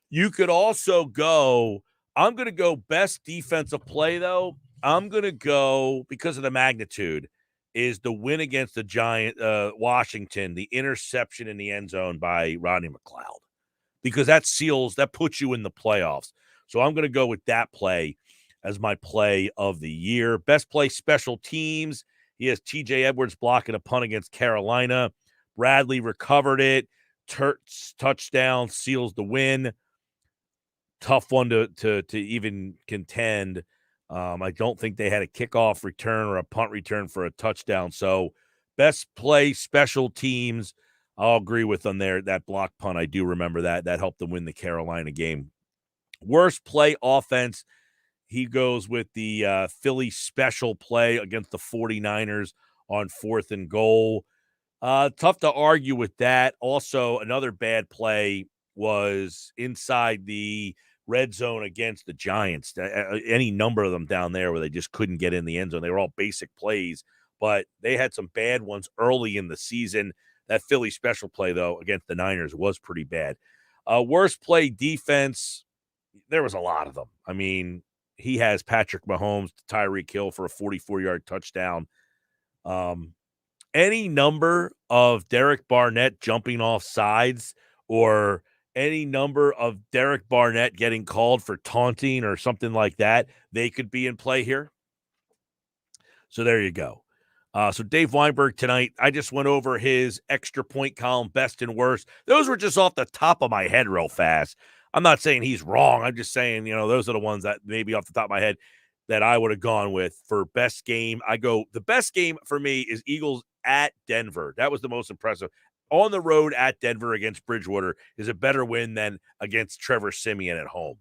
You could also go, I'm going to go best defensive play, though. I'm going to go, because of the magnitude, is the win against the Washington, the interception in the end zone by Rodney McLeod, because that puts you in the playoffs. So I'm going to go with that play as my play of the year. Best play special teams. He has TJ Edwards blocking a punt against Carolina. Bradley recovered it. Touchdown seals the win. Tough one to even contend. I don't think they had a kickoff return or a punt return for a touchdown. So best play special teams. I'll agree with them there. That block punt, I do remember that. That helped them win the Carolina game. Worst play offense. He goes with the Philly special play against the 49ers on 4th and goal. Tough to argue with that. Also, another bad play was inside the red zone against the Giants. Any number of them down there where they just couldn't get in the end zone. They were all basic plays, but they had some bad ones early in the season. That Philly special play, though, against the Niners was pretty bad. Worst play defense, there was a lot of them. I mean, he has Patrick Mahomes, Tyreek Hill for a 44-yard touchdown. Any number of Derek Barnett jumping off sides or any number of Derek Barnett getting called for taunting or something like that, they could be in play here. So there you go. So Dave Weinberg tonight, I just went over his extra point column, best and worst. Those were just off the top of my head real fast. I'm not saying he's wrong. I'm just saying, those are the ones that maybe off the top of my head that I would have gone with for best game. The best game for me is Eagles at Denver. That was the most impressive. on the road at Denver against Bridgewater is a better win than against Trevor Siemian at home.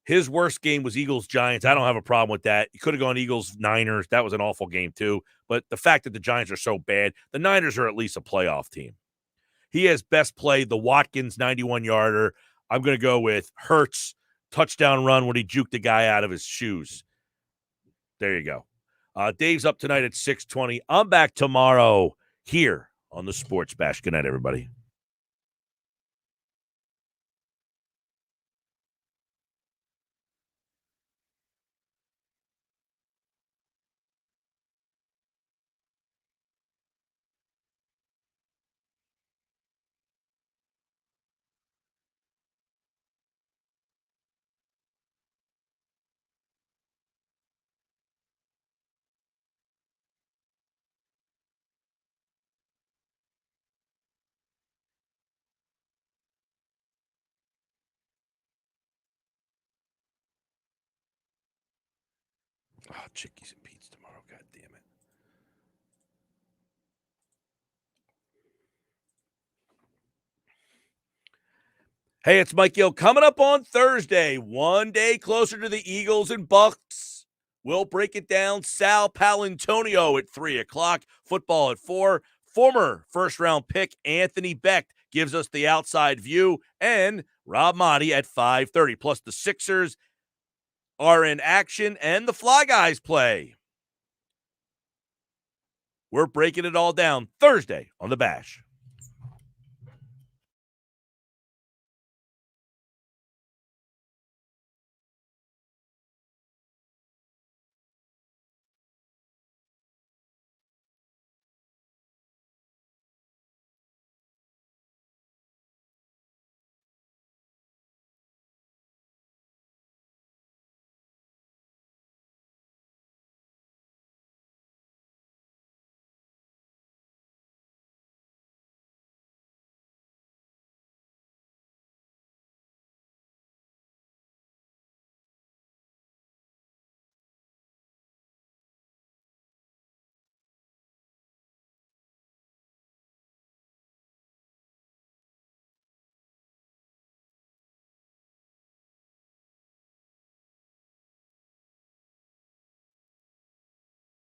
His worst game was Eagles-Giants. I don't have a problem with that. You could have gone Eagles-Niners. That was an awful game too. But the fact that the Giants are so bad, the Niners are at least a playoff team. He has best play, the Watkins 91-yarder. I'm going to go with Hurts touchdown run when he juked the guy out of his shoes. There you go. Dave's up tonight at 6:20. I'm back tomorrow here on the Sports Bash. Good night, everybody. Oh, Chickies and Pete's tomorrow. God damn it. Hey, it's Mike Gill. Coming up on Thursday, one day closer to the Eagles and Bucks. We'll break it down. Sal Palantonio at 3 o'clock. Football at 4. Former first-round pick Anthony Beck gives us the outside view. And Rob Motti at 5:30. Plus the Sixers are in action and the Fly Guys play. We're breaking it all down Thursday on The Bash.